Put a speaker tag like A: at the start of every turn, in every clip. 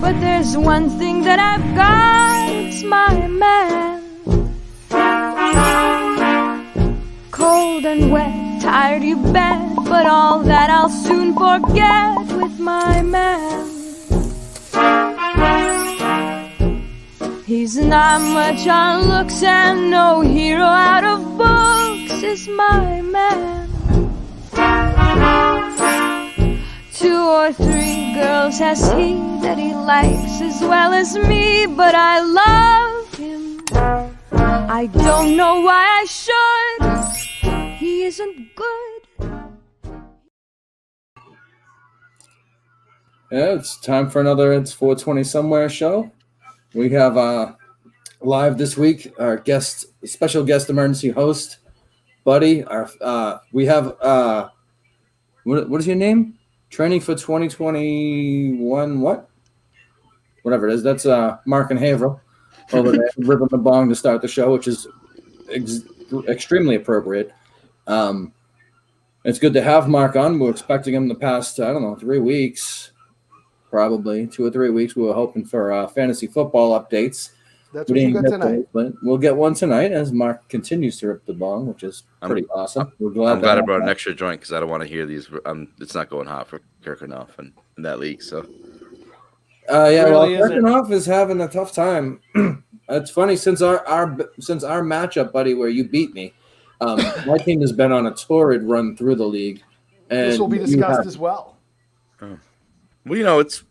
A: But there's one thing that I've got, it's my man. Cold and wet, tired you bet, but all that I'll soon forget with my man. He's not much on looks and no hero out of books is my man. 2 or 3 girls has he that he likes as well as me, but I love him. I don't know why I should. He isn't good.
B: Yeah, it's time for another It's 420 Somewhere show. We have live this week our special guest emergency host, Buddy. We have what is your name? Training for 2021. What? Whatever it is. That's Mark and Haverhill over there ripping the bong to start the show, which is extremely appropriate. It's good to have Mark on. We're expecting him the past 3 weeks. Probably 2 or 3 weeks. We were hoping for fantasy football updates.
C: That's what you got tonight.
B: But we'll get one tonight as Mark continues to rip the bong, which is pretty awesome.
D: I'm glad I brought an extra joint because I don't want to hear these. It's not going hot for Kirchhoff in that league. So,
B: Kirchhoff is having a tough time. It's funny since our matchup, Buddy, where you beat me. My team has been on a torrid run through the league, and
C: this will be discussed as well.
D: Well,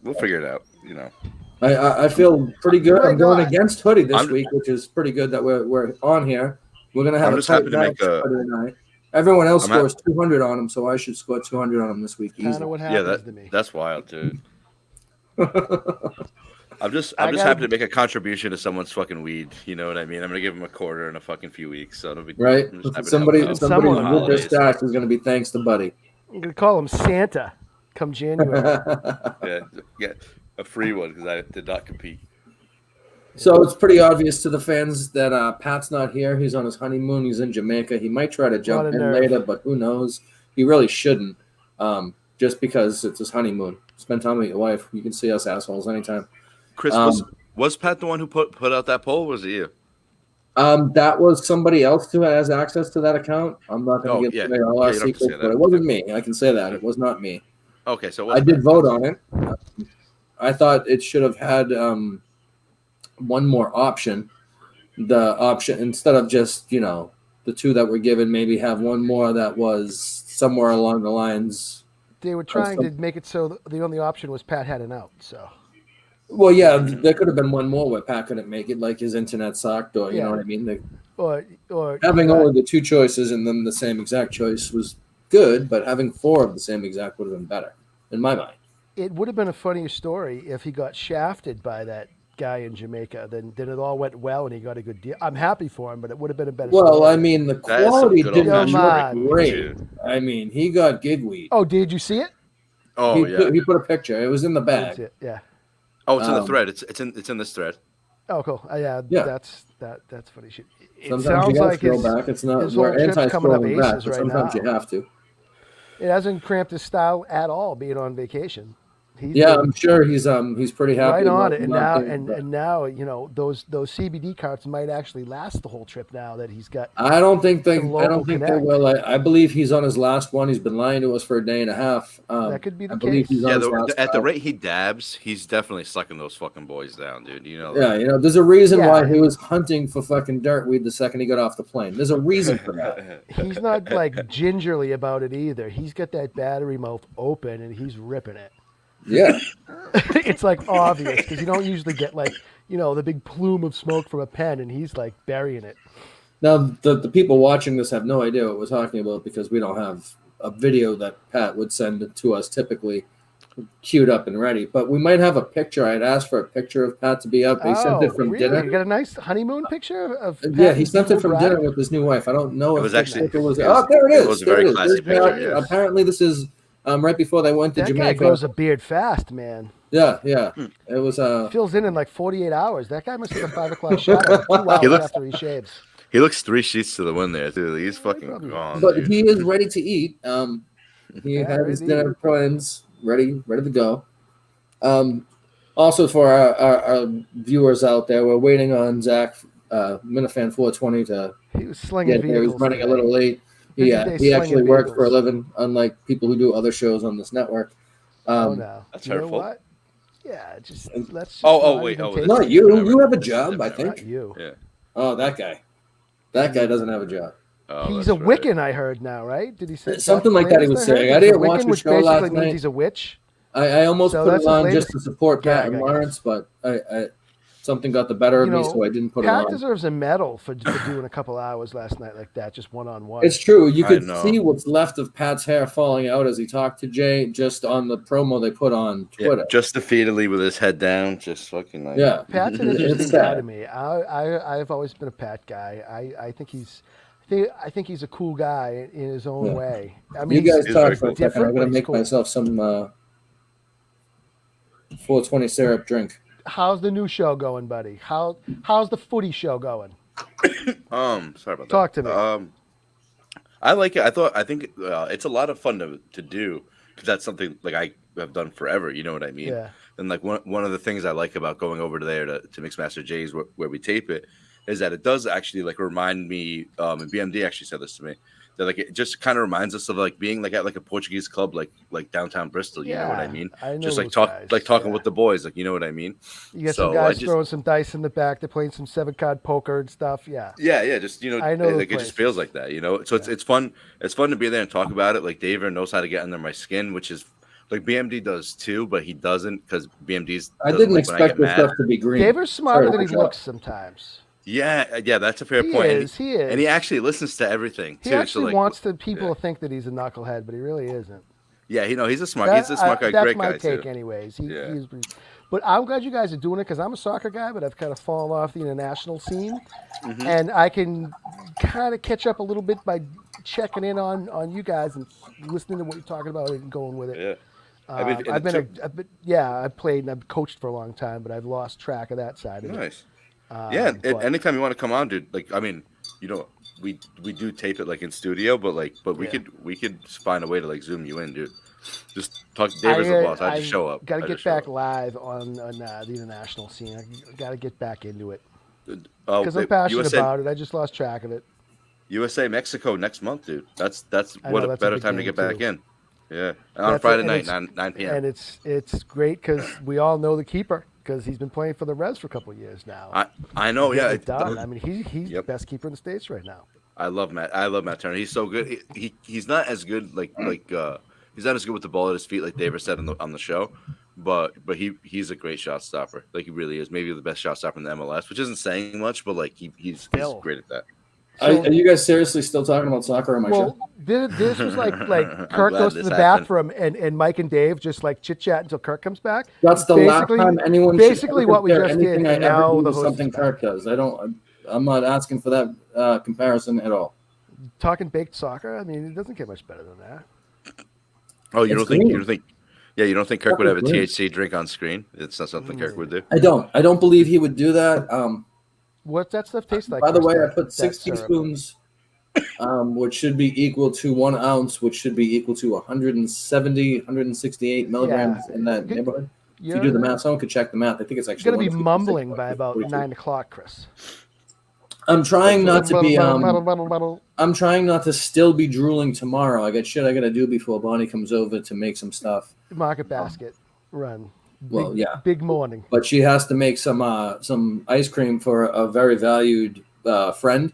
D: we'll figure it out.
B: I feel pretty good. I'm going against Hoodie this week, which is pretty good that we're on here. We're gonna have a tight match tonight. Everyone else scores 200 on him, so I should score 200 on him this week.
C: Kind of what happens to me.
D: That's wild, dude. I'm just happy to make a contribution to someone's fucking weed. You know what I mean? I'm gonna give him a quarter in a fucking few weeks, so it'll be
B: right. Somebody with their stash is gonna be thanks to Buddy.
C: I'm gonna call him Santa come January.
D: yeah, a free one because I did not compete.
B: So it's pretty obvious to the fans that Pat's not here. He's on his honeymoon. He's in Jamaica. He might try to jump in later, but who knows? He really shouldn't, just because it's his honeymoon. Spend time with your wife. You can see us assholes anytime.
D: Chris, was Pat the one who put out that poll, or was it you?
B: That was somebody else who has access to that account. I'm not going to get away all our secrets, but it wasn't me. I can say that. It was not me.
D: Okay, so
B: I did vote on it. I thought it should have had one more option. The option, instead of just, the 2 that were given, maybe have one more that was somewhere along the lines.
C: They were trying to make it so the only option was Pat had an out. So.
B: Well, yeah, there could have been one more where Pat couldn't make it, like his internet sucked, or you know what I mean.
C: Or
B: having only the 2 choices and then the same exact choice was good, but having 4 of the same exact would have been better, in my mind.
C: It would have been a funnier story if he got shafted by that guy in Jamaica. Then it all went well and he got a good deal. I'm happy for him, but it would have been a better story.
B: Well, I mean, the quality didn't look great. I mean, he got gig weed.
C: Oh, did you see it?
D: Oh,
B: he put a picture. It was in the bag.
C: Yeah.
D: Oh, it's in the thread. It's in this thread.
C: Oh, cool. Yeah. That's funny shit. It
B: sometimes
C: sounds
B: you
C: like
B: scroll back. It's not we're anti-scrolling back, but sometimes you have to.
C: It hasn't cramped his style at all being on vacation.
B: I'm sure he's pretty happy.
C: Right on it, and now those CBD carts might actually last the whole trip. Now that he's got, I don't think they
B: will. I believe he's on his last one. He's been lying to us for a day and a half.
C: That could be the case.
D: At the rate he dabs, he's definitely sucking those fucking boys down, dude.
B: There's a reason why he was hunting for fucking dirt weed the second he got off the plane. There's a reason for that.
C: He's not like gingerly about it either. He's got that battery mouth open and he's ripping it.
B: Yeah.
C: It's like obvious because you don't usually get the big plume of smoke from a pen and he's like burying it.
B: Now, the people watching this have no idea what we're talking about because we don't have a video that Pat would send to us typically queued up and ready. But we might have a picture. I'd asked for a picture of Pat to be up. He sent it from dinner.
C: You got a nice honeymoon picture of Pat?
B: Yeah, he sent it from dinner with his new wife. I don't know if
D: there it
B: is.
D: It was a very classic picture. Yes.
B: Apparently, this is right before they went to Jamaica.
C: That guy grows a beard fast, man.
B: Yeah. It was
C: fills in like 48 hours. That guy must have a 5 o'clock shot 2 hours after he shaves.
D: He looks 3 sheets to the wind there, too. He's fucking gone.
B: But dude, he is ready to eat. He had his dinner plans ready to go. Also, for our viewers out there, we're waiting on Zach Minifan 420 to
C: He was slinging
B: get here. He's
C: vehicles.
B: running
C: today.
B: a little late.
C: Busy day
B: He
C: slinging
B: actually works for a
C: vehicles.
B: living, unlike people who do other shows on this network.
C: Oh no,
D: That's
C: you know
D: hurtful.
C: what? Yeah, just let's. Just
D: Oh,
C: not
D: wait,
C: even
D: oh,
C: take
D: this
B: Not
C: it.
D: is
B: you.
D: different.
B: You have a
D: This is
B: job, I
D: different,
B: think.
C: Not you.
D: Yeah.
B: Oh, that guy. That guy doesn't have a job.
D: Oh,
C: He's
D: that's
C: a
D: right.
C: Wiccan, I heard now, right? Did he say
B: Something like that he was saying. I didn't watch
C: Wiccan,
B: the
C: which
B: show
C: basically
B: last
C: means
B: night.
C: he's a witch.
B: I almost
C: So
B: put
C: that's
B: it
C: his
B: on just
C: latest
B: to support Pat
C: gag,
B: and
C: I
B: Lawrence, but I something got the better of
C: You
B: me,
C: know,
B: so I didn't put
C: Pat
B: it on.
C: deserves a medal for doing a couple hours last night like that, just one on one.
B: It's true. You
D: I
B: could
D: know.
B: see what's left of Pat's hair falling out as he talked to Jay just on the promo they put on
D: Yeah,
B: Twitter.
D: just defeatedly with his head down, just fucking like.
B: Yeah.
C: Pat's an
B: It's
C: interesting guy
B: sad.
C: to me. I've always been a Pat guy. I think he's a cool guy in his own
B: Yeah.
C: way. I
B: You
C: mean,
B: guys
D: he's
B: talk
D: very
B: for a
D: cool.
B: second. I'm
C: Different,
B: gonna
C: but he's
B: make
C: cool.
B: myself some 420 syrup drink.
C: How's the new show going, buddy? How's the footy show going?
D: Sorry about that.
C: Talk to me.
D: I like it. I think it's a lot of fun to do because that's something like I have done forever. You know what I mean?
C: Yeah.
D: And like one of the things I like about going over there to Mixmaster J's where we tape it is that it does actually like remind me. And BMD actually said this to me that like it just kind of reminds us of like being like at like a Portuguese club like downtown Bristol. You know what I
C: Yeah,
D: mean?
C: I know
D: Just like
C: those guys,
D: talking
C: yeah.
D: with the boys. Like you know what I mean?
C: You got
D: So,
C: some guys
D: I just-
C: throwing some dice in the back. They're playing some 7-card poker and stuff. Yeah.
D: Yeah, just
C: I know those
D: like it just
C: places.
D: feels like that, So it's fun. It's fun to be there and talk about it. Like David knows how to get under my skin, which is like BMD does too, but he doesn't because BMD's.
B: I
D: doesn't
B: didn't
D: like when I
B: expect
D: get
B: this
D: mad.
B: stuff to be green.
C: Daver's smarter
B: Sorry,
C: than he
B: watch out.
C: looks sometimes.
D: Yeah, that's a fair
C: He
D: point.
C: is, he is.
D: And he actually listens to everything
C: He
D: too.
C: actually
D: so like,
C: wants the people
D: yeah.
C: to think that he's a knucklehead, but he really isn't.
D: Yeah, he's a smart. He's a smart guy.
C: That's
D: Great
C: my
D: guy
C: take,
D: too.
C: anyways.
D: Yeah.
C: He's pretty, but I'm glad you guys are doing it because I'm a soccer guy, but I've kind of fallen off the international scene,
D: Mm-hmm.
C: and I can kind of catch up a little bit by checking in on you guys and listening to what you're talking about and going with it.
D: Yeah. I mean, and
C: I've
D: it
C: been, I've played and I've coached for a long time, but I've lost track of that side of it.
D: Nice. Yeah, and
C: but-
D: anytime you want to come on, dude. Like, I mean, we do tape it like in studio, but we could find a way to like zoom you in, dude. Just talk. David's the boss. I just show up.
C: Got to
D: I
C: get
D: just show
C: back
D: up.
C: live on the international scene. I got to get back into it
D: Oh,
C: because I'm passionate about it. I just lost track of it.
D: USA Mexico next month, dude. That's
C: I
D: what
C: know,
D: a
C: that's a
D: better
C: big
D: time to
C: game,
D: get back
C: too.
D: in. Yeah, on
C: That's
D: Friday
C: it,
D: night,
C: and
D: 9 p.m.
C: And it's great because we all know the keeper because he's been playing for the Revs for a couple of years now.
D: I know. Yeah,
C: Getting it done. I mean, he's
D: Yep.
C: the best keeper in the States right now.
D: I love Matt Turner. He's so good. He's not as good like he's not as good with the ball at his feet like David said on the show, but he's a great shot stopper. Like he really is. Maybe the best shot stopper in the MLS, which isn't saying much, but like he's
C: Still.
D: great at that.
B: Are you guys seriously still talking about soccer on my
C: Well,
B: show?
C: this was like
D: I'm
C: Kirk
D: glad
C: goes to
D: this
C: the
D: happened.
C: bathroom and Mike and Dave just like chit chat until Kirk comes back.
B: That's the last
C: basically-
B: time anyone.
C: basically
B: should ever
C: what we
B: compare
C: just did,
B: anything I
C: and
B: ever
C: now
B: do
C: the
B: to
C: host
B: something
C: is back.
B: Kirk does. I'm not asking for that comparison at all.
C: Talking baked soccer. I mean, it doesn't get much better than that.
D: Oh, you
B: It's
D: don't think
B: green.
D: you don't think Kirk would have a
B: Fucking green.
D: THC drink on screen? It's not something Kirk would do.
B: I don't believe he would do that.
C: What's that stuff taste like?
B: By the way, I
C: Chris,
B: put
C: that
B: 6
C: syrup?
B: teaspoons, which should be equal to 1 ounce, which should be equal to 170, 168 milligrams in that
C: Good-
B: neighborhood. If you
C: You're
B: do the math, someone could check the math. I think it's
C: going
B: actually
C: to be
B: 156,
C: mumbling by about
B: 142.
C: 9 o'clock, Chris.
B: I'm trying not to be. I'm trying not to still be drooling tomorrow. I got shit I got to do before Bonnie comes over to make some stuff.
C: Market basket run.
B: Well,
C: Big-
B: yeah.
C: Big morning.
B: But she has to make some ice cream for a very valued friend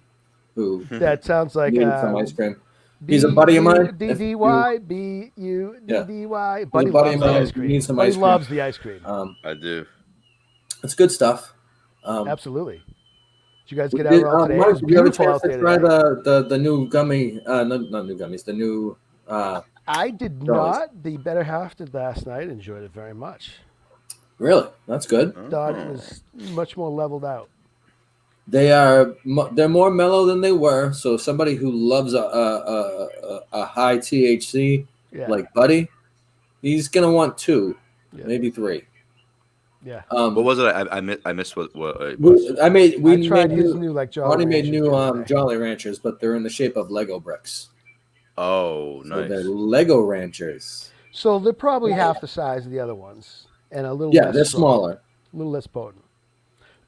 B: who
C: That sounds like
B: needed some ice cream. He's a buddy of mine. If you-
C: DDY, B-U-D-D-Y. Buddy
B: buddy of
C: loves the
B: mine
C: ice cream.
B: needs some
C: Buddy
B: ice cream.
C: loves the ice cream.
D: I do.
B: It's good stuff.
C: Absolutely. Did you guys get
B: Did,
C: out all today? It
B: Mark,
C: was
B: did you have a
C: beautiful
B: chance
C: out
B: to
C: there
B: try
C: today.
B: the new gummy? Not new gummies. The new.
C: I did
B: Dollies.
C: not. The better half did last night. Enjoyed it very much.
B: Really, that's good.
C: Thought it was much more leveled out.
B: They're more mellow than they were. So somebody who loves a high THC
C: Yeah.
B: like Buddy, he's gonna want 2,
C: Yeah.
B: maybe 3.
C: Yeah.
D: What was it? I missed what it was.
B: we
C: I
B: made
C: tried his
B: new.
C: new like Jolly
B: Bonnie made
C: Ranchers
B: new
C: the other day.
B: Jolly Ranchers, but they're in the shape of Lego bricks.
D: Oh,
B: So they're
D: nice.
B: Lego Ranchers.
C: So they're probably half the size of the other ones. and a little
B: Yeah,
C: less
B: they're
C: strong,
B: smaller.
C: a little less potent,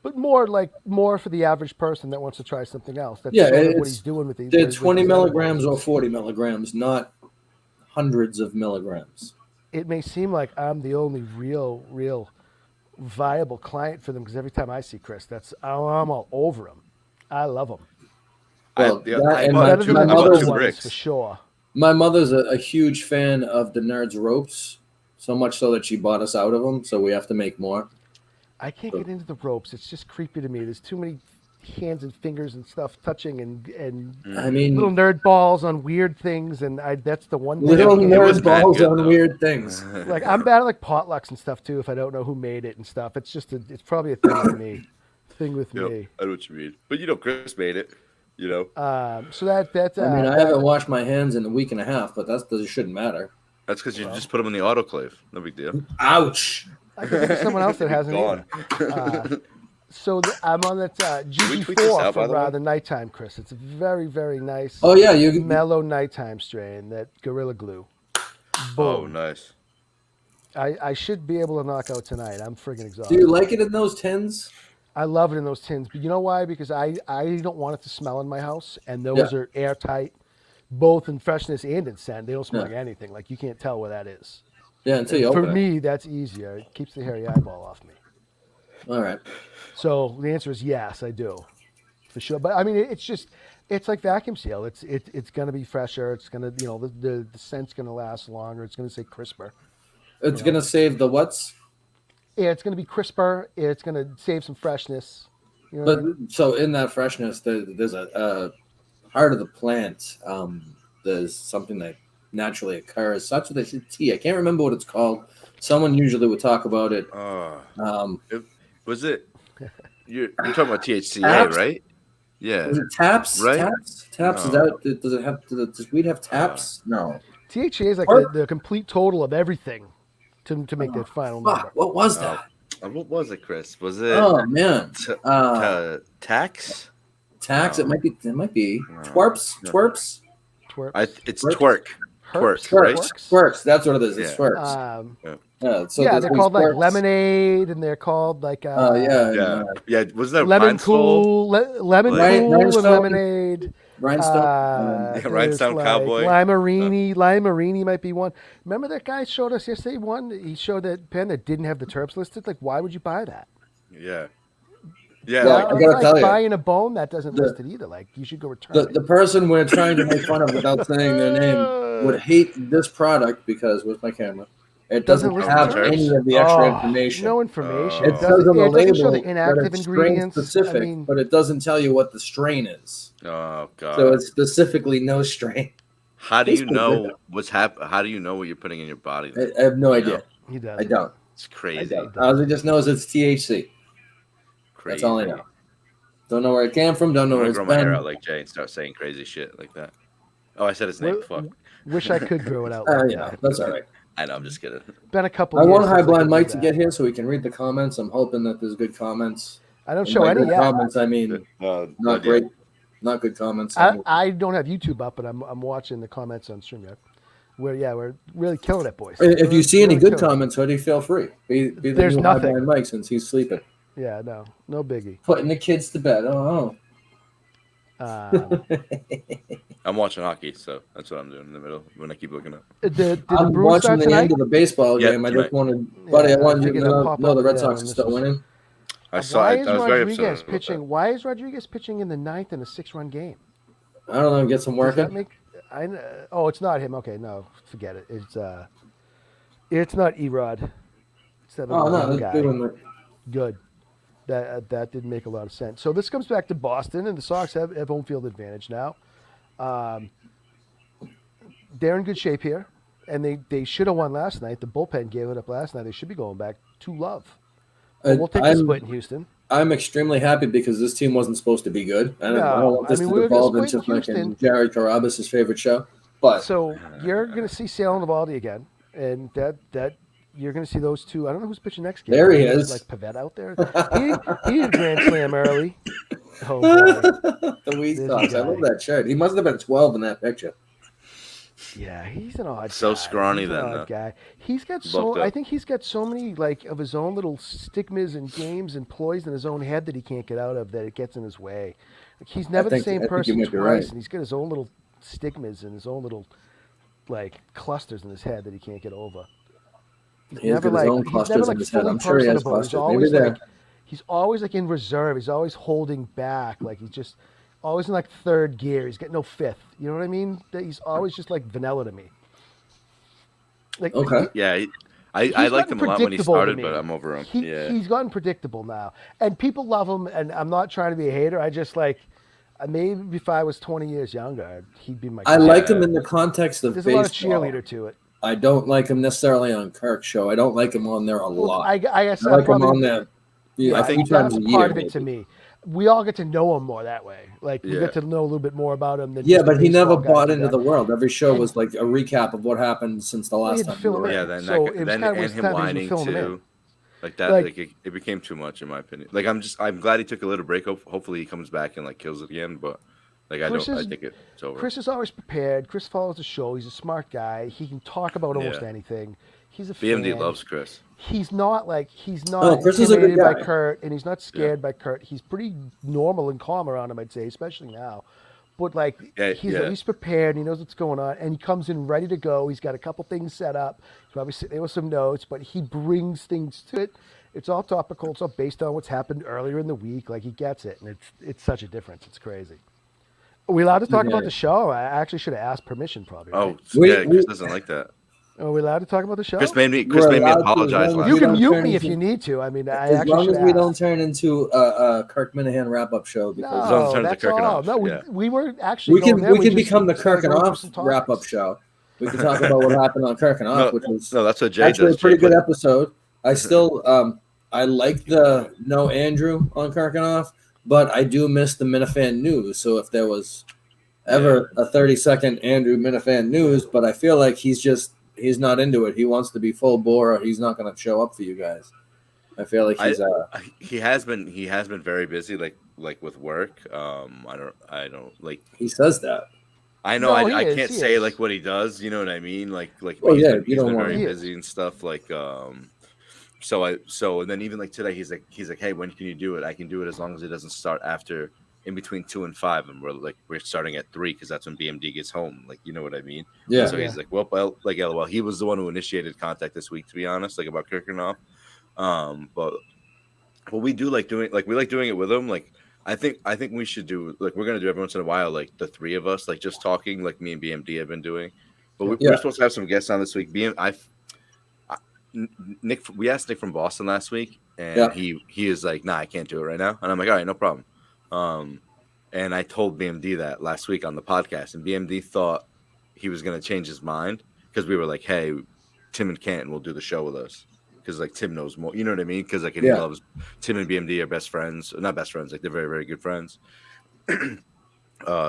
C: but more for the average person that wants to try something else. That's
B: Yeah,
C: sort of what
B: it's
C: he's doing with these.
B: they're
C: with
B: 20
C: these
B: milligrams
C: edibles.
B: or 40 milligrams, not hundreds of milligrams.
C: It may seem like I'm the only real viable client for them because every time I see Chris, I'm all over him. I love him.
B: Well,
D: Yeah,
B: that
D: I
B: and
D: bought
C: Better than
B: my
C: the
D: I bought
C: other
B: mother's
D: two
C: ones
D: bricks.
C: for sure.
B: my mother's a huge fan of the Nerds ropes, so much so that she bought us out of them. So we have to make more.
C: I can't get into the ropes. It's just creepy to me. There's too many hands and fingers and stuff touching and
B: I mean,
C: little nerd balls on weird things, and that's the one thing.
B: little
C: I can't
D: It was
B: nerd
D: mad
B: balls
D: good,
B: on
D: though.
B: weird things.
C: like I'm bad at like potlucks and stuff too. If I don't know who made it and stuff, it's just it's probably a thing with me. Thing with
D: Yep,
C: me.
D: I know what you mean. But Chris made it.
C: So that's
B: I mean, I haven't washed my hands in a week and a half, but that shouldn't matter.
D: That's because you just put them in the autoclave. No big deal.
B: Ouch!
C: I can think of someone else that hasn't
D: Gone.
C: either. So I'm on that
D: we tweet this
C: GG4
D: out, by
C: for
D: the way?
C: the nighttime, Chris. It's a very, very nice,
B: Oh yeah, you.
C: mellow nighttime strain, that Gorilla Glue. Boom.
D: Oh, nice.
C: I should be able to knock out tonight. I'm friggin' exhausted.
B: Do you like it in those tins?
C: I love it in those tins. But you know why? Because I don't want it to smell in my house, and those are airtight, both in freshness and in scent. They don't smell like anything. Like, you can't tell where that is.
B: Yeah, until you
C: For
B: open it.
C: me, that's easier. It keeps the hairy eyeball off me.
B: All right.
C: So the answer is yes, I do, for sure. But I mean, it's like vacuum seal. It's going to be fresher. It's going to, the scent's going to last longer. It's going to say crisper.
B: It's gonna save the what's.
C: Yeah, it's going to be crisper. It's going to save some freshness. You know what I
B: But
C: mean?
B: so in that freshness, there's a part of the plant. There's something that naturally occurs. Such with the tea. I can't remember what it's called. Someone usually would talk about it.
D: Was it? You're talking about THCA,
B: Taps?
D: right? Yeah.
B: Is it taps?
D: Right?
B: Taps. Is
D: No.
B: that? Does it have? Does weed have taps? No.
C: THCA is like
B: Or-
C: the complete total of everything to make that final
B: Fuck.
C: number.
B: What was that?
D: What was it, Chris? Was it
B: Oh man.
D: tax?
B: Tax.
D: No.
B: It might be. It might be.
D: No.
B: Twerps.
D: No.
B: Twerps.
C: Twerp.
D: It's
B: Twerk?
D: twerk.
C: Herps?
D: Twerk, right?
C: Twerks?
B: Twerps. That's what it is. It's
D: Yeah.
B: twerps. Yeah. So
C: Yeah,
B: there's
C: they're
B: these
C: called like
B: twerps.
C: lemonade, and they're called like
B: Oh yeah.
D: Yeah. Yeah. Wasn't that
C: lemon
D: Pine Soul?
C: cool, lemon
D: Right,
C: cool, and
B: Rhinestone.
C: lemonade.
B: Rhinestone.
D: Yeah,
C: There's
D: Rhinestone
C: like
D: Cowboy.
C: Limerini might be one. Remember that guy showed us yesterday one? He showed that pen that didn't have the terps listed. Like, why would you buy that?
D: Yeah. Yeah.
B: Well,
D: like,
B: I gotta tell you,
C: buying a bone that doesn't
B: the-
C: list it either. Like, you should go return
B: the
C: it.
B: person we're trying to make fun of without saying their name would hate this product because with my camera, it
C: Doesn't
B: doesn't
C: list
B: have
D: the terms?
B: any of the extra information.
C: No information.
D: It
B: It
C: It
B: says on the
C: doesn't
B: label
C: show the
B: that
C: inactive
B: it's strain
C: ingredients.
B: specific,
C: I mean,
B: but it doesn't tell you what the strain is.
D: oh God.
B: So it's specifically no strain.
D: How do you
B: Basically,
D: know what's happening? How do you know what you're putting in your body?
B: I have no idea.
C: he does.
B: I don't.
D: It's
B: I
D: crazy.
B: don't. All I just knows it's THC.
D: Crazy.
B: That's all I know. Don't know where it came from. Don't know
D: I'm
B: where
D: gonna
B: it's
D: grow my hair
B: been.
D: out like Jay and start saying crazy shit like that. Oh, I said his name.
C: Wi-
D: Fuck.
C: Wish I could grow it out. Like
B: Yeah,
C: that.
B: that's all right.
D: I know. I'm just kidding.
C: Been a couple.
B: I
C: years
B: want
C: since
B: High
C: I could
B: Blind
C: do
B: Mike to
C: that.
B: get here so we can read the comments. I'm hoping that there's good comments.
C: I don't
B: And
C: show
B: by
C: any
B: good
C: yet.
B: comments, I mean not great, not good comments.
C: I don't have YouTube up, but I'm watching the comments on StreamYard. We're really killing it, boys.
B: If you see any
C: Really
B: good
C: killing it.
B: comments, Hoodie, feel free. Be the
C: There's
B: new
C: nothing.
B: High Blind Mike since he's sleeping.
C: Yeah, no biggie.
B: Putting the kids to bed. Oh.
D: I'm watching hockey, so that's what I'm doing in the middle when I keep looking up.
C: Did the
B: I'm
C: Bruins
B: watching
C: start
B: the
C: tonight?
B: end of the baseball
D: Yeah,
B: game. I
D: tonight.
B: just wanted, buddy, I
C: Yeah,
B: wanted
C: I
B: you to
C: figured it'll pop
B: know the
C: up
B: Red
C: there
B: Sox
C: on
B: are
C: this
B: still
C: is-
B: winning.
D: I saw.
C: Why
D: I
C: is
D: was very upset
C: Rodriguez
D: about
C: pitching? Why is Rodriguez pitching in the ninth in a 6-run game?
B: I don't know, get some
C: Does that
B: working.
C: make? Oh, it's not him. Okay, no, forget it. It's not Erod. It's that
B: Oh
C: other
B: no,
C: young
B: they're
C: guy.
B: doing the,
C: Good. That didn't make a lot of sense. So this comes back to Boston, and the Sox have home field advantage now. They're in good shape here, and they should have won last night. The bullpen gave it up last night. They should be going back to love. But we'll take the split in Houston.
B: I'm extremely happy because this team wasn't supposed to be good. I don't
C: No,
B: want this
C: I mean,
B: to
C: we were
B: devolve
C: gonna
B: into
C: split in
B: fucking
C: Houston.
B: Jared Carabas' favorite show. But
C: So you're going to see Sale and Evaldi again, and that you're going to see those two. I don't know who's pitching next game.
B: There he
C: Maybe
B: is.
C: like Pavetta out there. He did a grand slam early. Oh boy.
B: the Weed
C: There's
B: Sox.
C: the
B: I love
C: guy.
B: that shirt. He must have been 12 in that picture.
C: Yeah, he's an odd
D: So
C: guy.
D: scrawny
C: He's an
D: then,
C: odd
D: though.
C: guy. He's got
D: Bulked
C: I
D: up.
C: think he's got so many like of his own little stigmas and games and ploys in his own head that he can't get out of, that it gets in his way. Like he's never the same
B: I think you
C: person
B: might be
C: twice,
B: right.
C: and he's got his own little stigmas and his own little like clusters in his head that he can't get over.
B: He's got his own clusters in his head. I'm sure he has
C: personable. He's
B: clusters. Maybe
C: always
B: they're.
C: like he's always like in reserve. He's always holding back. Like he's just always in like third gear. He's got no fifth. You know what I mean? That he's always just like vanilla to me. Like
B: Okay.
D: Yeah, I
C: he's
D: liked
C: gotten
D: him a lot when he
C: predictable to
D: started,
C: me.
D: but I'm over him. Yeah.
C: He's gotten predictable now, and people love him. And I'm not trying to be a hater. I just like maybe if I was 20 years younger, he'd be my.
B: I
C: guy.
B: like him in the context of
C: There's a lot of
B: baseball.
C: cheerleader to it.
B: I don't like him necessarily on Kirk's show. I don't like him on there a lot.
C: I guess
B: I like him
C: probably,
B: on there. Yeah,
C: yeah,
B: I think
C: that's
B: times a
C: part
B: year.
C: of it to
B: maybe.
C: me. We all get to know him more that way. Like we
D: Yeah.
C: get to know a little bit more about him than
B: Yeah,
C: just a
B: but he never
C: baseball guy
B: bought
C: to
B: into
C: that.
B: the world. Every show
C: And-
B: was like a recap of what happened since the
C: We
B: last
C: had to
B: time.
C: fill
B: we
C: him
B: were
C: in.
B: in.
D: Yeah, then
C: So
D: that,
C: it was
D: then
C: kinda
D: and
C: was
D: him
C: time that he was
D: whining
C: filling him in.
D: too. Like that,
C: Like-
D: like it became too much in my opinion. Like I'm glad he took a little break. Hopefully he comes back and like kills it again. But like I think it's over.
C: Chris is always prepared. Chris follows the show. He's a smart guy. He can talk about almost
D: Yeah.
C: anything. He's a
D: BMD
C: fan.
D: loves Chris.
C: He's not
B: Chris is a good
C: intimidated by
B: guy.
C: Kurt, and he's not scared by Kurt. He's pretty normal and calm around him, I'd say, especially now. But like
D: Yeah,
C: he's
D: yeah.
C: at least prepared. He knows what's going on, and he comes in ready to go. He's got a couple things set up. He's probably sitting there with some notes, but he brings things to it. It's all topical. It's all based on what's happened earlier in the week. Like he gets it, and it's such a difference. It's crazy. Are we allowed to talk
B: Yeah.
C: about the show? I actually should have asked permission, probably.
D: Oh
C: Right?
D: yeah, Chris doesn't like that.
C: Are we allowed to talk about the show?
D: Chris made me
B: We're allowed to,
D: apologize
B: as long
D: last
B: as
C: You
B: we
C: can
B: don't
C: mute
B: turn
C: me if
B: into-
C: you need to. I mean, I
B: As
C: actually
B: long
C: should
B: as we
C: ask.
B: don't turn into a Kirk Minahan wrap-up show, because
D: long as it
C: No,
D: turns to
C: that's
D: Kirk and
C: all.
D: off,
C: No,
D: yeah.
C: we were actually
B: we
C: going
B: can
C: there.
B: we can
C: just
B: become the
C: started
B: Kirk and
C: going through
B: Off
C: some topics.
B: wrap-up show. We can talk about what happened on Kirk and Off,
D: No,
B: which was
D: no, that's what Jay
B: actually
D: does.
B: a pretty
D: Jay
B: good
D: put-
B: episode. I still I like the no Andrew on Kirk and Off, but I do miss the Minifan news. So if there was ever a 30-second Andrew Minifan news, but I feel like he's not into it. He wants to be full bore, or he's not going to show up for you guys. I feel like he's
D: He has been very busy, like with work. I don't like.
B: he says that.
D: I know.
C: No,
D: I
C: he
D: can't
C: is.
D: say like what he does. You know what I mean? Like.
B: Oh,
D: he's
B: yeah,
D: been,
B: you don't want-
D: very
C: He is.
D: busy and stuff. Like. So and then even like today, he's like, hey, when can you do it? I can do it as long as it doesn't start after in between 2 and 5, and we're starting at 3 because that's when BMD gets home. Like, you know what I mean?
B: Yeah.
D: So he's like, well, like, LOL. He was the one who initiated contact this week, to be honest, like about Kirk and off. But we do like doing, like, we like doing it with him. Like, I think we should do, like, we're gonna do every once in a while, like the 3 of us, like just talking, like me and BMD have been doing. But we're supposed to have some guests on this week. Nick, we asked Nick from Boston last week, and he is like, nah, I can't do it right now. And I'm like, all right, no problem. And I told BMD that last week on the podcast, and BMD thought he was going to change his mind because we were like, hey, Tim and Canton will do the show with us because like Tim knows more, you know what I mean? Because like he loves Tim and BMD are best friends, not best friends, like they're very, very good friends.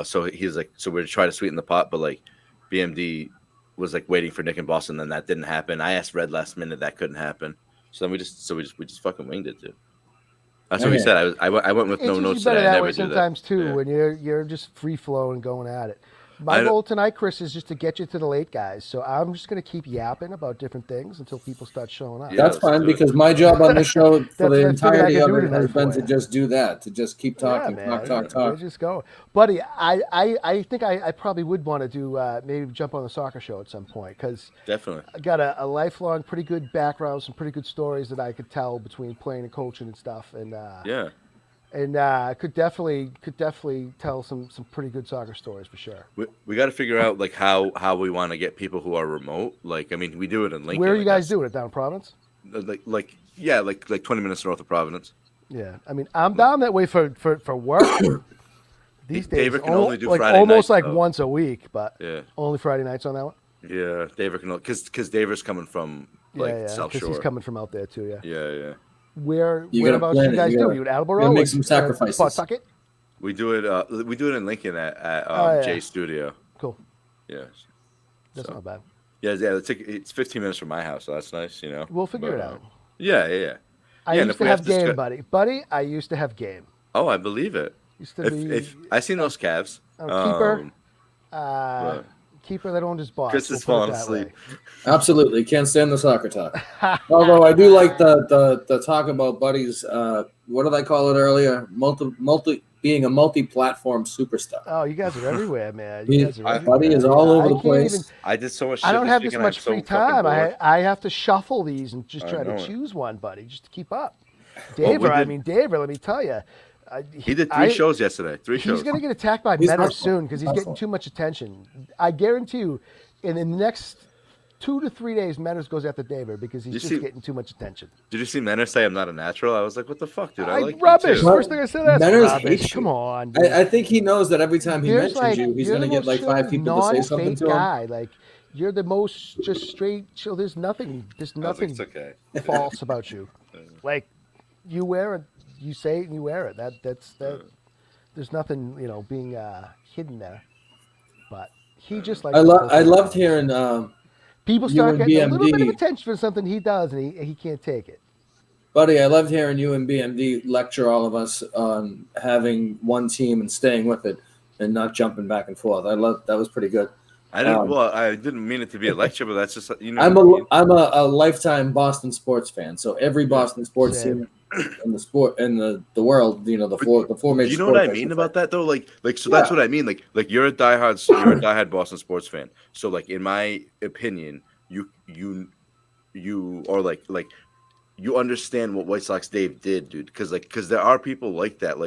D: So he's like, so we're trying to sweeten the pot, but like BMD was like waiting for Nick and Boston, then that didn't happen. I asked Red last minute, that couldn't happen. So then we just fucking winged it, dude. That's what we said. I went with no
C: It's
D: notes
C: usually better
D: today. I
C: that
D: never
C: way
D: do that.
C: sometimes too,
D: Yeah.
C: when you're just free flowing going at it. My goal tonight, Chris, is just to get you to the late guys. So I'm just going to keep yapping about different things until people start showing up.
D: Yeah.
B: That's
D: let's
B: fine
D: do it.
B: because my job on the show for the
C: That's what I
B: entirety
C: can
B: of
C: do
B: it
C: tonight
B: has been
C: for
B: to
C: you.
B: just do that, to just keep talking, talk.
C: We'll just go, buddy. I think I probably would want to do maybe jump on the soccer show at some point because
D: Definitely.
C: I got a lifelong, pretty good background, some pretty good stories that I could tell between playing and coaching and stuff, and
D: Yeah.
C: could definitely tell some pretty good soccer stories for sure.
D: We got to figure out like how we want to get people who are remote. Like, I mean, we do it in Lincoln.
C: Where are you
D: like,
C: guys doing it? Down in Providence?
D: Like 20 minutes north of Providence.
C: Yeah, I mean, I'm down that way for work. These days,
D: David can only do
C: like
D: Friday
C: almost
D: nights,
C: like
D: though.
C: once a week, but
D: Yeah.
C: only Friday nights on that one.
D: Yeah, David can because David's coming from like
C: yeah,
D: South Shore.
C: he's coming from out there too. Yeah.
D: Yeah.
B: You gotta
C: Whereabouts
B: plan
C: you
B: it.
C: guys
B: You
C: do?
B: gotta-
C: You in
B: you
C: Attleboro?
B: gotta make
C: Like,
B: some sacrifices.
C: Pawtucket?
D: We do it in Lincoln at
C: yeah.
D: Jay Studio.
C: Cool.
D: Yeah.
C: That's
D: So-
C: not bad.
D: Yeah. It's 15 minutes from my house, so that's nice. You know.
C: We'll figure
D: But,
C: it out.
D: Yeah.
C: I
D: Yeah, and
C: used
D: if
C: to
D: we
C: have
D: have to
C: game,
D: discuss-
C: buddy. I used to have game.
D: Oh, I believe it.
C: Used to be
D: If I seen those calves.
C: keeper.
D: but-
C: keeper that owned his boss.
D: Chris
C: we'll
D: is
C: put it
D: falling
C: that
D: asleep.
C: way.
B: Absolutely, can't stand the soccer talk. Although I do like the talk about Buddy's. What did I call it earlier? Being a multi-platform superstar.
C: Oh, you guys are everywhere, man. You guys are everywhere.
B: Buddy is all over
C: I
B: the
C: can't
B: place.
C: even-
D: I did so much shit
C: I don't
D: this
C: have
D: week
C: this
D: and
C: much
D: I'm so
C: free
D: fucking
C: time.
D: bored.
C: I have to shuffle these and just
D: I
C: try to
D: know it.
C: choose one, buddy, just to keep up.
D: Well, we
C: Daver,
D: did-
C: Daver, let me tell you.
D: He did 3 shows yesterday. 3 shows.
C: He's going to get attacked by
B: He's
C: Menor
B: hustling.
C: soon because he's getting
B: Hustling.
C: too much attention. I guarantee you, in the next 2 to 3 days, Menor goes after Daver because he's
D: You
C: just
D: see-
C: getting too much attention.
D: Did you see Menor say I'm not a natural? I was like, what the fuck, dude? I like you
C: rubbish.
D: too.
C: First thing I said, that's
B: Menor
C: rubbish.
B: hates
C: Come
B: you.
C: on. dude.
B: I think he knows that every time he
C: There's
B: mentions you, he's
C: you're
B: going to
C: the
B: get like
C: most
B: 5 people to say
C: non-fake
B: something to him.
C: guy. Like you're the most just straight chill. There's nothing. There's
D: I was like,
C: nothing
D: it's okay.
C: false about you. Like you wear it, you say it, and you wear it. That's. There's nothing being hidden there. But he just like.
B: I loved hearing.
C: People
B: you
C: start
B: and
C: getting a little bit of
B: BMD.
C: attention for something he does, and he can't take it.
B: Buddy, I loved hearing you and BMD lecture all of us on having one team and staying with it and not jumping back and forth. That was pretty good.
D: I didn't mean it to be a lecture, but that's just
B: I'm a lifetime Boston sports fan, so every Boston sports
C: Same.
B: team in the sport in the world, the four major.
D: You know what I
B: sports,
D: mean
B: should
D: about
B: say.
D: that though? So that's what I mean. Like you're a diehard Boston sports fan. So like in my opinion, you are like you understand what White Sox Dave did, dude. Because there are people like that.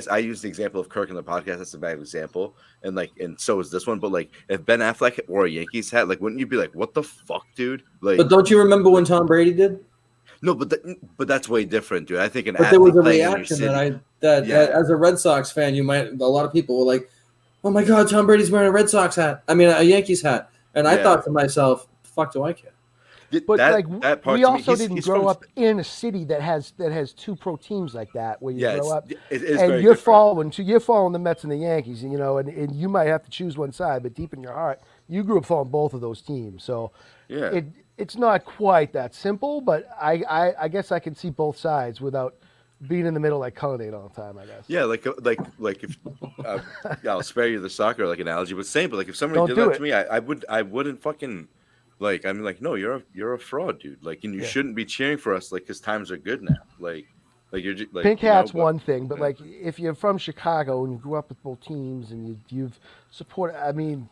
D: I used the example of Kirk in the podcast. That's a bad example, and so is this one. But like if Ben Affleck wore a Yankees hat, like wouldn't you be like, what the fuck, dude? Like,
B: But don't you remember when Tom Brady did?
D: no, but that's way different, dude. I think
B: But there was a
D: playing in your
B: reaction
D: city-
B: that
D: Yeah.
B: as a Red Sox fan, a lot of people were like, "Oh my God, Tom Brady's wearing a Red Sox hat. I mean, a Yankees hat." And I
D: Yeah.
B: thought to myself, "The fuck do I care?"
C: But
D: that part
C: we
D: to me,
C: also didn't
D: he's
C: grow
D: from-
C: up in a city that has 2 pro teams like that, where you
D: Yeah,
C: grow up
D: it is
C: and
D: very
C: you're
D: different.
C: following the Mets and the Yankees, and you might have to choose one side, but deep in your heart, you grew up following both of those teams. So
D: Yeah.
C: it's not quite that simple, but I guess I can see both sides without being in the middle like Cullinane all the time, I guess.
D: Yeah, like if I'll spare you the soccer analogy, but same. But like if somebody
C: Don't
D: did
C: do
D: that
C: it.
D: to me, I wouldn't fucking no, you're a fraud, dude. Like, and you shouldn't be cheering for us, because times are good now. Like you're just, like
C: Pink hat's
D: but-
C: one thing, but like if you're from Chicago and you grew up with both teams and you've supported, I mean,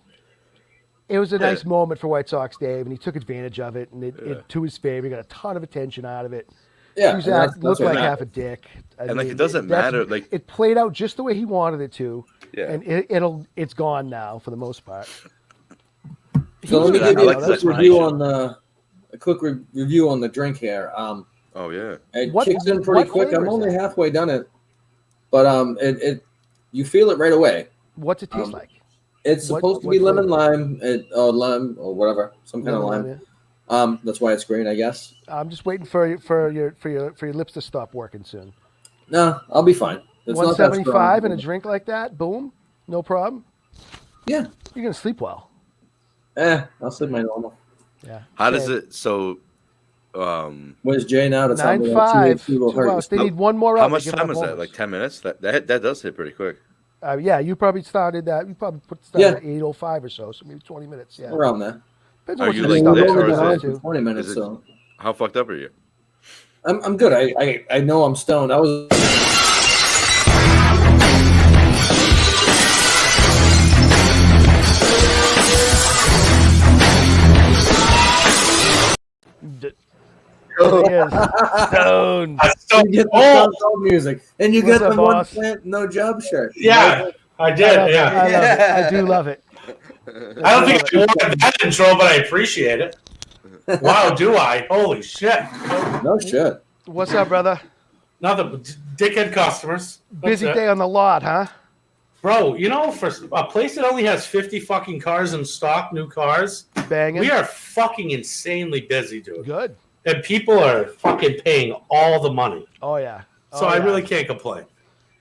C: it was a nice moment for White Sox Dave, and he took advantage of it, and it to his favor. He got a ton of attention out of it.
B: Yeah,
C: He
B: and that's
C: looked
B: what
C: like half
B: matters.
C: a dick. I
D: And,
C: mean,
D: it doesn't
C: that's-
D: matter. Like,
C: it played out just the way he wanted it to,
D: Yeah.
C: and it's gone now for the most part.
B: So let me
D: I
B: give you
D: like
B: a
D: the
B: quick
D: explanation.
B: review on the drink here.
D: oh yeah,
B: It
C: What-
B: kicks in pretty
C: what
B: quick.
C: flavor
B: I'm
C: is
B: only
C: that?
B: halfway done it, but you feel it right away.
C: What's it taste like?
B: It's
C: What-
B: supposed to
C: what
B: be lemon
C: flavor?
B: lime or whatever, some kind of lime. That's why it's green, I guess.
C: I'm just waiting for your lips to stop working soon.
B: No, I'll be fine. It's not that
C: 175
B: strong.
C: and a drink like that, boom, no problem.
B: Yeah.
C: You're gonna sleep well.
B: I'll sleep my normal.
C: Yeah.
D: how does
C: Okay.
D: it? So,
B: Where's Jay now to tell me that
C: 9-5.
B: 2 will
C: 2
B: hurt
C: hours.
B: you?
C: They need one more
D: how
C: up.
D: much
C: to give
D: time
C: them
D: is
C: a
D: that?
C: bonus.
D: Like 10 minutes? That does hit pretty quick.
C: Yeah, you probably started that. You probably started at 8:05 or so maybe 20 minutes. Yeah.
B: Around there.
C: Depends
D: Are
C: on what
D: you
B: I
C: you're
B: mean,
D: like
B: we've
D: this,
B: only
D: or
B: been
D: is
B: on
D: it-
B: for 20 minutes,
D: is it-
B: so
D: How fucked up are you?
B: I'm good. I know I'm stoned. I was.
C: There he is. Stoned.
B: You get the Stone Cold music, and you
C: What's
B: get
C: up,
B: the one
C: boss?
B: plant no job shirt.
E: Yeah, I did. Yeah.
C: I love it. I do love it.
E: I don't think I wanted that intro, but I appreciate it. Wow, do I? Holy shit.
B: No shit.
C: What's up, brother?
E: Nothing but dickhead customers. That's
C: Busy
E: it.
C: day on the lot, huh?
E: Bro, for a place that only has 50 fucking cars in stock, new cars,
C: Banging.
E: we are fucking insanely busy, dude.
C: Good.
E: And people are fucking paying all the money.
C: Oh yeah.
E: So
C: Oh,
E: I
C: yeah.
E: really can't complain.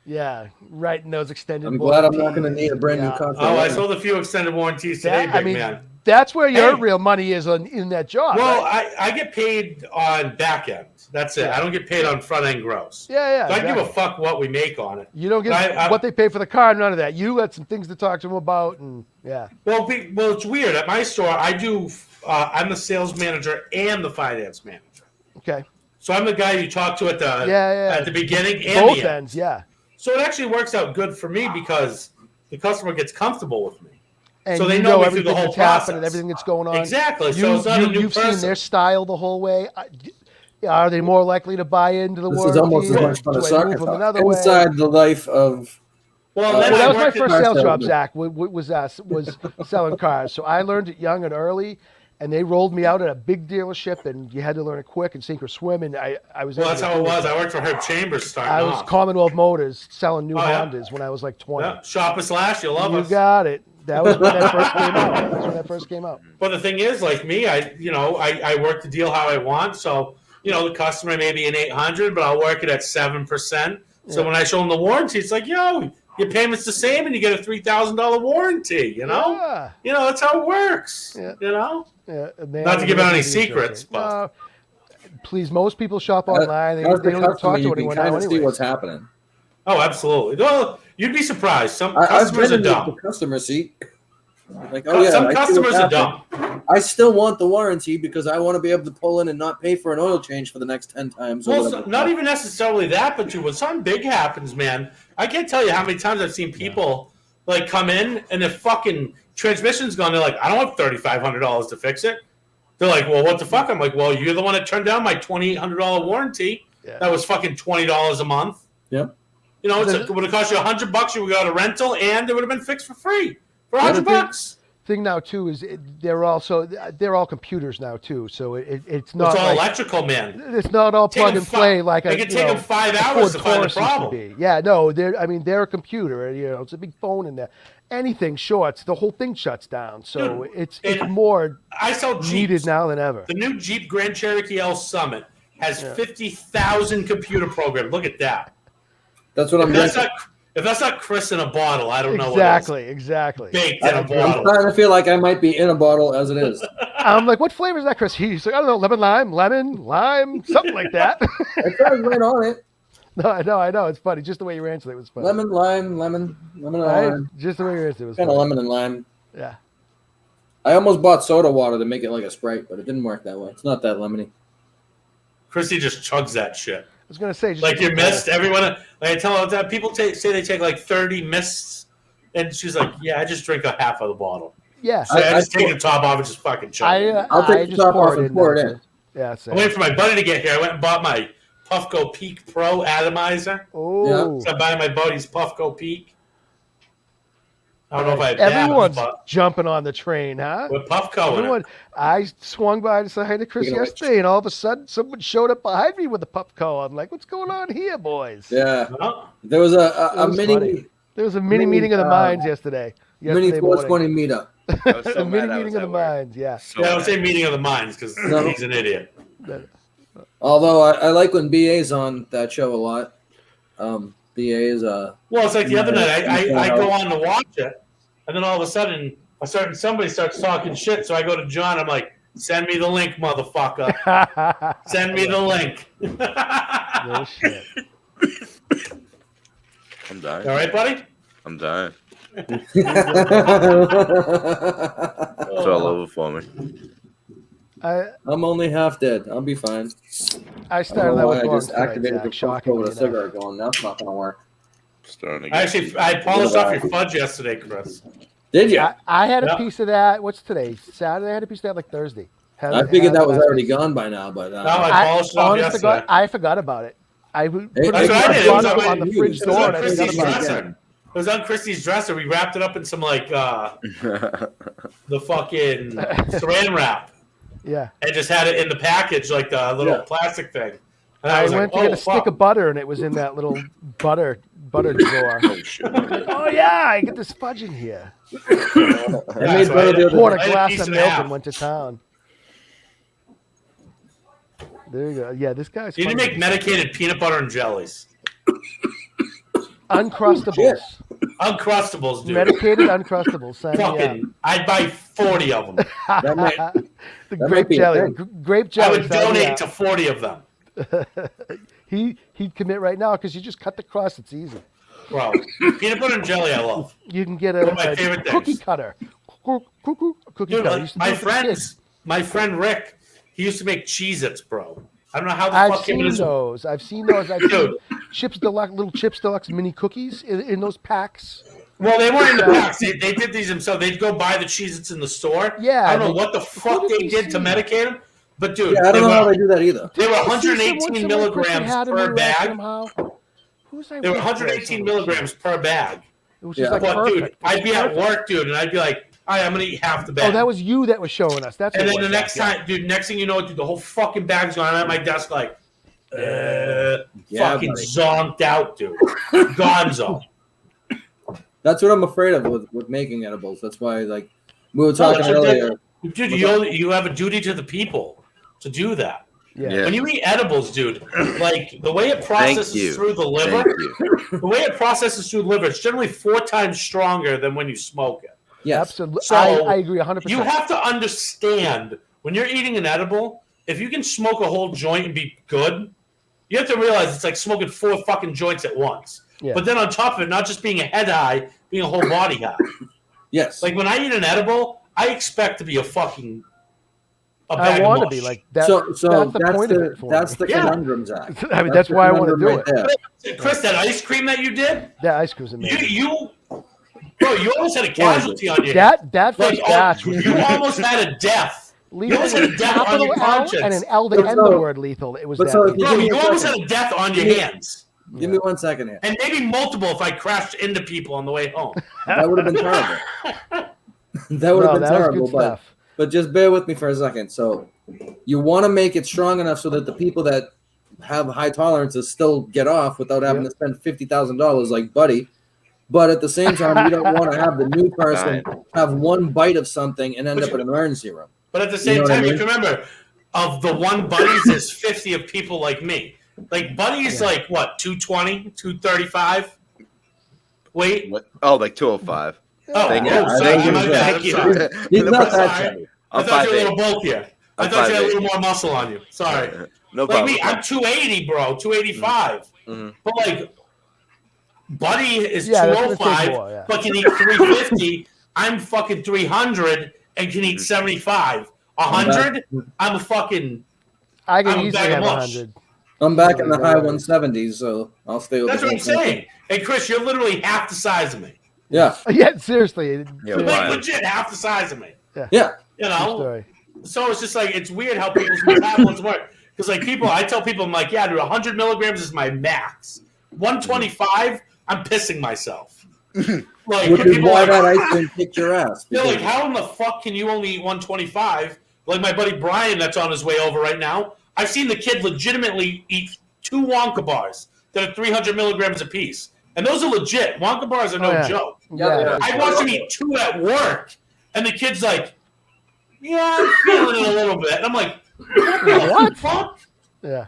C: Yeah, writing those extended.
B: I'm glad I'm not
C: warranties.
B: going to need a brand new
C: Yeah.
B: car.
E: Oh, I sold a few extended warranties today,
C: Yeah, I
E: big
C: mean,
E: man.
C: That's where your
E: Hey.
C: real money is in that job.
E: Well,
C: right?
E: I get paid on back end. That's it. I don't get paid on front end gross.
C: Yeah.
E: So I give a
C: exactly.
E: fuck what we make on it.
C: You don't get
E: I-
C: what they pay for the car, none of that. You got some things to talk to them about, and yeah.
E: Well, it's weird. At my store, I do. I'm the sales manager and the finance manager.
C: Okay.
E: So I'm the guy you talk to at the at the beginning and
C: Both
E: the end.
C: ends, yeah.
E: So it actually works out good for me because the customer gets comfortable with me.
C: And
E: So they
C: you
E: know me through
C: everything
E: the whole
C: that's happening,
E: process.
C: everything that's going on.
E: Exactly. So it's not a new
C: You've seen
E: person.
C: their style the whole way. Are they more likely to buy into the
B: This
C: warranty?
B: is almost as
C: or
B: much fun as
C: do I
B: soccer
C: move them
B: talk.
C: another way?
B: Inside the life of
E: Well,
B: Well,
E: then
C: Well,
E: I
C: that was my
E: worked at
C: first
B: car
C: sales job,
B: salesman.
C: Zach. Was selling cars. So I learned it young and early, and they rolled me out at a big dealership, and you had to learn it quick and sink or swim. And I was.
E: Well,
C: able
E: that's
C: to
E: how
C: do
E: it was. I worked for Herb Chambers starting
C: I was
E: off.
C: Commonwealth Motors selling new
E: Oh, yeah.
C: Hondas when I was like 20.
E: Yeah. Shop us last. You'll love
C: You
E: us.
C: got it. That was when that first came out. That's when that first came out.
E: But the thing is, like me, I work the deal how I want. So, the customer may be an 800, but I'll work it at 7%. So
C: Yeah.
E: when I show them the warranty, it's like, yo, your payment's the same and you get a $3,000 warranty,
C: Yeah.
E: That's how it works,
C: Yeah.
E: Not
C: And they
E: to give out any
C: the
E: secrets,
C: insurance.
E: but
C: No, please, most people shop online. They
B: as
C: don't
B: the
C: even talk
B: customer,
C: to
B: you can
C: anyone
B: kind
C: now
B: of see
C: anyways.
B: what's happening.
E: Oh, absolutely. Well, you'd be surprised. Some
B: I've
E: customers
B: been
E: are
B: in
E: dumb.
B: the customer seat. Like, oh yeah,
E: Some
B: I see what's
E: customers are
B: happening.
E: dumb.
B: I still want the warranty because I want to be able to pull in and not pay for an oil change for the next 10 times. Or
E: Well,
B: whatever.
E: not even necessarily that, but when something big happens, man, I can't tell you how many times I've seen people like come in and the fucking transmission's gone. They're like, I don't have $3,500 to fix it. They're like, well, what the fuck? I'm like, well, you're the one that turned down my $2,800 warranty.
C: Yeah.
E: That was fucking $20 a month.
B: Yep.
E: It would have cost you $100. You would got a rental, and it would have been fixed for free for $100.
C: Thing now too is they're all computers now too. So it's
E: It's
C: not
E: all
C: like,
E: electrical, man.
C: it's not all
E: Take
C: plug
E: them
C: and play like
E: it
C: a
E: could take them 5 hours to
C: Ford
E: find the
C: Taurus used to
E: problem.
C: be. Yeah, no, they're a computer. It's a big phone in there. Anything shorts, the whole thing shuts down. So
E: Dude,
C: it's
E: and
C: more
E: I sell Jeeps.
C: needed now than ever.
E: The new Jeep Grand Cherokee L Summit has 50,000 computer programs. Look at that.
B: That's what I'm drinking.
E: If that's not Chris in a bottle, I don't know
C: Exactly.
E: what is. Baked in a
B: I'm
E: bottle.
B: starting to feel like I might be in a bottle as it is.
C: I'm like, what flavor is that, Chris? He's like, I don't know, lemon, lime, something like that.
B: It says right on it.
C: No, I know. It's funny. Just the way you answered it was funny.
B: Lemon, and
C: Right?
B: lime.
C: Just the way you answered it was
B: Kind of
C: funny.
B: lemon and lime.
C: Yeah.
B: I almost bought soda water to make it like a Sprite, but it didn't work that way. It's not that lemony.
E: Chrissy just chugs that shit.
C: I was gonna say, just
E: Like you missed everyone. Like I tell her all the time, people say they take like 30 mists, and she's like, "Yeah, I just drink a half of the bottle.
C: Yeah.
E: So I just
B: I-
E: take the top off and just fucking chug it."
B: I'll take the
C: just
B: top
C: pour
B: off
C: it
B: and pour it
C: now,
B: in.
C: too. Yeah,
E: I'm
C: same.
E: waiting for my buddy to get here. I went and bought my Puffco Peak Pro atomizer.
C: Oh,
E: So I'm buying my buddy's Puffco Peak. I don't know if I have dabs,
C: everyone's
E: but
C: jumping on the train, huh?
E: with Puffco in
C: Everyone,
E: it.
C: I swung by to say hi to Chris
B: Speaking of which.
C: yesterday, and all of a sudden, someone showed up behind me with a Puffco. I'm like, "What's going on here, boys?"
B: Yeah.
E: Huh?
B: There was
C: It
B: a
C: was
B: mini
C: funny. There was a mini
B: mini,
C: meeting of the minds yesterday.
B: mini
C: Yesterday morning.
B: 420 meetup.
D: I was so
C: A mini
D: mad I was
C: meeting of
D: at
C: the
D: work.
C: minds. Yeah.
D: So
E: Yeah, I don't
D: mad.
E: say meeting of the minds because
B: No.
E: he's an idiot.
B: Although I like when BA's on that show a lot. BA is
E: Well, it's like the other night. I
B: Yeah.
E: go on to watch it, and then all of a sudden, somebody starts talking shit. So I go to John. I'm like, "Send me the link, motherfucker. Send me the link."
C: No shit.
D: I'm dying.
E: All right, buddy.
D: I'm dying. It's
E: Oh.
D: all over for me.
B: I'm only half dead. I'll be fine.
C: I
B: I
C: started
B: don't know
C: that
B: why
C: with
B: I
C: bongs
B: just
C: tonight,
B: activated
C: Zach,
B: the
C: shockingly
B: with a
C: enough.
B: cigarette going. That's not going to work.
D: Starting to get.
E: I polished off your fudge yesterday, Chris.
B: Did you?
C: I had a
E: Yeah.
C: piece of that. What's today? Saturday. I had a piece of that like Thursday.
B: I figured that was already gone by now, but
E: No, I polished it off
C: honest to
E: yesterday.
C: God, I forgot about it. I put
B: Hey,
C: it
B: that's
C: in
B: what I
C: the
B: did. It
C: bottom
B: was on
C: on the
B: my
C: fridge
B: news.
E: It was
C: door,
E: on
C: and I forgot
E: Christy's
C: about it.
E: dresser. It was on Christy's dresser. We wrapped it up in some like the fucking saran wrap,
C: Yeah.
E: and just had it in the package, like the little
B: Yeah.
E: plastic thing. And
C: I
E: was
C: went
E: like,
C: to get a
E: fuck.
C: stick of butter, and it was in that little butter drawer.
D: Oh shit!
C: Oh yeah, I get this fudge in here.
B: I
E: Yeah,
B: made
E: so
B: butter
E: I
B: the other
C: Poured
B: day.
C: a
E: I had a
C: glass
E: piece
C: of
E: and a
C: milk
E: half.
C: and went to town. There you go. Yeah, this guy's
E: You need to
C: funny.
E: make medicated peanut butter and jellies.
C: Uncrustables.
E: Uncrustables, dude.
C: Medicated Uncrustables. Sign me up.
E: Fucking, I'd buy 40 of them.
B: That might,
C: The
B: that might
C: grape
B: be a
C: jelly.
B: thing.
C: Grape
E: I
C: jelly.
E: would
C: sign me
E: donate
C: up.
E: to 40 of them.
C: He'd commit right now because you just cut the crust. It's easy.
E: Bro, peanut butter and jelly I love.
C: You can get
E: One of my
C: a
E: favorite
C: cookie
E: things.
C: cutter. Cookie
E: Dude,
C: cutter.
E: like,
C: Used to do
E: my
C: it for the kids.
E: friend Rick, he used to make Cheez-Its, bro. I don't know how the
C: I've
E: fuck him
C: seen
E: and his
C: those. I've seen those. I've seen
E: Dude.
C: Chips Deluxe, little Chips Deluxe mini cookies in those packs.
E: Well, they weren't in the packs. They did these themselves. They'd go buy the Cheez-Its in the store.
C: Yeah,
E: I don't know
C: they-
E: what the fuck
C: did
E: they
C: we
E: did to
C: see?
E: medicate them, but dude,
B: yeah, I don't
E: they
B: know how
E: were,
B: they do that either.
E: they were
C: Did you see
E: 118
C: someone Kristen
E: milligrams
C: had and we
E: per
C: were asking
E: bag.
C: him how? Who was I
E: They were
C: with?
E: 118 milligrams per bag.
C: It was
B: Yeah.
C: just like
E: But
C: perfect.
E: dude,
C: It was
E: I'd be at
C: perfect.
E: work, dude, and I'd be like, all right, I'm gonna eat half the bag.
C: Oh, that was you that was showing us. That's
E: And
C: what
E: then
C: it
E: the
C: was.
E: next time, dude, next thing you know, dude, the whole fucking bag's gone. I'm at my desk like,
B: Yeah,
E: fucking
B: buddy.
E: zonked out, dude. Gonzo.
B: That's what I'm afraid of with making edibles. That's why, like, we were talking
E: that's what
B: earlier.
E: Dude, you have a duty to the people to do that.
C: Yeah.
D: Yeah.
E: When you eat edibles, dude, like the way it processes
D: you.
E: through the liver,
D: Thank you.
E: the way it processes through the liver, it's generally 4 times stronger than when you smoke it.
B: Yes.
C: Absolutely.
E: So,
C: I agree 100%.
E: You have to understand when you're eating an edible, if you can smoke a whole joint and be good, you have to realize it's like smoking 4 fucking joints at once.
C: Yeah.
E: But then on top of it, not just being a head high, being a whole body high.
B: Yes.
E: Like when I eat an edible, I expect to be a bag
C: I want to
E: of
C: be
E: mush.
C: like that.
B: so
C: that's the point of it for
B: that's
C: me.
B: the
E: Yeah.
B: conundrums act.
C: I mean, that's why I want to do
B: right
C: it.
B: there.
E: Chris, that ice cream that you did,
C: That ice cream's amazing.
E: you almost had a casualty on your
C: That
E: Like,
C: first batch was
E: you almost had a death. You
C: lethal.
E: almost had a death on
C: Capital
E: your
C: L
E: conscience.
C: and an L to
B: But
C: end
B: so-
C: the word lethal. It was
B: but
C: that.
B: so if
C: lethal.
B: you-
E: Bro,
B: Give me
E: you
B: a
E: almost
B: second.
E: had a death on your hands.
B: Give me 1 second here.
E: And maybe multiple if I crashed into people on the way home.
B: That would have been terrible. that would
C: No,
B: have been
C: that was
B: terrible.
C: good
B: But
C: stuff.
B: but just bear with me for a second. So you want to make it strong enough so that the people that have high tolerances still get off without having to spend $50,000 like Buddy. But at the same time, you don't want to have the new person have one bite of something and end up in an emergency room.
E: But at the same
B: know what I
E: time, you
B: mean?
E: have to remember, of the one buddies, there's 50 of people like me. Like, Buddy's like, what, 220, 235? Wait.
D: What? Oh, like 205.
E: Oh,
D: Thank
E: oh,
D: you.
E: sorry,
B: Thank you.
E: my bad. I'm
D: Thank
E: sorry.
B: He's not that
E: Sorry.
B: heavy.
E: I
D: I'm
E: thought you were a
D: 5'8".
E: little bulkier. I
D: I'm
E: thought you had a
D: 5'8".
E: little more muscle on you. Sorry.
D: No
E: Like
D: problem.
E: me, I'm 280, bro, 285.
D: Mhm.
E: But like, Buddy is
C: Yeah, that's gonna take
E: 205,
C: more, yeah.
E: but can eat 350. I'm fucking 300 and can eat 75. 100, I'm a fucking.
C: I can
E: I'm a
C: easily
E: bag of
C: have
E: mush.
C: 100.
B: I'm back in the high 170s, so I'll stay over
E: That's what I'm
B: there.
E: saying. Hey, Chris, you're literally half the size of me.
B: Yeah.
C: Yeah, seriously.
D: Yeah,
E: Like
D: Right.
E: legit half the size of me.
B: Yeah.
E: You
C: True
E: know.
C: story.
E: So it's just like it's weird how people's metabolism work. Because like people, I tell people, I'm like, yeah, dude, 100 milligrams is my max. 125, I'm pissing myself. Like
B: Which is
E: people
B: why
E: are
B: that
E: like,
B: ice cream kicked your ass.
E: they're like,
B: because-
E: how in the fuck can you only eat 125? Like my buddy Brian, that's on his way over right now. I've seen the kid legitimately eat 2 Wonka bars that are 300 milligrams apiece, and those are legit. Wonka bars are no
C: Oh, yeah.
E: joke.
C: Yeah.
E: I watched him eat 2 at work, and the kid's like, "Yeah, I'm feeling it a little bit." And I'm like, "What the
C: What?
E: fuck?"
C: Yeah.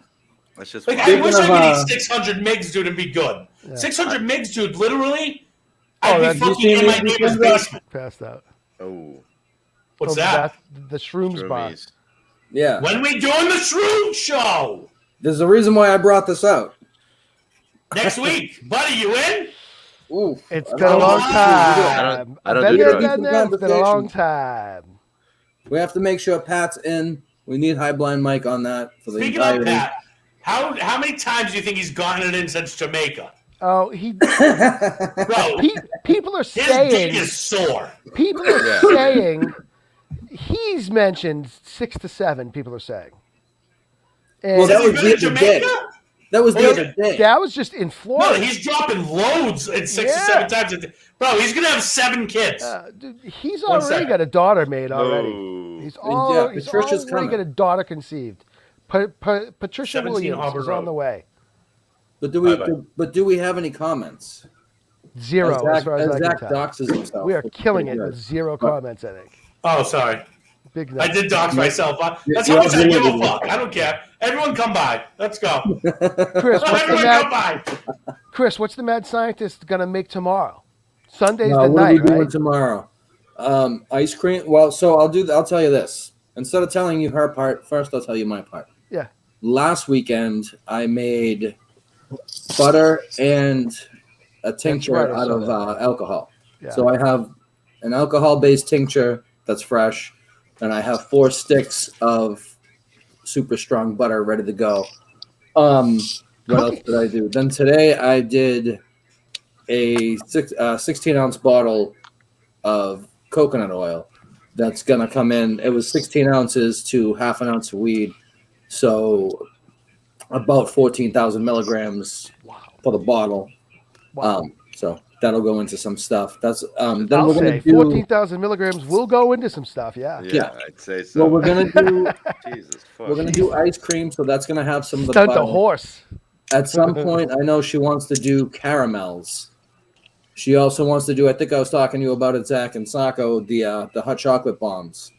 D: That's just
E: Like, I
B: Speaking
E: wish I
B: of,
E: could eat 600 migs, dude, and be good.
C: Yeah.
E: 600 migs, dude. Literally,
C: Oh,
E: I'd
C: that's-
E: be
B: you
E: fucking
B: seen
E: in my
B: these
E: neighbor's
B: things,
E: basement.
C: Passed out.
D: oh,
E: What's
C: Oh,
E: that?
C: The shrooms bar.
D: Shroomies.
B: Yeah.
E: When we doing the Shroom Show
B: There's a reason why I brought this out.
E: next week, buddy? You in?
B: Ooh.
C: It's
B: I
C: been a
B: don't
C: long
B: know.
C: time.
D: I don't
C: Been
D: do
C: there,
D: drugs.
C: done that. It's been a long time.
B: We have to make sure Pat's in. We need High Blind Mike on that for the
E: Speaking
B: entire
E: of Pat, how many times do you think he's gotten it in since Jamaica?
C: Oh,
E: Bro,
C: people are
E: his dick
C: saying.
E: is sore.
C: People are
D: Yeah.
C: saying he's mentioned 6 to 7. People are saying. And
B: Well, that
E: Has he
B: was
E: been
B: the
E: to
B: other day.
E: Jamaica?
B: That was the
E: Well,
B: other day.
C: that was just in
E: No,
C: Florida.
E: he's dropping loads at 6
C: Yeah.
E: to 7 times. Bro, he's gonna have 7 kids.
C: Dude, he's
E: One
C: already
E: second.
C: got a daughter made already.
D: Oh.
C: He's
B: Patricia's
C: already
B: coming.
C: got a daughter conceived. Patricia
E: 17
C: Williams
E: Harbor
C: is
E: Road.
C: on the way.
B: But do we?
E: Bye-bye.
B: But do we have any comments?
C: Zero, as far as I can
B: Zach
C: tell.
B: doxes himself.
C: We are
B: which is
C: killing
B: pretty
C: it
B: good.
C: with 0 comments, I think.
E: Oh, sorry.
C: Big
E: I
C: nuts.
E: did dox myself. That's
B: Yeah,
E: how much I give a
B: absolutely.
E: fuck. I don't care. Everyone come by. Let's go.
C: Chris, what's the
E: Everyone come
C: mad,
E: by.
C: Chris, what's the mad scientist going to make tomorrow? Sunday's
B: No,
C: the
B: what are we
C: night,
B: doing
C: right?
B: tomorrow? Ice cream. Well, so I'll tell you this. Instead of telling you her part, first I'll tell you my part.
C: Yeah.
B: Last weekend I made butter and a tincture
C: right, I
B: out
C: saw
B: of
C: that.
B: alcohol.
C: Yeah.
B: So I have an alcohol-based tincture that's fresh, and I have 4 sticks of super strong butter ready to go. What else did I do? Then today I did a 16-ounce bottle of coconut oil that's gonna come in. It was 16 ounces to half an ounce of weed, so about 14,000 milligrams for the bottle.
C: Wow.
B: So that'll go into some stuff. That's then
C: I'll
B: we're gonna
C: say
B: do
C: 14,000 milligrams will go into some stuff. Yeah.
B: Yeah.
D: I'd say so.
B: well we're gonna do
D: Jesus fuck.
B: we're gonna do ice cream, so that's gonna have some of the
C: Stunt
B: butter.
C: the horse.
B: At some point, I know she wants to do caramels. She also wants to do. I think I was talking to you about it, Zach and Sacco, the hot chocolate bombs.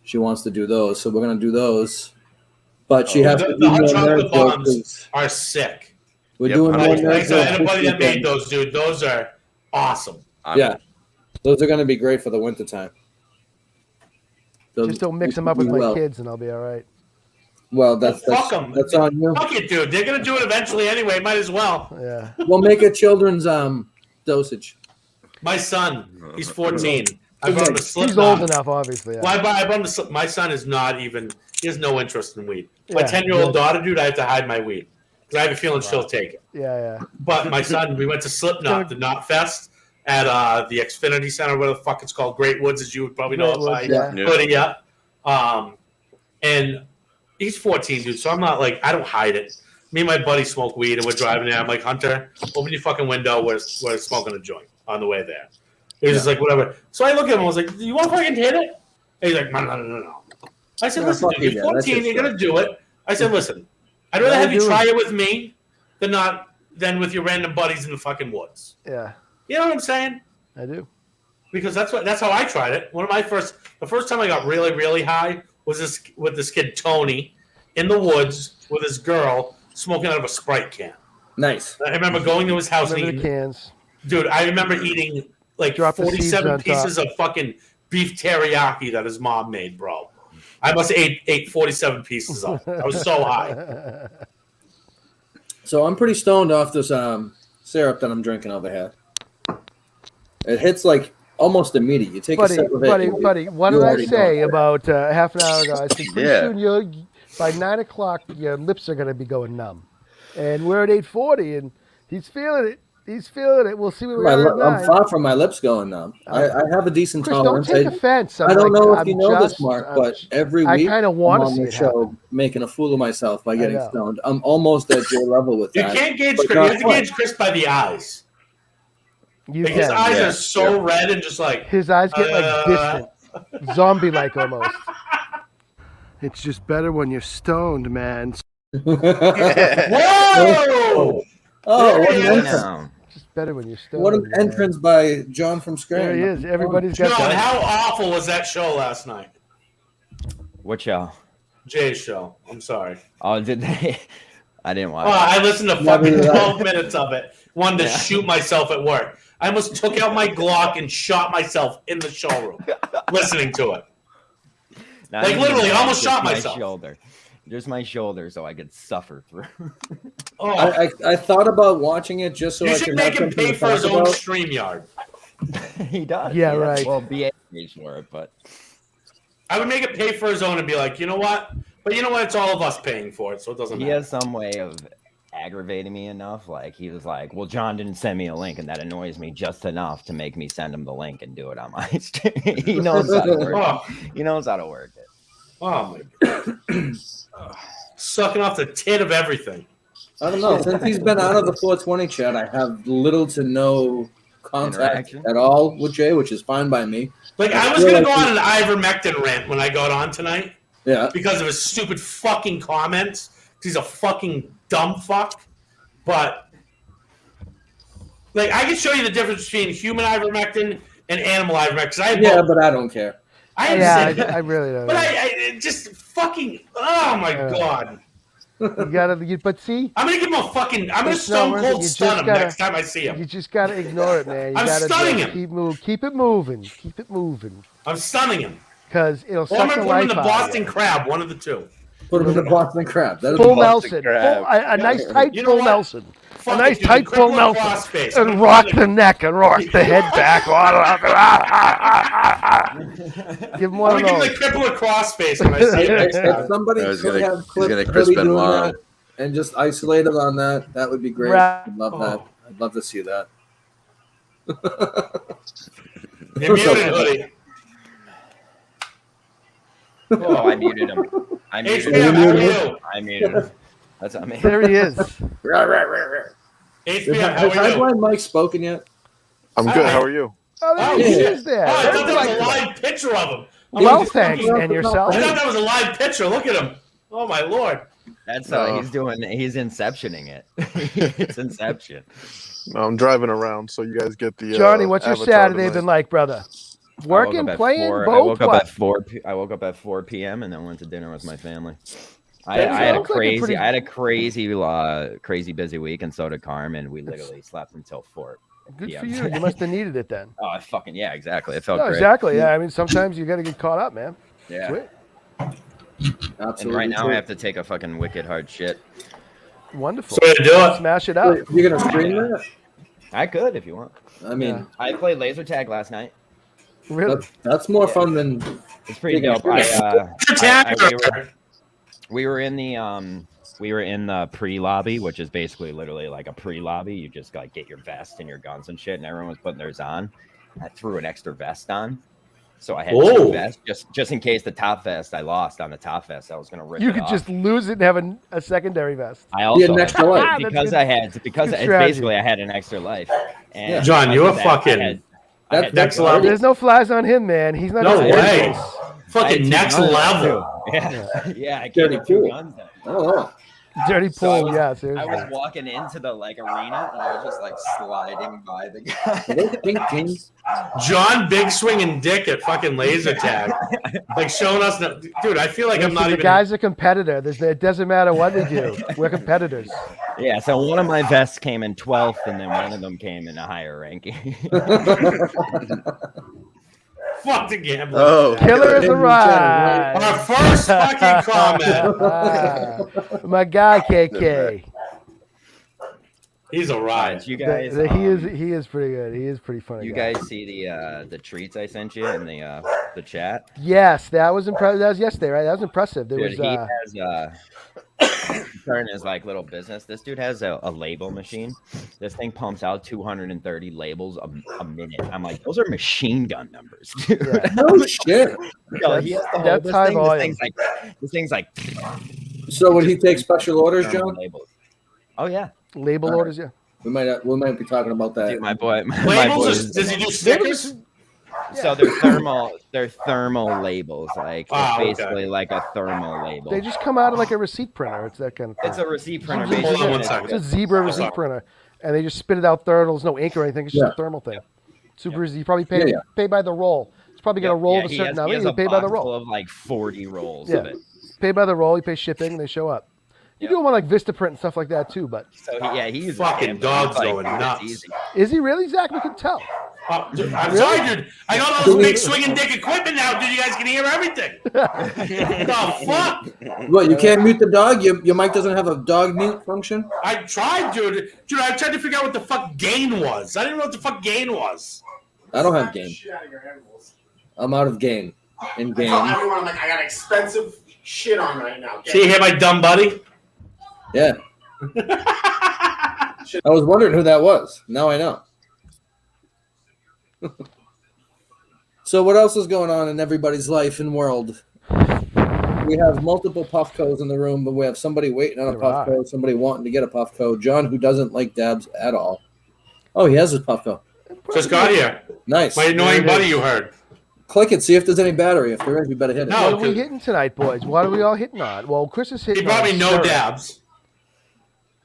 B: She wants to do those, so we're gonna do those. But she has to do
E: The hot
B: more
E: chocolate
B: Nerd Joke,
E: bombs
B: 'cause
E: are sick.
B: we're
D: Yep,
B: doing
D: I
B: more
D: like
B: Nerd
E: Like
B: Joke
E: anybody
B: this
E: that made
B: weekend.
E: those, dude, those are awesome.
B: Yeah, those are gonna be great for the wintertime. Those-
C: Just don't mix them up with my kids, and I'll be all right.
B: Well, that's
E: Fuck 'em.
B: That's on you.
E: Fuck it, dude. They're gonna do it eventually anyway. Might as well.
C: Yeah.
B: We'll make a children's dosage.
E: My son, he's 14. I brought him to
C: He's
E: Slipknot.
C: old enough, obviously. Yeah.
E: Well, I brought him to Slip. My son is not even. He has no interest in weed. My
C: Yeah,
E: 10-year-old
C: good.
E: daughter, dude, I have to hide my weed because I have a feeling she'll take it.
C: Yeah.
E: But my son, we went to Slipknot, the Knot Fest at the Xfinity Center, whatever the fuck it's called, Great Woods, as you would probably know
C: Great
E: it by
C: Woods,
D: Yeah.
E: hoodie up. And he's 14, dude, so I'm not like, I don't hide it. Me and my buddy smoke weed, and we're driving there. I'm like, Hunter, open your fucking window. We're smoking a joint on the way there. He was just like, whatever. So I look at him. I was like, do you want to fucking hit it? And he's like, no. I said,
B: Yeah,
E: listen,
B: fuck
E: dude,
B: you,
E: you're
B: that's
E: 14.
B: just
E: You're going to do it. I said, listen, I'd rather
C: What are
E: have
C: you
E: you
C: doing?
E: try it with me than with your random buddies in the fucking woods.
C: Yeah.
E: You know what I'm saying?
C: I do.
E: Because that's how I tried it. The first time I got really, really high was with this kid Tony in the woods with his girl smoking out of a Sprite can.
B: Nice.
E: I remember going to his house and
C: Remember the
E: eating.
C: cans.
E: Dude, I remember eating like
C: Drop the seeds
E: 47
C: on
E: pieces of fucking beef teriyaki that his mom made, bro. I must have ate 47 pieces of it. I was so high.
B: So I'm pretty stoned off this syrup that I'm drinking over here. It hits like almost immediate. You take a
C: Buddy,
B: sip of it.
C: buddy, what
B: you
C: did I
B: already
C: say
B: know.
C: about half an hour ago? I said, pretty
D: Yeah.
C: soon by 9 o'clock, your lips are going to be going numb. And we're at 8:40, and he's feeling it. He's feeling it. We'll see where we are at
B: I'm
C: 9.
B: far from my lips going numb. I have a decent
C: Chris, don't
B: tolerance.
C: take offense.
B: I don't know if you know this,
C: just-
B: Mark,
C: I'm
B: but
C: just-
B: every
C: I
B: week
C: kinda
B: I'm
C: wanna
B: on
C: see
B: the
C: it
B: show
C: happen.
B: making a fool of myself by getting
C: know.
B: stoned. I'm almost at your level with
E: You
B: that.
E: can't gauge
B: but
E: Chris. You
B: not
E: have to
B: quite.
E: gauge Chris by the eyes.
C: You
E: Like, his
C: can.
E: eyes
D: Yeah,
E: are so red and just like.
C: His eyes get like distant, zombie-like almost. It's just better when you're stoned, man.
E: Whoa!
B: Oh, what an
E: There he is.
B: entrance.
F: No.
C: It's just better when you're stoned.
B: What an
C: man.
B: entrance by John from
C: There
B: Scranton.
C: he is. Everybody's
E: John,
C: got that.
E: how awful was that show last night?
F: What show?
E: Jay's show. I'm sorry.
F: Oh, did they? I didn't watch.
E: Oh, I listened to
B: Never
E: fucking
B: did.
E: 12 minutes of it. Wanted to
F: Yeah.
E: shoot myself at work. I almost took out my Glock and shot myself in the showroom listening to it.
F: Not
E: like,
F: even
E: literally,
F: that,
E: almost
F: just
E: shot
F: my
E: myself.
F: shoulder. Just my shoulder, so I could suffer through.
E: Oh,
B: I thought about watching it just so
E: you
B: I
E: should
B: could
E: make
B: have
E: him
B: something
E: pay
B: to
E: for his
B: talk
E: own
B: about.
E: StreamYard.
F: He does.
C: Yeah, right.
F: Well, BA pays for it, but
E: I would make it pay for his own and be like, you know what? But you know what? It's all of us paying for it, so it doesn't
F: he
E: matter.
F: has some way of aggravating me enough. Like he was like, "Well, John didn't send me a link, and that annoys me just enough to make me send him the link and do it on my stream." He knows how to work.
E: Oh,
F: He knows how to work it.
E: oh my God. Sucking off the tit of everything.
B: I don't know. Since he's been out of the 420 chat, I have little to no contact
F: Interaction?
B: at all with Jay, which is fine by me.
E: Like, I was going to go on an ivermectin rant when I got on tonight
B: Yeah.
E: because of his stupid fucking comments. He's a fucking dumb fuck. But, like, I can show you the difference between human ivermectin and animal ivermectin. 'Cause I have
B: Yeah,
E: both.
B: but I don't care.
E: I
C: Yeah,
E: understand.
C: I really don't.
E: But
C: know.
E: I just fucking, oh my
C: Yeah.
E: God.
C: You gotta, but see,
E: I'm gonna give him a fucking. I'm gonna
C: It's not
E: stone
C: worth it.
E: cold
C: You
E: stun
C: just
E: him
C: gotta-
E: next time I see him.
C: you just gotta ignore it, man. You
E: I'm
C: gotta
E: stunning
C: just
E: him.
C: keep it moving, keep it moving,
E: I'm stunning him.
C: because it'll
E: Or I'm
C: suck
E: gonna
C: the
E: put him in
C: life
E: the
C: out of
E: Boston
C: you.
E: Crab, one of the two.
B: Put him in the Boston Crab. That'd
C: Full
B: be
C: Nelson,
D: crab.
C: a nice tight
E: You know
C: full
E: what?
C: Nelson.
E: Fuck
C: A nice
E: it, dude,
C: tight
E: the
C: full
E: crippler
C: Nelson.
E: crossface. I'm
C: And
E: gonna
C: rock
E: put
C: the
E: him
C: neck and rock the head back. Give him
E: I'm
C: one
E: gonna
C: of
E: give him the
C: those.
E: crippler crossface when I see him next
B: If
E: time.
B: somebody
D: I was
B: could
D: gonna-
B: have
D: he's
B: clipped
D: gonna Chris
B: Hoodie doing
D: Benoit.
B: that and just isolate him on that would be great.
C: Right.
B: I'd love that. I'd love to see that.
E: You're muted, Hoodie.
F: Oh, I muted him. I muted
E: HBM,
F: him.
E: how are you?
F: I muted him. That's on me.
C: There he is.
E: HBM, how
B: Has
E: are you?
B: Highline Mike spoken yet?
G: I'm good. How are you?
C: Oh, there
E: Oh,
C: he
E: shit.
C: is there.
E: Oh, I thought that was a
C: Like-
E: live picture of him.
C: well, thanks, and yourself.
E: I thought that was a live picture. Look at him. Oh my lord.
F: That's
G: No.
F: he's inceptioning it. It's Inception.
G: No, I'm driving around, so you guys get the.
C: Johnny, what's your
G: Avatar
C: Saturday
G: tonight.
C: been like, brother? Working, playing,
F: I
C: both.
F: woke up
C: What?
F: at 4. I woke up at 4 p.m. and then went to dinner with my family. I
C: That
F: had a
C: sounds like a
F: crazy,
C: pretty-
F: I had a crazy busy week, and so did Carmen. We literally slept until 4.
C: Good
F: Yeah.
C: for you. You must have needed it then.
F: Oh, yeah, exactly. It felt
C: No,
F: great.
C: exactly. Yeah, I mean, sometimes you got to get caught up, man.
F: Yeah.
C: Sweet.
B: Absolutely.
F: And right now
B: true.
F: I have to take a fucking wicked hard shit.
C: Wonderful.
E: So to do it.
C: Smash it out.
B: Wait, you're gonna stream that?
F: I could if you want.
B: I mean,
C: Yeah.
F: I played laser tag last night.
C: Really?
B: that's more fun than
F: It's pretty
B: Taking a
F: dope.
E: Attacker.
F: We were in the pre-lobby, which is basically literally like a pre-lobby. You just like get your vest and your guns and shit, and everyone was putting theirs on. I threw an extra vest on, so I had
E: Whoa.
F: 2 vests just in case the top vest I lost on the top vest. I was gonna rip
C: You
F: it
C: could
F: off.
C: just lose it and have a secondary vest.
F: I also
B: an extra life.
C: That's
F: because
C: good.
F: I had because
C: Good
F: it's
C: strategy.
F: basically I had an extra life. And
B: Yeah.
E: John,
F: because
E: you're
F: of that,
E: fucking-
F: I had
B: That's
E: Next
F: guns.
E: level.
C: There's no flies on him, man. He's not.
E: No
C: a
E: way.
C: workhorse.
F: I had
E: Fucking
F: 2
E: next
F: guns,
E: level.
F: too. Yeah, I
B: Dirty
F: carried 2
B: pool.
F: guns. Then.
B: oh,
C: Dirty
F: So I
C: pool,
F: was-
C: yeah,
F: I
C: seriously.
F: was walking into the like arena and I was just like sliding by the
B: are those
F: guy.
B: pink teams?
E: John Big Swinging Dick at fucking laser tag. Like showing us, dude, I feel like I'm
C: Listen,
E: not
C: the
E: even.
C: guy's a competitor. It doesn't matter what we do. We're competitors.
F: Yeah, so one of my vests came in 12th and then one of them came in a higher ranking.
E: Fuck the gambler.
D: Oh,
C: Killer has
B: Our
C: arrived.
E: Our first fucking comment.
C: Ah, my guy KK.
E: He's a ride.
F: you guys
C: He is pretty good. He is pretty funny.
F: you
C: guy.
F: guys see the treats I sent you in the chat?
C: Yes, that was impressive. That was yesterday, right? That was impressive. There
F: Dude,
C: was
F: he has starting his like little business. This dude has a label machine. This thing pumps out 230 labels a minute. I'm like, those are machine gun numbers, dude.
C: Yeah.
B: No shit.
F: Yo, he has to hold
C: That's
F: this
C: high
F: thing.
C: volume.
F: This thing's like
B: So would he take special orders, John?
F: labels. Oh yeah,
C: label
B: All right.
C: orders, yeah.
B: We might be talking about that.
F: dude, my boy. My
E: Labels?
F: boy
E: Or, does he do
C: Labels-
E: stickers?
F: So they're thermal labels. Like
E: Oh, okay.
F: it's basically like a thermal label.
C: They just come out of like a receipt printer. It's that kind of thing.
F: It's a receipt printer.
C: Hold on
F: basically,
E: one
F: and it's-
E: second.
C: It's a zebra receipt
E: sorry.
C: printer, and they just spit it out thermal. There's no ink or anything. It's just
B: Yeah.
C: a thermal thing. Super easy. You probably pay
B: Yeah.
C: pay by the roll. It's probably gonna roll of a
F: he
C: certain
F: has,
C: number.
F: he has
C: You
F: a
C: pay by the
F: box full
C: roll.
F: of like 40 rolls
C: Yeah.
F: of it.
C: Pay by the roll. You pay shipping, and they show up. You
F: Yep.
C: do them on like Vistaprint and stuff like that too. But
F: So he uses
E: Fucking
F: it, but
E: dogs
F: he's
E: going
F: "Dude, it's
E: nuts."
F: easy."
C: is he really, Zach? We can tell.
E: Dude, I'm sorry, dude. I got all this big swinging dick equipment now, dude. You guys can hear everything. The fuck?
B: What, you can't mute the dog? Your mic doesn't have a dog mute function?
E: I tried, dude. Dude, I tried to figure out what the fuck gain was. I didn't know what the fuck gain was.
B: I don't have game. I'm out of game. In
H: I tell
B: game.
H: everyone, I'm like, I got expensive shit on right now.
E: See, you hear my dumb buddy?
B: Yeah. I was wondering who that was. Now I know. So what else is going on in everybody's life and world? We have multiple Puffcos in the room, but we have somebody waiting on a
C: There are.
B: Puffco, somebody wanting to get a Puffco. John, who doesn't like dabs at all. Oh, he has his Puffco.
E: Just got here.
B: Nice.
E: My annoying buddy you heard.
B: Click it, see if there's any battery. If there is, you better hit it.
E: No.
C: What are we hitting tonight, boys? What are we all hitting on? Well, Chris is
E: He
C: hitting.
E: brought
C: on
E: me no
C: syrup.
E: dabs.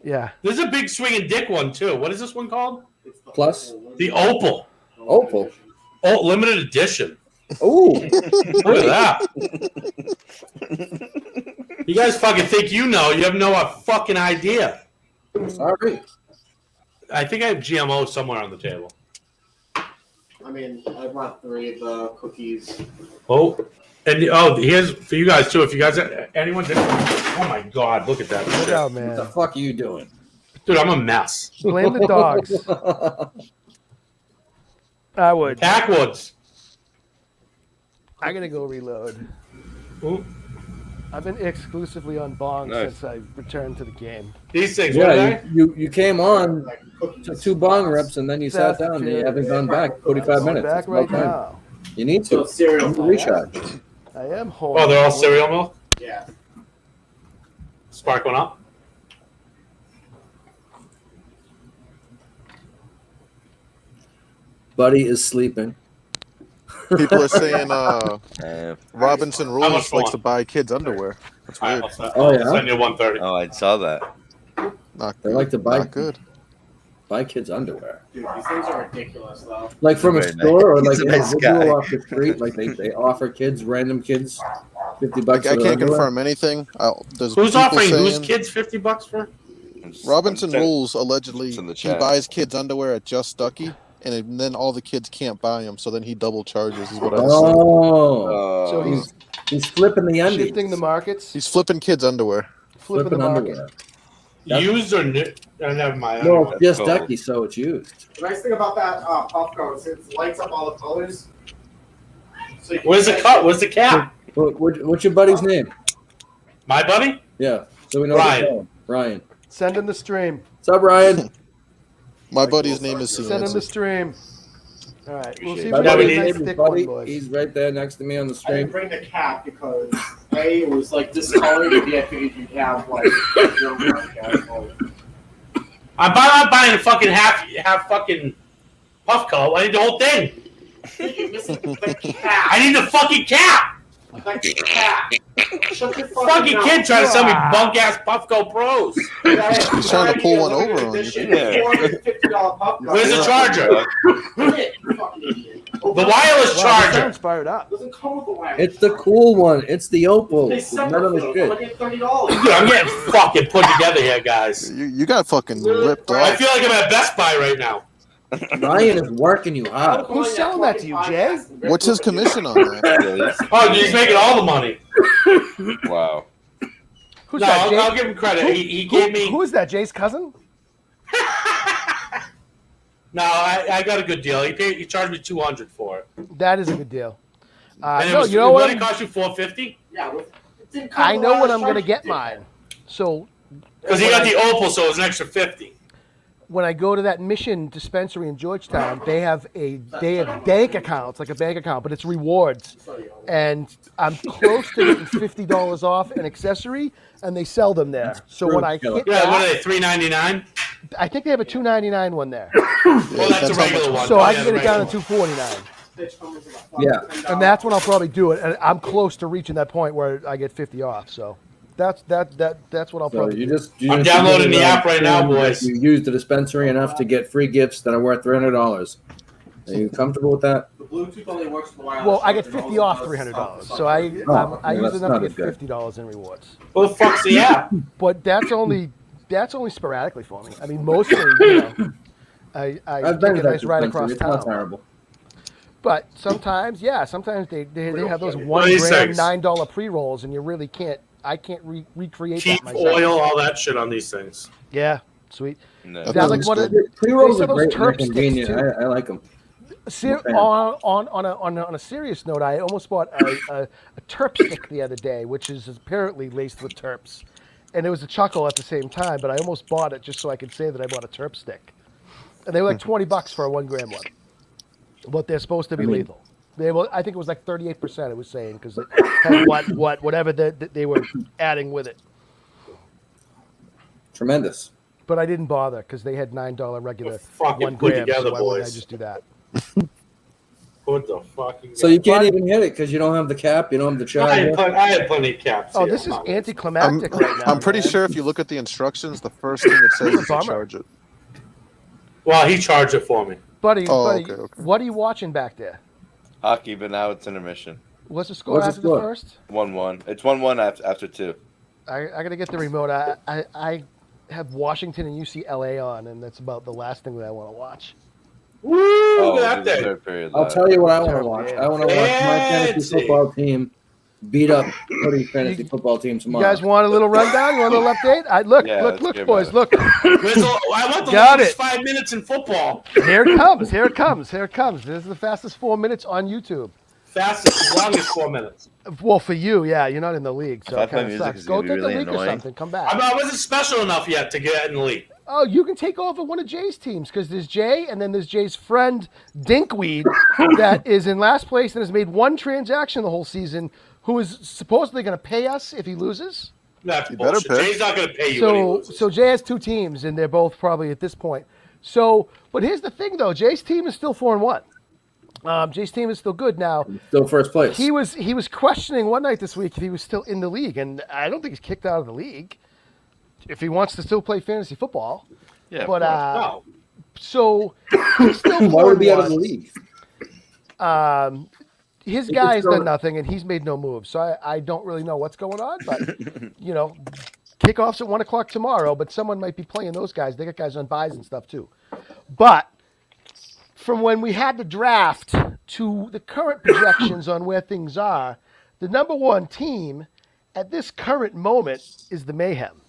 C: Yeah.
E: There's a big swinging dick one, too. What is this one called?
B: Plus,
E: The Opal.
B: Opal.
E: Oh, limited edition.
B: Ooh.
E: Look at that. You guys fucking think you know. You have no fucking idea.
B: Sorry.
E: I think I have GMO somewhere on the table.
H: I mean, I want 3 of the cookies.
E: Oh, and here's for you guys too. If you guys, anyone, oh my god, look at that
C: Look
E: shit.
C: out,
B: What the
C: man.
B: fuck are you doing?
E: Dude, I'm a mess.
C: Blame the dogs. I would.
E: Backwoods.
C: I gotta go reload.
E: Ooh,
C: I've been exclusively on bong
D: Nice.
C: since I returned to the game.
E: these things. What are
B: Yeah,
E: they?
B: you came on,
H: Like cookies.
B: took 2 bong rips, and then you sat
C: That's
B: down and you
C: fair.
B: haven't gone back 45
C: I'm
B: minutes.
C: back
B: It's
C: right
B: about time.
C: now.
B: You need
H: So
B: to.
H: cereal.
B: You need to recharge.
C: I am home.
E: Oh, they're all cereal milk.
H: Yeah.
E: Spark one up.
B: Buddy is sleeping.
G: People are saying Robinson
E: How much
G: Rules
E: for
G: likes
E: one?
G: to buy kids underwear. That's
E: All right,
G: weird.
E: I'll send,
B: Oh,
E: I'll
B: yeah?
E: send you 130.
D: Oh, I saw that.
G: Not
B: They
G: good.
B: like to buy
G: Not good.
B: kids underwear.
H: Dude, these things are ridiculous, though.
B: Like from a
D: Very nice.
B: store or like
D: He's a nice
B: individual
D: guy.
B: off the street. Like they offer kids, random kids, $50
G: I
B: for their
G: can't
B: underwear.
G: confirm anything. There's
E: Who's
G: people
E: offering
G: saying
E: whose kids $50 for?
G: Robinson Rules allegedly
D: It's in the
G: he
D: chat.
G: buys kids underwear at Just Ducky, and then all the kids can't buy them, so then he double charges. Is what I was saying.
B: Oh,
C: So
B: he's flipping the undies.
C: shifting the markets,
G: He's flipping kids underwear.
C: flipping the market.
B: underwear. Yep.
E: Used or new? Never mind.
B: No,
E: Anyway.
B: just
D: cool.
B: ducky, so it's used.
H: The nice thing about that Puffco is it lights up all the colors. So you can
E: Where's the
H: check-
E: cut? Where's the cap?
B: What's your buddy's name?
E: My buddy?
B: Yeah, so we know.
E: Ryan.
B: the name. Ryan.
C: Send him the stream.
B: What's up, Ryan?
G: My buddy's name is
C: Send him the
G: Cianci.
C: stream. All right, we'll see if
E: By
C: we
E: the
C: got
E: way,
C: a
E: we
C: nice
E: need-
C: thick one,
B: buddy,
C: boys.
B: he's right there next to me on the
H: I didn't
B: stream.
H: bring the cap because A, it was like discolored, and B, I figured you'd have like your cap.
E: I'm not buying a fucking half fucking Puffco. I need the whole thing.
H: You're missing the cap.
E: I need the fucking cap.
H: The cap. Shut your
E: Fucking
H: mouth.
E: kid trying to sell me bunk ass Puffco Pros.
G: He's trying to pull one over on you.
H: $450 Puffco.
E: Where's the
D: Yeah.
E: charger?
H: You fucking idiot.
E: The wireless
C: Wow,
E: charger.
C: sounds fired up.
H: Doesn't come with the wireless.
B: It's the cool one. It's the Opal.
H: They
B: It's
H: sell
B: none of the
H: it for
B: shit.
H: $30.
E: Dude, I'm getting fucking put together here, guys.
G: You got fucking ripped
E: I
G: off.
E: feel like I'm at Best Buy right now.
B: Ryan is working you hard.
C: Who's selling that to you, Jay?
G: What's his commission on that?
E: Oh, he's making all the money.
D: Wow.
C: Who's
E: No,
C: that, Jay?
E: I'll give him credit. He gave me.
C: Who is that, Jay's cousin?
E: No, I got a good deal. He charged me $200 for it.
C: That is a good deal.
E: And
C: No,
E: it
C: you know what?
E: It cost you $450
H: Yeah, it didn't come
C: I
H: with
C: know
H: the
C: when
H: wireless
C: I'm going to
H: charger.
C: get mine. So
E: because he got the Opal, so it was an extra $50.
C: when I go to that Mission dispensary in Georgetown, they have bank accounts, like a bank account, but it's rewards. And I'm close to getting $50 off an accessory, and they sell them there. So when I hit
E: Yeah, what are
C: that,
E: they? $3.99.
C: I think they have a $2.99 one there.
E: Well, that's a
G: how
E: regular
G: much-
E: one.
C: So I
E: Yeah,
C: can get it down
E: the
C: to $2.49.
B: Yeah.
C: And that's when I'll probably do it. And I'm close to reaching that point where I get 50 off. So that's what I'll
B: So
C: probably
B: you
C: do.
B: just. You
E: I'm
B: just
E: downloading
B: do
E: the app right now,
B: and
E: boys.
B: You use the dispensary enough to get free gifts that are worth $300. Are you comfortable with that?
H: The Bluetooth only works for wireless.
C: Well, I get
H: charger,
C: 50
H: and
C: off
H: also does
C: $300.
H: stuff
C: So I
B: Oh,
C: use
B: that's
C: enough
B: not
C: to
B: as
C: get
B: good.
C: $50 in rewards.
E: Who the fuck's the app?
C: But that's only sporadically for me. I mean, mostly, you know, I
B: I've
C: take
B: been
C: a
B: to that
C: nice ride
B: dispensary.
C: across
B: It's not
C: town.
B: terrible.
C: But sometimes they have those
E: What are these
C: $1
E: things?
C: $9 pre-rolls, and you really can't. I can't recreate
E: Keep
C: that myself.
E: oil, all that shit on these things.
C: Yeah, sweet.
D: No.
C: Is that like
G: sounds
C: one of
G: good.
B: Pre-rolls
C: They
B: are
C: sell those
B: great and they're
C: Terp sticks,
B: convenient.
C: too.
B: I like them. fan.
C: On a serious note, I almost bought a terp stick the other day, which is apparently laced with terps, and it was a chuckle at the same time. But I almost bought it just so I could say that I bought a terp stick, and they were like $20 for a 1 gram one, but they're supposed to be lethal. I think it was like 38%. It was saying because it had whatever they were adding with it.
B: Tremendous.
C: But I didn't bother because they had $9 regular
E: Fucking
C: 1
E: put
C: gram.
E: together,
C: So why wouldn't I
E: boys.
C: just do that?
E: What the fucking?
B: So you can't even hit it because you don't have the cap. You don't have the
E: I had,
B: charger.
E: I had plenty of caps.
C: Oh,
E: here.
C: this is
G: I'm,
C: anticlimactic right now.
G: I'm pretty
C: man.
G: sure if you look at the instructions, the first thing it says is to
C: Bummer.
G: charge it.
E: Well, he charged it for me.
C: Buddy,
G: Oh,
C: buddy,
G: okay.
C: what are you watching back there?
D: Hockey, but now it's intermission.
C: What's the score
B: What's the
C: after the
B: score?
C: first?
D: 1-1. It's 1-1 after 2.
C: I got to get the remote. I have Washington and UCLA on, and that's about the last thing that I want to watch.
E: Woo! Look at that thing.
D: Period.
B: I'll tell you what I want to
C: Terrible
B: watch.
C: game.
B: I want to watch my fantasy
E: Fancy.
B: football team beat up Hoodie fantasy football team
C: You
B: tomorrow.
C: guys want a little rundown? You want a little update? Look,
D: Yeah, let's
C: look,
D: hear
C: boys,
D: about
C: look.
E: I want the
C: Got
E: longest
C: it.
E: 5 minutes in football.
C: Here it comes. Here it comes. Here it comes. This is the fastest 4 minutes on YouTube.
E: Fastest, longest 4 minutes.
C: Well, for you, yeah, you're not in the league, so
D: If I
C: it
D: play
C: kind of
D: music,
C: sucks.
D: it's
C: Go
D: gonna
C: take
D: be
C: a
D: really
C: leak or
D: annoying.
C: something. Come back.
E: I wasn't special enough yet to get in the league.
C: Oh, you can take over one of Jay's teams because there's Jay and then there's Jay's friend Dinkweed that is in last place and has made one transaction the whole season, who is supposedly going to pay us if he loses.
E: That's
G: You better
E: bullshit.
G: pick.
E: Jay's not going to pay you when he
C: So,
E: loses.
C: so Jay has two teams and they're both probably at this point. So, but here's the thing though, Jay's team is still 4-1. Jay's team is still good now.
B: Still first place.
C: He was questioning one night this week if he was still in the league, and I don't think he's kicked out of the league. If he wants to still play fantasy football,
D: Yeah,
C: but
E: no.
C: so he's still
B: Why would he be out of the
C: 4-1.
B: league?
C: His
B: He
C: guy has
B: could throw
C: done
B: it.
C: nothing, and he's made no moves. So I don't really know what's going on, but you know, kickoffs at 1 o'clock tomorrow. But someone might be playing those guys. They got guys on buys and stuff too. But from when we had the draft to the current projections on where things are, the number one team at this current moment is the Mayhem.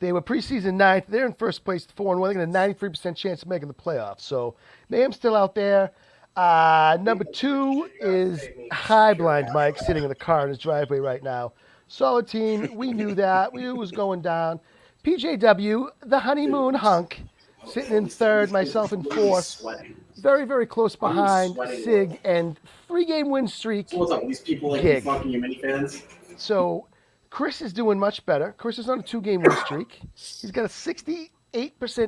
C: They were preseason 9th. They're in first place at 4-1. They got a 93% chance of making the playoffs. So Mayhem's still out there. Number 2 is High Blind Mike sitting in the car in his driveway right now. Solid team. We knew that. We knew it was going down. PJW, the honeymoon hunk, sitting in third, myself in fourth.
H: Sweating.
C: Very, very close behind
H: sweating.
C: Sig, and 3-game win streak.
H: So what's up with these people like
C: Gig.
H: fucking your minifans?
C: So Chris is doing much better. Chris is on a 2-game win streak. He's got a 68%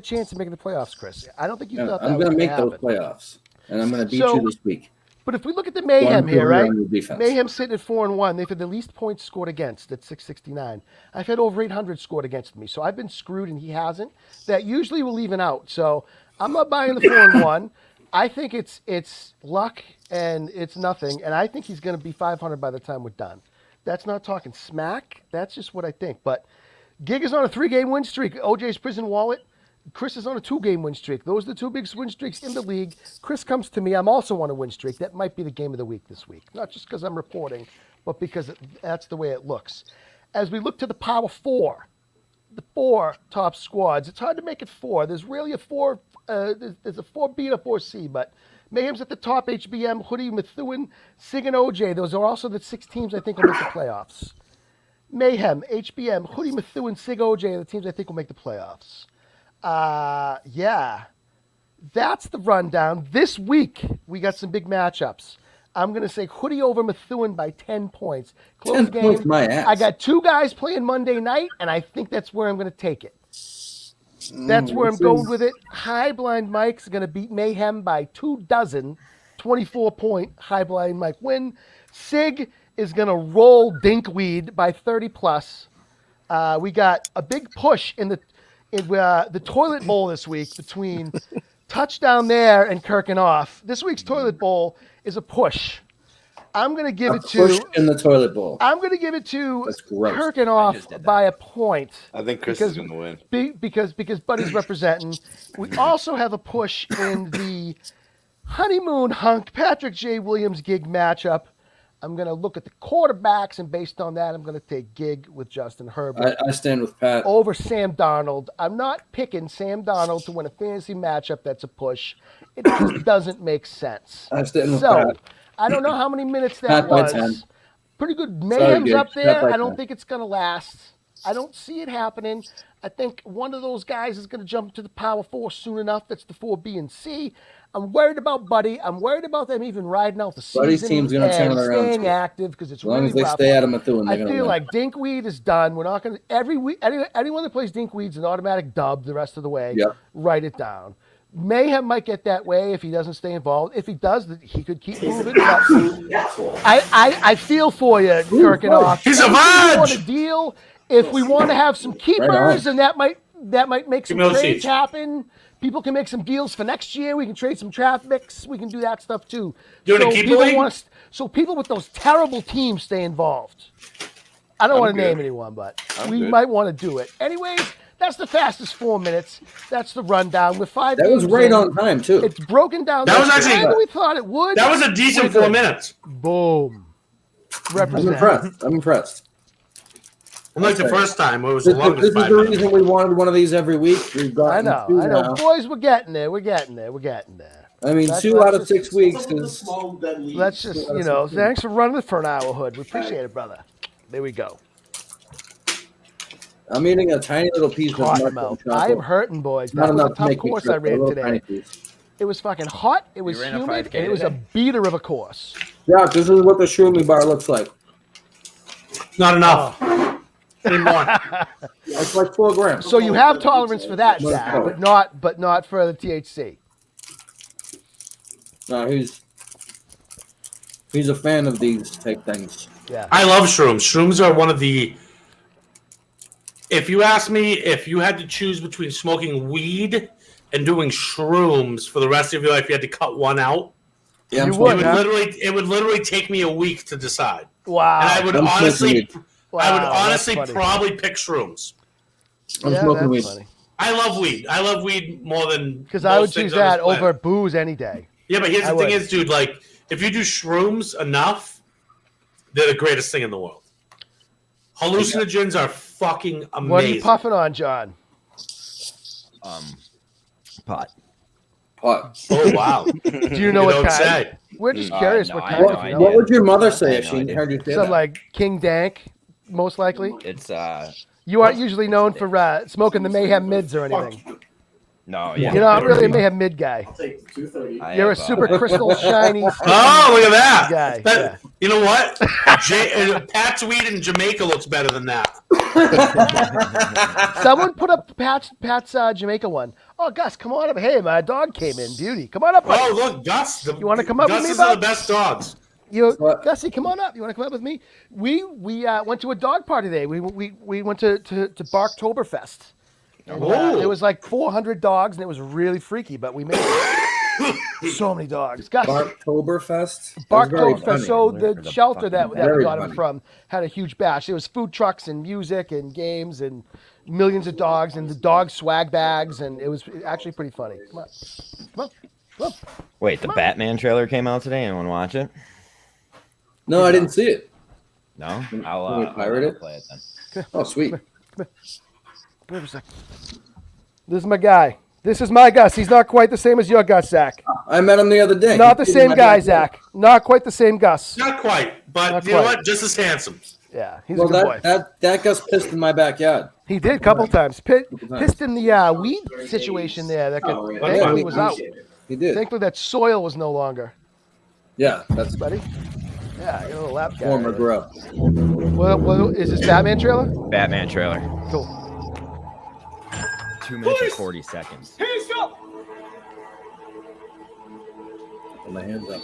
C: chance of making the playoffs, Chris. I don't think you thought that
B: I'm
C: was
B: going to
C: going to
B: make those
C: happen.
B: playoffs, and I'm going to beat
C: So-
B: you this week.
C: But if we look at the Mayhem here, right?
B: On your defense.
C: Mayhem sitting at 4-1. They've had the least points scored against at 669. I've had over 800 scored against me, so I've been screwed and he hasn't. That usually will even out. So I'm not buying the 4-1. I think it's luck and it's nothing, and I think he's going to be 500 by the time we're done. That's not talking smack. That's just what I think. But Gig is on a 3-game win streak. OJ's Prison Wallet. Chris is on a 2-game win streak. Those are the two biggest win streaks in the league. Chris comes to me. I'm also on a win streak. That might be the game of the week this week. Not just because I'm reporting, but because that's the way it looks. As we look to the Power 4, the 4 top squads, it's hard to make it 4. There's really a 4. There's a 4B and a 4C, but Mayhem's at the top. HBM, Hoodie, Methuen, Sig, and OJ. Those are also the 6 teams I think will make the playoffs. Mayhem, HBM, Hoodie, Methuen, Sig, OJ are the teams I think will make the playoffs. Yeah, that's the rundown. This week, we got some big matchups. I'm going to say Hoodie over Methuen by 10 points. Close
B: 10
C: game.
B: points, my ass.
C: I got 2 guys playing Monday night, and I think that's where I'm going to take it. That's where I'm going with it. High Blind Mike's going to beat Mayhem by 24 24-point High Blind Mike win. Sig is going to roll Dinkweed by 30+. We got a big push in the toilet bowl this week between touchdown there and Kirkenoff. This week's toilet bowl is a push. I'm going to give it
B: Push
C: to
B: in the toilet bowl.
C: I'm going to give it to
B: That's gross.
F: I just
C: Kirkenoff
F: did that.
C: by a point.
D: I think Chris is going to win.
C: Because Buddy's representing. We also have a push in the honeymoon hunk Patrick J. Williams Gig matchup. I'm going to look at the quarterbacks, and based on that, I'm going to take Gig with Justin Herbert
B: I stand with Pat.
C: over Sam Darnold. I'm not picking Sam Darnold to win a fantasy matchup that's a push. It just doesn't make sense.
B: I stand with
C: So,
B: Pat.
C: I don't know how many minutes that
B: Pat by
C: was.
B: 10.
C: Pretty good. Mayhem's
B: Gig.
C: up
B: Pat
C: there.
B: by
C: I don't
B: 10.
C: think it's going to last. I don't see it happening. I think one of those guys is going to jump to the Power 4 soon enough. That's the 4B and C. I'm worried about Buddy. I'm worried about them even riding out the season.
B: Buddy's team's gonna turn
C: and
B: it around,
C: staying
B: too.
C: active because it's
B: As long
C: really
B: as they
C: rough.
B: stay out of Methuen,
C: I
B: they're going to
C: feel
B: win.
C: like Dinkweed is done. We're not going to every week. Anyone that plays Dinkweed's an automatic dub the rest of the way.
B: Yep.
C: Write it down. Mayhem might get that way if he doesn't stay involved. If he does, he could keep moving. But I feel for you, Kirkenoff.
E: He's a
C: If we want
E: Vaj!
C: a deal. If we want to have some keepers, and that might make some
E: Give me those
C: trades
E: seats.
C: happen. People can make some deals for next year. We can trade some draft picks. We can do that stuff too.
E: Doing a
C: So
E: keeper
C: people
E: league?
C: so people with those terrible teams stay involved. I don't
D: I'm
C: want to
D: good.
C: name anyone, but
D: I'm
C: we
D: good.
C: might want to do it. Anyways, that's the fastest 4 minutes. That's the rundown with 5
B: That was
C: games
B: right
C: in.
B: on time too.
C: It's broken down.
E: That was
C: the
E: actually-
C: way that we thought it would.
E: That was a decent
C: We're
E: 4
C: good.
E: minutes.
C: Boom.
B: I'm
C: Represent.
B: impressed. I'm impressed.
E: Unlike the
B: Okay.
E: first time, where it was
B: This,
E: the longest
B: this is
E: 5
B: the
E: minutes.
B: reason we wanted one of these every week. We've
C: I
B: gotten
C: know.
B: two
C: I know.
B: now.
C: Boys, we're getting there. We're getting there. We're getting there.
B: I mean,
C: Let's-
B: 2
C: let's
B: out of
C: just-
B: 6 weeks
H: Some of the
B: is.
H: small dead leaves.
C: Let's just, thanks for running it for an hour, Hood. We appreciate it, brother. There we go.
B: I'm eating a tiny little piece of
C: Cotton
B: marshmallow
C: mouth.
B: chocolate.
C: I am hurting, boys.
B: Not
C: That was a
B: enough to
C: tough
B: make me
C: course
B: trip,
C: I
B: but a
C: ran
B: little tiny
C: today.
B: piece.
C: It was fucking hot. It was
F: ran a
C: humid.
F: 5K
C: And it was a
F: today?
C: beater of a course.
B: Yeah, this is what the Shroomy bar looks like.
E: Not enough. Need more.
B: It's like 4 grams.
C: So you have tolerance for that,
B: Well,
C: Zach,
B: oh.
C: but not for the THC.
B: No, he's a fan of these type things.
C: Yeah.
E: I love shrooms. Shrooms are one of the. If you ask me if you had to choose between smoking weed and doing shrooms for the rest of your life, you had to cut one out.
B: Yeah, I'm
C: You
E: It
B: smoking
C: would,
E: would
C: huh?
E: literally take me a week to decide,
C: Wow.
E: and I would
B: I'm
E: honestly,
B: smoking
E: I would
C: Wow, that's
E: honestly
C: funny.
E: probably pick shrooms.
B: I'm
C: Yeah,
B: smoking
C: that's
B: weed.
C: funny.
E: I love weed. I love weed more than
C: Because I would
E: most things
C: choose
E: on this
C: that
E: planet.
C: over booze any day.
E: Yeah, but here's
C: I
E: the thing:
C: would.
E: is, dude, like if you do shrooms enough, they're the greatest thing in the world. Hallucinogens are fucking amazing.
C: What are you puffing on, John?
F: Pot.
B: Pot.
E: Oh wow!
C: Do you know what
E: don't
C: kind?
E: say.
C: We're just
F: No,
C: curious
F: no,
C: what
F: I
C: kind.
F: have
C: if
F: no
C: you
F: idea.
C: know.
B: What would your mother say
F: I
B: if
F: have
B: she
F: no idea.
B: heard you say
C: Some
B: that?
C: like King Dank, most likely.
F: It's
C: You aren't usually known for smoking the Mayhem mids or anything.
F: no, yeah.
C: You're not really a Mayhem mid guy.
H: I'll take 230.
C: You're a super crystal shiny.
E: Oh, look at that!
C: Guy,
E: That- You know what? Pat's weed in Jamaica looks better than that.
C: Someone put up Pat's Jamaica one. Oh, Gus, come on up. Hey, my dog came in. Beauty. Come on up, buddy.
E: Oh, look, Gus.
C: You wanna come up with me,
E: Gus's are
C: bud?
E: the best dogs.
B: What?
C: Gussie, come on up. You want to come up with me? We went to a dog party today. We went to Barktoberfest. And,
E: Oh.
C: there was like 400 dogs, and it was really freaky, but we made it. So many dogs. Gus,
B: Barktoberfest? That's very
C: Barktoberfest.
B: funny.
C: So the shelter that we
B: Very
C: got him
B: funny.
C: from had a huge bash. There was food trucks and music and games and millions of dogs and the dog swag bags, and it was actually pretty funny. Come on. Come on. Come on.
F: Wait, the Batman trailer came out today. Anyone watch it?
B: No, I didn't see it.
F: No?
B: Can we
F: I'll
B: pirate it?
F: play it then.
B: Oh, sweet.
C: Come here for a sec. This is my guy. This is my Gus. He's not quite the same as your Gus, Zach.
B: I met him the other day.
C: Not the
B: He's
C: same
B: my
C: guy,
B: best
C: Zach. Not quite the same Gus.
E: Not quite, but
C: Not
E: you know
C: quite.
E: what? Just as handsome.
C: Yeah, he's
B: Well,
C: a good boy.
B: that Gus pissed in my backyard.
C: He did a couple times.
B: times.
C: Pissed in the weed situation there. That could,
H: Oh, yeah.
C: thankfully
B: Yeah,
C: was out.
B: He did.
C: Thankfully that soil was no longer.
B: Yeah, that's
C: Buddy. Yeah, I got a little lap guy.
B: former
C: right
B: grow.
C: there. What is this Batman trailer?
F: Batman trailer.
C: Cool.
F: 2 minutes and 40 seconds.
B: Put my hands up.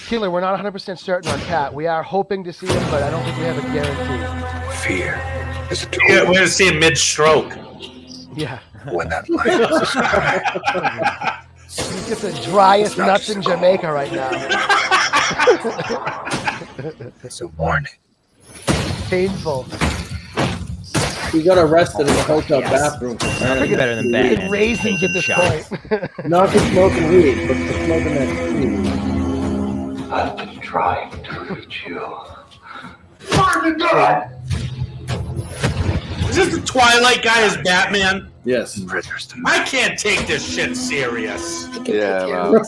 C: Keeler, we're not 100% certain on Pat. We are hoping to see him, but I don't think we have a guarantee.
I: Fear is a tool.
E: Yeah, we're gonna see him mid-stroke.
C: Yeah.
I: When that light is sky,
C: He's just the driest nuts in Jamaica right now.
I: it's a warning.
C: Painful.
B: He got arrested in the hotel bathroom. For
F: Nothing better than
C: Eating
F: Batman.
C: raisins
F: taking
C: at this
F: shots.
C: point.
B: Not for smoking weed, but for smoking that weed.
I: I've been trying to reach you.
E: Is this the Twilight guy as Batman?
B: Yes.
I: Prisoners to
E: I can't take this shit serious.
D: Yeah, man.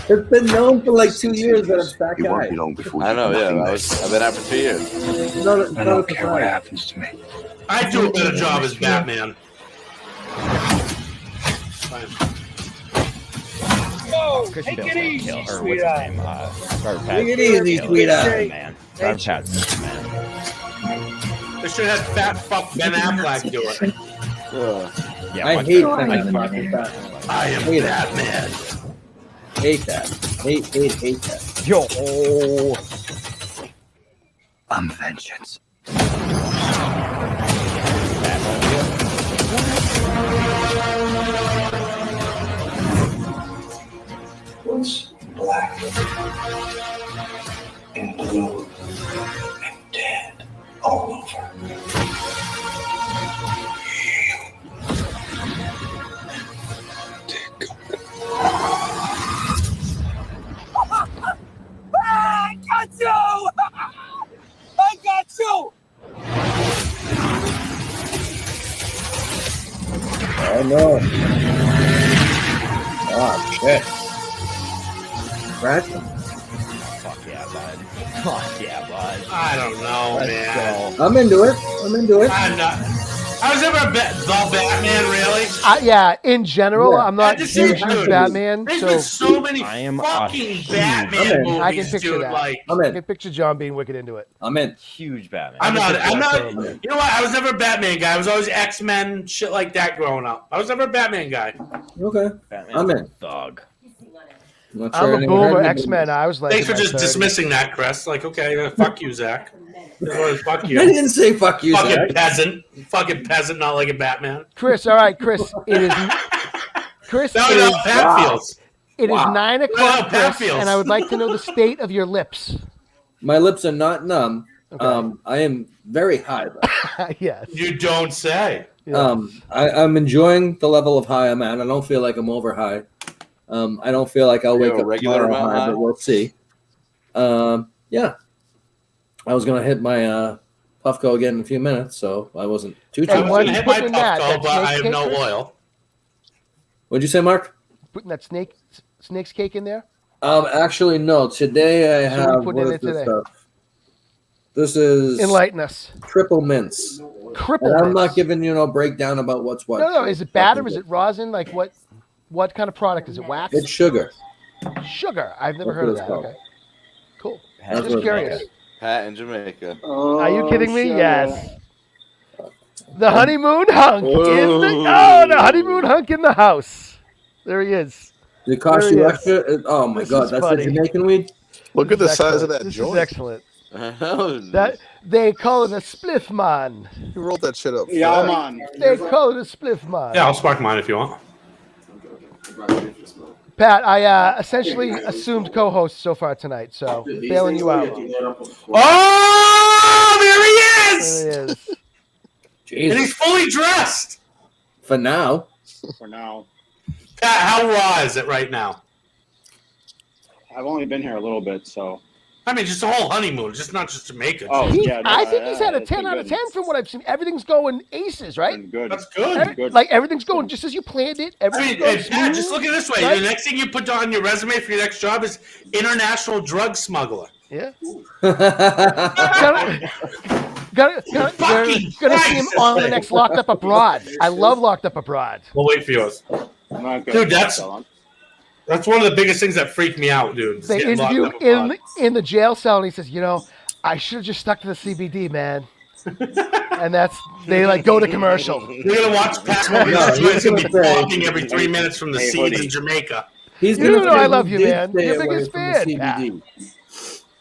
B: It's been known for like 2 years that it's that
I: You won't
B: guy.
I: be long before
D: I
I: you
D: know.
I: do
D: Yeah,
I: nothing
D: I
I: nice.
D: was, I've been out for 2 years.
I: I don't care what happens to me.
E: I do a better job as Batman.
F: Christian Bale's gonna kill, or what's his name? Robert
B: Take it
F: Pattinson.
B: easy,
F: Kill
B: sweetheart.
F: Man. Robert Pattinson, man.
E: They should have had fat fuck Ben Affleck do it.
F: Yeah,
B: I
F: much
B: hate
F: better.
B: Ben
F: Like,
B: Affleck.
E: I am
B: Hate it.
E: Batman.
B: Hate that. Hate that.
F: Yo.
I: I'm vengeance. black and blue and dead all over.
J: I got you! I got you!
B: Oh no. Ah, shit. Scratching.
F: Fuck yeah, bud. Fuck yeah, bud.
E: I don't know,
F: Let's
E: man.
F: go.
B: I'm into it. I'm into it.
E: I'm not. I was never the Batman, really.
C: Yeah, in general,
B: Yeah.
C: I'm not
E: At the
C: a
E: same
C: huge
E: time,
C: Batman,
E: There's
C: so
E: been so many
F: I am a
E: fucking
F: huge-
E: Batman
B: I'm in.
E: movies,
C: I can picture
E: dude.
C: that.
E: Like,
B: I'm
C: I
B: in.
C: can picture John being wicked into it.
B: I'm in.
F: Huge Batman.
E: I'm not.
C: I'm
E: You know what? I was never a Batman guy. I was always X-Men, shit like that growing up. I was never a Batman guy.
B: Okay.
F: Batman's
B: I'm
F: a
B: in.
F: thug.
B: Not
C: I'm a
B: anyone heard
C: boomer,
B: me, but-
C: X-Men. I was like,
E: Thanks for
C: in my
E: just
C: 30s.
E: dismissing that, Chris. Like, okay, fuck you, Zach. Fuck
B: I
E: you.
B: didn't say fuck you,
E: Fucking
B: Zach.
E: peasant. Fucking peasant, not like a Batman.
C: Chris, all right, Chris. It is Chris.
E: No,
C: it
E: no,
C: is,
E: Pat
B: Wow.
E: feels.
C: it is
B: Wow.
C: 9
E: No,
C: o'clock,
E: Pat
C: Chris,
E: feels.
C: and I would like to know the state of your lips.
B: My lips are not numb.
C: Okay.
B: I am very high, though.
C: Yes.
E: You don't say.
C: Yeah.
B: I'm enjoying the level of high I'm at. I don't feel like I'm over high. I don't feel like I'll
D: You
B: wake
D: have a
B: up
D: regular
B: tomorrow
D: amount
B: high,
D: high?
B: but we'll see. Yeah. I was gonna hit my Puffco again in a few minutes, so I wasn't too.
E: I
C: And
E: was
C: what
E: going to
C: you
E: hit my
C: putting in that?
E: Puffco,
C: That
E: but I
C: snake
E: have no
C: cake?
E: oil.
B: What'd you say, Mark?
C: Putting that snake's cake in there.
B: Actually, no. Today I
C: So what are you
B: have
C: putting
B: what
C: in
B: is
C: it
B: this
C: today?
B: stuff? This is
C: Enlighten us.
B: triple mince.
C: Cripple.
B: And I'm
C: mince.
B: not giving you no breakdown about what's what.
C: No. Is it batter? Is it rosin? Like what kind of product is it? Wax?
B: It's sugar.
C: Sugar. I've never
B: That's
C: heard
B: what
C: of
B: it's
C: that.
B: called.
C: Okay. Cool.
F: That's
C: Just
B: what
C: curious.
D: Pat in Jamaica.
C: Are you kidding me?
H: sugar.
C: Yes. The honeymoon hunk in the the honeymoon hunk in the house. There he is.
B: Did it cost
C: There
B: you
C: he is.
B: extra? Oh my
C: This
B: god,
C: is
B: that's
C: funny.
B: the Jamaican weed.
G: Look at the
C: This is
G: size of
C: excellent.
G: that
C: This
G: joint.
C: is excellent.
D: That
C: That they call it a spliff man.
G: You rolled that shit up.
H: Yeah, I'm
G: fast.
H: on.
C: They call it a spliff man.
E: Yeah, I'll spark mine if you want.
C: Pat, I essentially assumed co-host so far tonight, so bailing you out.
E: Oh, there he is!
C: There he is.
E: And
B: Jesus.
E: he's fully dressed.
B: For now,
H: For now.
E: Pat, how raw is it right now?
H: I've only been here a little bit, so.
E: I mean, just a whole honeymoon, just not just Jamaica.
H: Oh, yeah. No,
C: I think he's had a
H: it's been
C: 10 out of
H: good.
C: 10 from what I've seen. Everything's going aces, right?
H: Been good.
E: That's good.
C: Like everything's going just as you planned it.
E: I
C: Everything's
E: mean,
C: going
E: and Pat, just
C: smooth,
E: look at it this way.
C: right?
E: The next thing you put on your resume for your next job is international drug smuggler.
C: Yeah.
B: yeah,
C: Gonna
E: Fucking
C: see him
E: Christ.
C: on the next Locked Up Abroad. I love Locked Up Abroad.
E: We'll wait for yours.
H: I'm not good.
E: Dude, that's one of the biggest things that freaked me out, dude. is
C: They
E: getting locked
C: interview
E: up abroad.
C: in the jail cell, and he says, I should have just stuck to the CBD, man. And that's they like go to commercial.
E: You're gonna watch Pat Smoking.
B: No,
E: He's gonna be
B: he's gonna say-
E: talking every 3 minutes from the
H: Hey,
E: seeds
H: hoodie.
E: in Jamaica.
B: he's
C: You
B: gonna
C: know
B: say
C: I
B: he
C: love you,
B: did
C: man.
B: stay
C: Your
B: away
C: biggest
B: from
C: fan,
B: the
C: Pat.
B: CBD.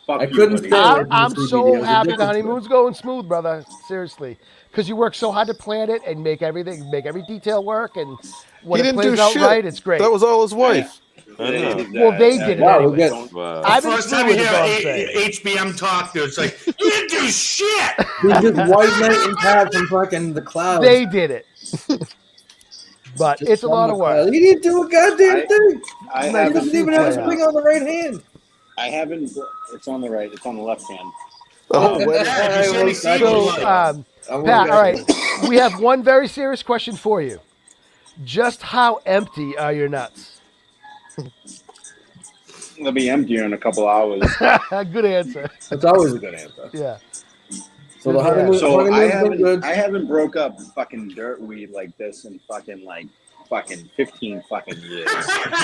H: Fuck
B: I
H: you,
B: couldn't
H: buddy.
B: stay away from the
C: I'm
B: CBD.
C: so
B: I was
C: happy the
B: addicted to it.
C: honeymoon's going smooth, brother. Seriously, because you work so hard to plan it and make every detail work, and when
G: He
C: it
G: didn't
C: plays
G: do
C: out
G: shit.
C: right, it's great.
G: That was all his wife.
D: I know.
C: Well, they did it
B: Wow,
C: anyway.
B: we're getting-
D: Wow.
C: I've been
E: First
C: through
E: time you
C: it, is
E: hear
C: all I'm saying.
E: HBM talk, dude, it's like, you didn't do shit!
B: He's just white knight and Pat from fucking the clouds.
C: They did it. But
B: Just
C: it's a
B: from
C: lot
B: the
C: of work.
B: clouds. He didn't do a goddamn thing.
H: I
B: He
H: haven't.
B: doesn't even have his ring on the right hand.
H: I haven't. It's on the right. It's on the left hand.
G: Oh,
B: Okay.
G: wait.
E: Yeah, if you see any
B: So,
E: sequels,
C: So,
E: like-
B: I wanna
C: Pat,
B: get-
C: all right. We have one very serious question for you. Just how empty are your nuts?
H: They'll be emptier in a couple hours.
C: Good answer.
B: That's always a good answer.
C: Yeah.
B: So the
C: Yeah.
B: honeymoon,
H: So I
B: honeymoon's been good.
H: haven't broke up fucking dirt weed like this in fucking 15 fucking years.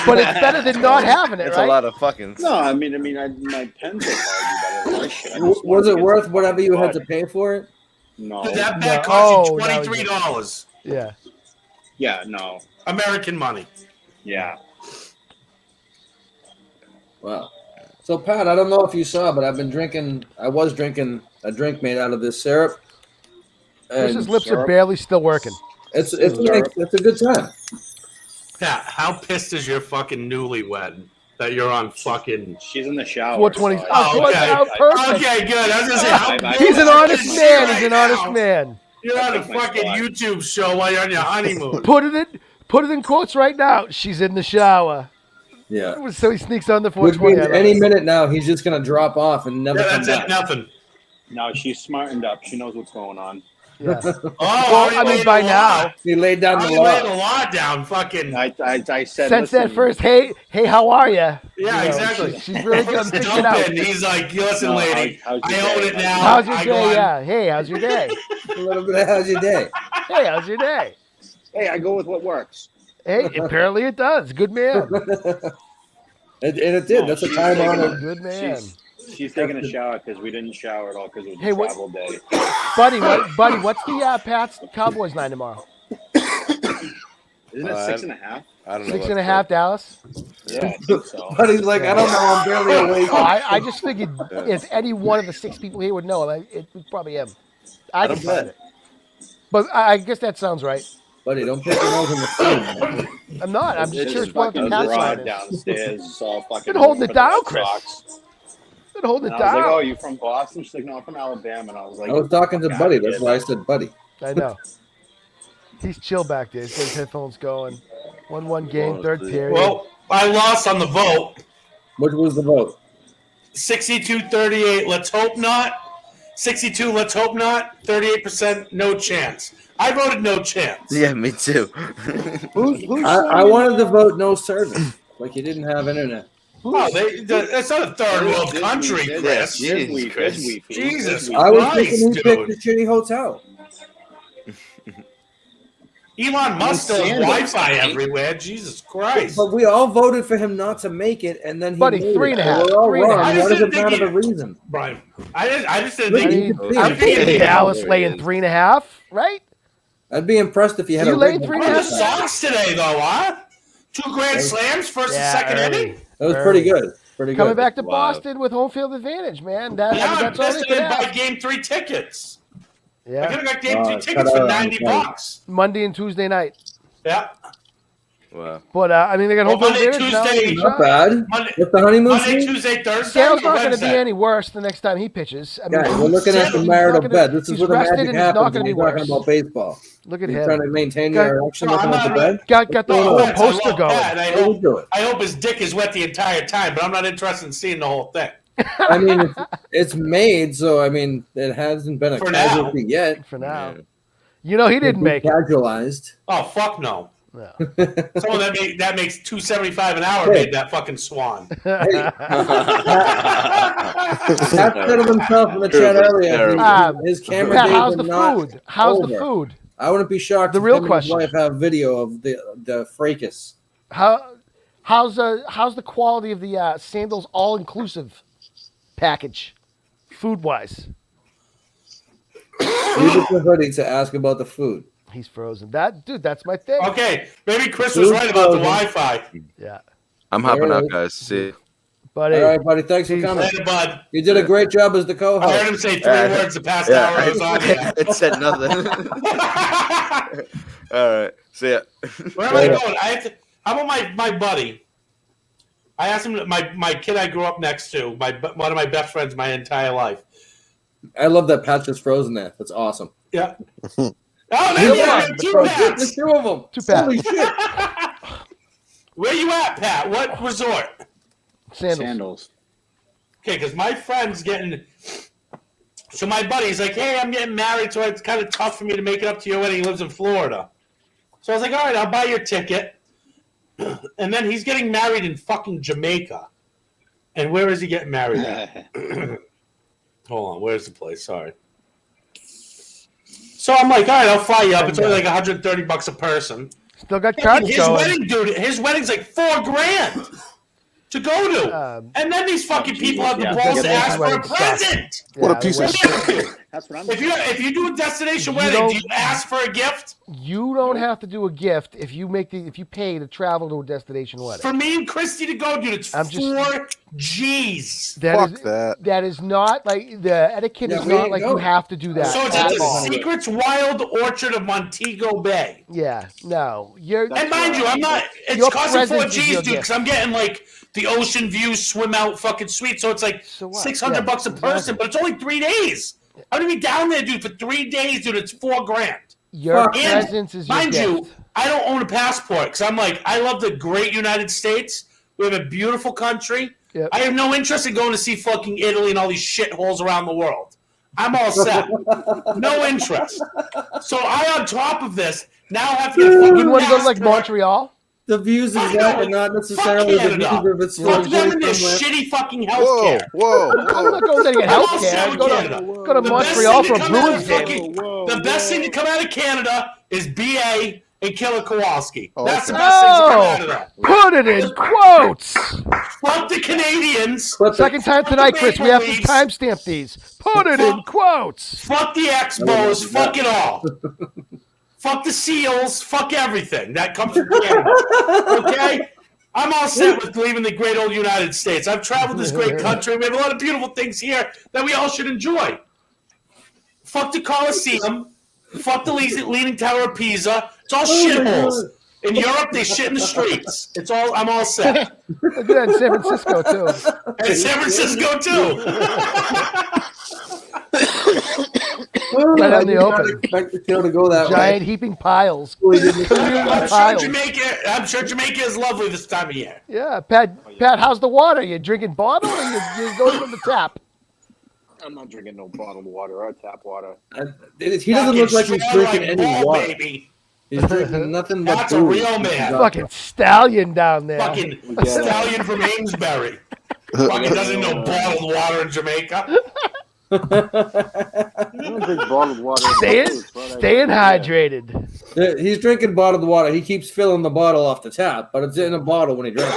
C: But it's better than not having it,
D: It's
C: right?
D: a lot of fucking.
H: No, I mean, my pens will probably be better than this shit. I just
B: Was
H: wanted to
B: it
H: get
B: worth
H: some
B: whatever you had
H: bud.
B: to pay for it?
H: No.
E: Dude, that
C: No.
E: bag cost
C: Oh,
E: you
C: now
E: $23.
C: Yeah.
H: Yeah, no.
E: American money.
H: Yeah.
B: Wow. So Pat, I don't know if you saw, but I was drinking a drink made out of this syrup. And
C: Chris's lips are
H: syrup.
C: barely still working.
B: it's
H: syrup.
B: it's a good time.
E: Pat, how pissed is your fucking newlywed that you're on fucking.
I: She's in the shower.
C: 420.
I: so
E: Oh, okay.
C: Perfect.
E: Okay, good. I was gonna say, how
C: He's an
E: bored
C: honest
E: is she
C: man.
E: right
C: He's an
E: now?
C: honest man.
E: You're on a
I: Take my
E: fucking
I: spot.
E: YouTube show while you're on your honeymoon.
C: Put it in quotes right now. She's in the shower.
B: Yeah.
C: So he sneaks on the
B: Which
C: 420.
B: means any minute now he's just gonna drop off and never
E: Yeah,
B: come
E: that's
B: back.
E: it. Nothing.
I: No, she's smartened up. She knows what's going on.
C: Yeah.
E: Oh,
C: Well, I mean, by now,
B: He laid down the
E: I laid the
B: law.
E: law down. Fucking.
I: I said,
C: since that
I: listen,
C: first, hey, how are you?
E: Yeah, exactly.
C: She's really good at fixing it
E: Jump
C: out.
E: in. He's like, listen,
I: No,
E: lady,
I: how's
E: I
I: your
E: own
I: day?
E: it now.
C: How's your
E: I go
C: day?
E: on-
C: Yeah. Hey, how's your day?
B: A little bit of how's your day?
C: Hey, how's your day?
I: hey, I go with what works.
C: Hey, apparently it does. Good man.
B: And it did. That's a
I: she's
B: time
I: taking
B: honored.
C: Good man.
I: She's taking a shower because we didn't shower at all because it was
C: Hey,
I: a
C: what-
I: travel day.
C: Buddy, what's the Pats Cowboys line tomorrow?
I: Isn't it 6.5?
D: I don't know.
C: 6.5 Dallas?
I: Yeah, I think so.
B: But he's like, I don't know. I'm barely awake.
C: Oh, I just figured if any one of the 6 people here would know, like, it was probably him. I can
D: don't
C: find
D: bet.
C: it. But I guess that sounds right.
B: Buddy, don't put your nose in the food.
C: I'm not. I'm just
I: It's
C: curious what the
I: fucking
C: Pats
I: rod
C: line is.
I: downstairs. It's all fucking.
C: Been holding it
I: for the
C: down,
I: Red
C: Chris.
I: Sox.
C: Been holding
I: And
C: it
I: I was like,
C: down.
I: "Oh, you from Boston?" She's like, "No, I'm from Alabama." And I was like,
B: I was talking to
I: "Fuck
B: Buddy.
I: outta
B: That's
I: here,
B: why I
I: then."
B: said Buddy.
C: I know. He's chill back there. He's got his headphones going. 1-1 game, third period.
E: Well, I lost on the vote.
B: Which was the vote?
E: 62-38. Let's hope not. 62. Let's hope not. 38%. No chance. I voted no chance.
D: Yeah, me too.
I: Who's
B: I wanted to vote no service. Like you didn't have internet.
E: Oh, it's not a third world country, Chris.
D: Jesus Christ.
E: Jesus
B: I was
E: Christ,
B: thinking he picked
E: dude.
B: the shitty hotel.
E: Elon Musk still has
I: Sandals,
E: Wi-Fi
I: right?
E: everywhere. Jesus Christ.
B: But we all voted for him not to make it, and then he
C: Buddy,
B: made
C: 3.5.
B: it. So we're all
C: 3.5.
B: wrong.
E: I just
B: What does
E: didn't
B: it matter
E: think
B: the reason?
E: Brian, I just didn't
B: Look,
E: think.
B: you can see
C: I'm
B: it.
C: thinking
E: Yeah,
C: Dallas
D: there it
C: laying
D: is.
C: 3.5, right?
B: I'd be impressed if you had
C: You
B: a
C: laid
B: ring.
C: 3.5?
E: What are the Sox today, though, huh? 2 grand slams, first and second
C: early.
E: inning.
B: That was pretty good. Pretty
C: Coming
B: good.
C: back to
D: Wow.
C: Boston with home field advantage, man.
E: Yeah, I'm
C: That's all
E: pissed
C: they
E: I
C: can
E: didn't buy
C: ask.
E: Game 3 tickets. I
C: Yeah.
E: could have got Game 3
B: cut
E: tickets
B: out
E: for
B: on
E: $90
B: the
E: bucks.
C: Monday and Tuesday night.
E: Yeah.
D: Wow.
C: But, I mean, they got
E: Well,
C: home field
E: Monday,
C: advantage now.
E: Tuesday,
B: Not bad.
E: Monday,
B: What's the honeymoon
E: Monday,
B: scene?
E: Tuesday, Thursday.
C: Sale's
E: or
C: not going to be
E: Wednesday?
C: any worse the next time he pitches. I mean,
B: Guys, we're looking at the
C: he's
B: marital
C: not gonna-
B: bed. This is
C: he's
B: where the
C: rested
B: magic
C: and he's not
B: happens
C: going to
B: when
C: be
B: you're talking
C: worse.
B: about baseball.
C: Look at
B: You're
C: him.
B: trying to maintain
C: Got-
B: your erection
E: No,
B: looking
E: I'm
B: at the
E: not-
B: bed?
C: Got the
E: No
C: whole
E: offense, I
C: poster
E: love
C: going.
E: Pat, and I
B: How you
E: hope,
B: do it?
E: I hope his dick is wet the entire time, but I'm not interested in seeing the whole thing.
B: I mean, it's made, so I mean, it hasn't been a
E: For now.
B: casualty yet.
C: For now. You know, he didn't make it.
B: Casualized.
E: Oh, fuck no.
C: No.
E: Someone that makes $275 an hour
B: Hey.
E: made that fucking swan.
B: Pat said of himself in the chat earlier.
D: Terrible.
B: His camera
C: Pat,
B: days
C: how's
B: are
C: the
B: not
C: food? How's the
B: over.
C: food?
B: I wouldn't be shocked
C: The
B: if
C: real
B: him and his
C: question.
B: wife have video of the fracas.
C: How's the quality of the Sandals all-inclusive package, food-wise?
B: Leave it to Hoodie to ask about the food.
C: He's frozen. That's my thing.
E: Okay, maybe Chris was right about the Wi-Fi.
C: Yeah,
D: I'm hopping
B: There it
D: out,
B: is.
D: guys. See you.
C: buddy.
B: All right, buddy. Thanks for
C: Peace.
B: coming.
E: Later, bud.
B: You did a great job as the
E: I heard
B: co-host.
E: him say 3 words the past hour I was on here.
D: It said nothing. All right. See ya.
E: Where am I going? How about my buddy? I asked him, my kid I grew up next to, one of my best friends my entire life.
B: I love that Pat's just frozen there. That's awesome.
E: Yeah. Oh, there you are. 2
B: There's
E: Pats.
B: 2 of them.
C: 2 Pats.
B: Holy shit.
E: Where you at, Pat? What resort?
C: Sandals.
E: Okay, because my friend's getting. So my buddy's like, hey, I'm getting married, so it's kind of tough for me to make it up to your wedding. He lives in Florida. So I was like, all right, I'll buy your ticket. And then he's getting married in fucking Jamaica. And where is he getting married at? Hold on, where's the place? Sorry. So I'm like, all right, I'll fly you up. It's only like $130 a person.
C: Still got cards
E: His
C: going.
E: wedding, dude, his wedding's like $4,000 to go to. And then these fucking people have the
I: yeah.
E: balls to
C: Yeah,
E: ask for a
C: wedding sucks.
E: present.
G: What a
C: Yeah,
G: piece
C: the
G: of
C: wedding-
G: shit.
K: That's what I'm.
E: If you do a destination wedding, do you ask for a gift?
C: You don't have to do a gift if you pay to travel to a destination wedding.
E: For me and Christy to go, dude, it's 4 G's.
C: That is not like the etiquette is not like you have to do that.
E: So it's at the Secrets Wild Orchard of Montego Bay.
C: Yeah, no.
E: And mind you, I'm not. It's costing 4 G's, dude, because I'm getting like the ocean view swim out fucking suite. So it's like $600 a person, but it's only 3 days. I'm gonna be down there, dude, for 3 days, dude. It's $4,000.
C: Your presence is your
E: mind
C: gift.
E: you, I don't own a passport because I'm like, I love the great United States. We have a beautiful country.
C: Yep.
E: I have no interest in going to see fucking Italy and all these shitholes around the world. I'm all set. No interest. So I, on top of this, now have to get fucking
C: You want to go to like Montreal?
B: The views of that are not necessarily the views of its
E: Fuck them and their shitty fucking healthcare.
G: Whoa.
C: I'm not going there to get healthcare. Go to Montreal for a Bruins game.
E: The best thing to come out of Canada is BA and Killer Kowalski. That's the best thing to come out of that.
C: Put it in quotes.
E: Fuck the Canadians.
C: Second time tonight, Chris. We have to timestamp these. Put it in quotes.
E: Fuck the Expos. Fuck it all. Fuck the Seals. Fuck everything. That comes from Canada. Okay? I'm all set with leaving the great old United States. I've traveled this great country. We have a lot of beautiful things here that we all should enjoy. Fuck the Colosseum. Fuck the Leaning Tower of Pisa. It's all shitholes. In Europe, they shit in the streets. I'm all set.
C: Look at that in San Francisco, too.
E: And San Francisco, too.
C: Right out in the open.
B: Expect the kill to go that
C: Giant
B: way.
C: heaping piles.
E: I'm sure Jamaica is lovely this time of year.
C: Yeah, Pat, how's the water? You drinking bottled or you going from the tap?
K: I'm not drinking no bottled water or tap water.
B: He doesn't look like he's drinking any water.
E: Baby.
B: He's drinking nothing but
E: That's a
B: booze.
E: real man.
C: Fucking stallion down there.
E: Fucking stallion from Amesbury. Fucking doesn't know bottled water in Jamaica.
K: I don't drink bottled water.
C: Staying hydrated.
B: He's drinking bottled water. He keeps filling the bottle off the tap, but it's in a bottle when he drinks.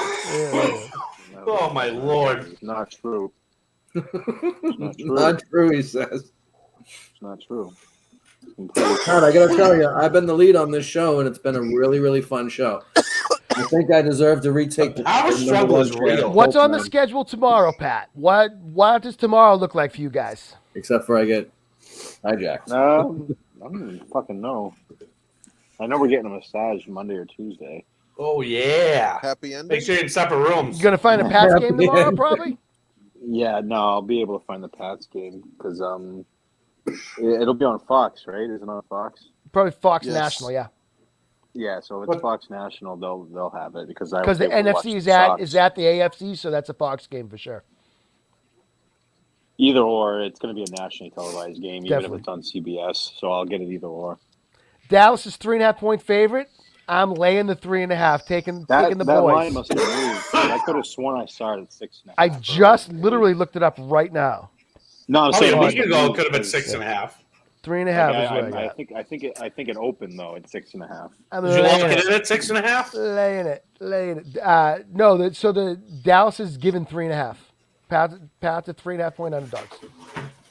E: Oh my lord!
K: It's not true. It's not true.
B: Not true, he says.
K: It's not true.
B: God, I gotta tell you, I've been the lead on this show, and it's been a really, really fun show. I think I deserve to retake the
E: power struggle is real.
C: What's on the schedule tomorrow, Pat? What does tomorrow look like for you guys?
B: Except for I get hijacked.
K: No, I don't even fucking know. I know we're getting a massage Monday or Tuesday.
E: Oh yeah!
G: Happy ending.
E: Make sure you're in separate rooms.
C: You gonna find a Pats game tomorrow, probably?
K: Yeah, no, I'll be able to find the Pats game because it'll be on Fox, right? Isn't it on Fox?
C: Probably Fox National, yeah.
K: Yeah, so if it's Fox National, they'll have it because
C: the NFC is at the AFC, so that's a Fox game for sure.
K: Either or, it's going to be a nationally televised game, even
C: Definitely.
K: if it's on CBS. So I'll get it either or.
C: Dallas is 3.5-point favorite. I'm laying the 3.5, taking the
K: That
C: boys.
K: line must have moved. I could have sworn I saw it at 6.5.
C: I just literally looked it up right now.
K: No, I'm saying
E: a week ago it could have been 6.5.
C: 3.5 is what I got.
K: I think it opened though at 6.5.
C: I'm
E: Did you
C: laying
E: lock
C: it.
E: it in at 6.5?
C: Laying it. No, so the Dallas is given 3.5. Pat's at 3.5-point underdogs.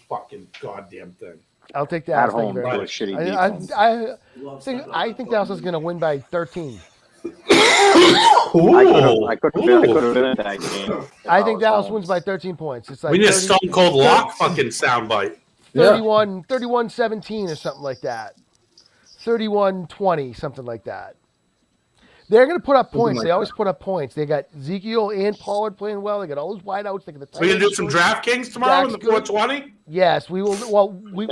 E: Fucking goddamn thing.
C: I'll take that.
K: At home, by a shitty defense.
C: I think Dallas is going to win by 13.
K: I could have been at that game.
C: I think Dallas wins by 13 points. It's like
E: We need a Stone Cold Lock fucking soundbite.
C: 31-17 or something like that. 31-20, something like that. They're going to put up points. They always put up points. They got Ezekiel and Pollard playing well. They got all those wideouts. They got the
E: We're going to do some DraftKings tomorrow in the 420?
C: Yes, we will. Well, we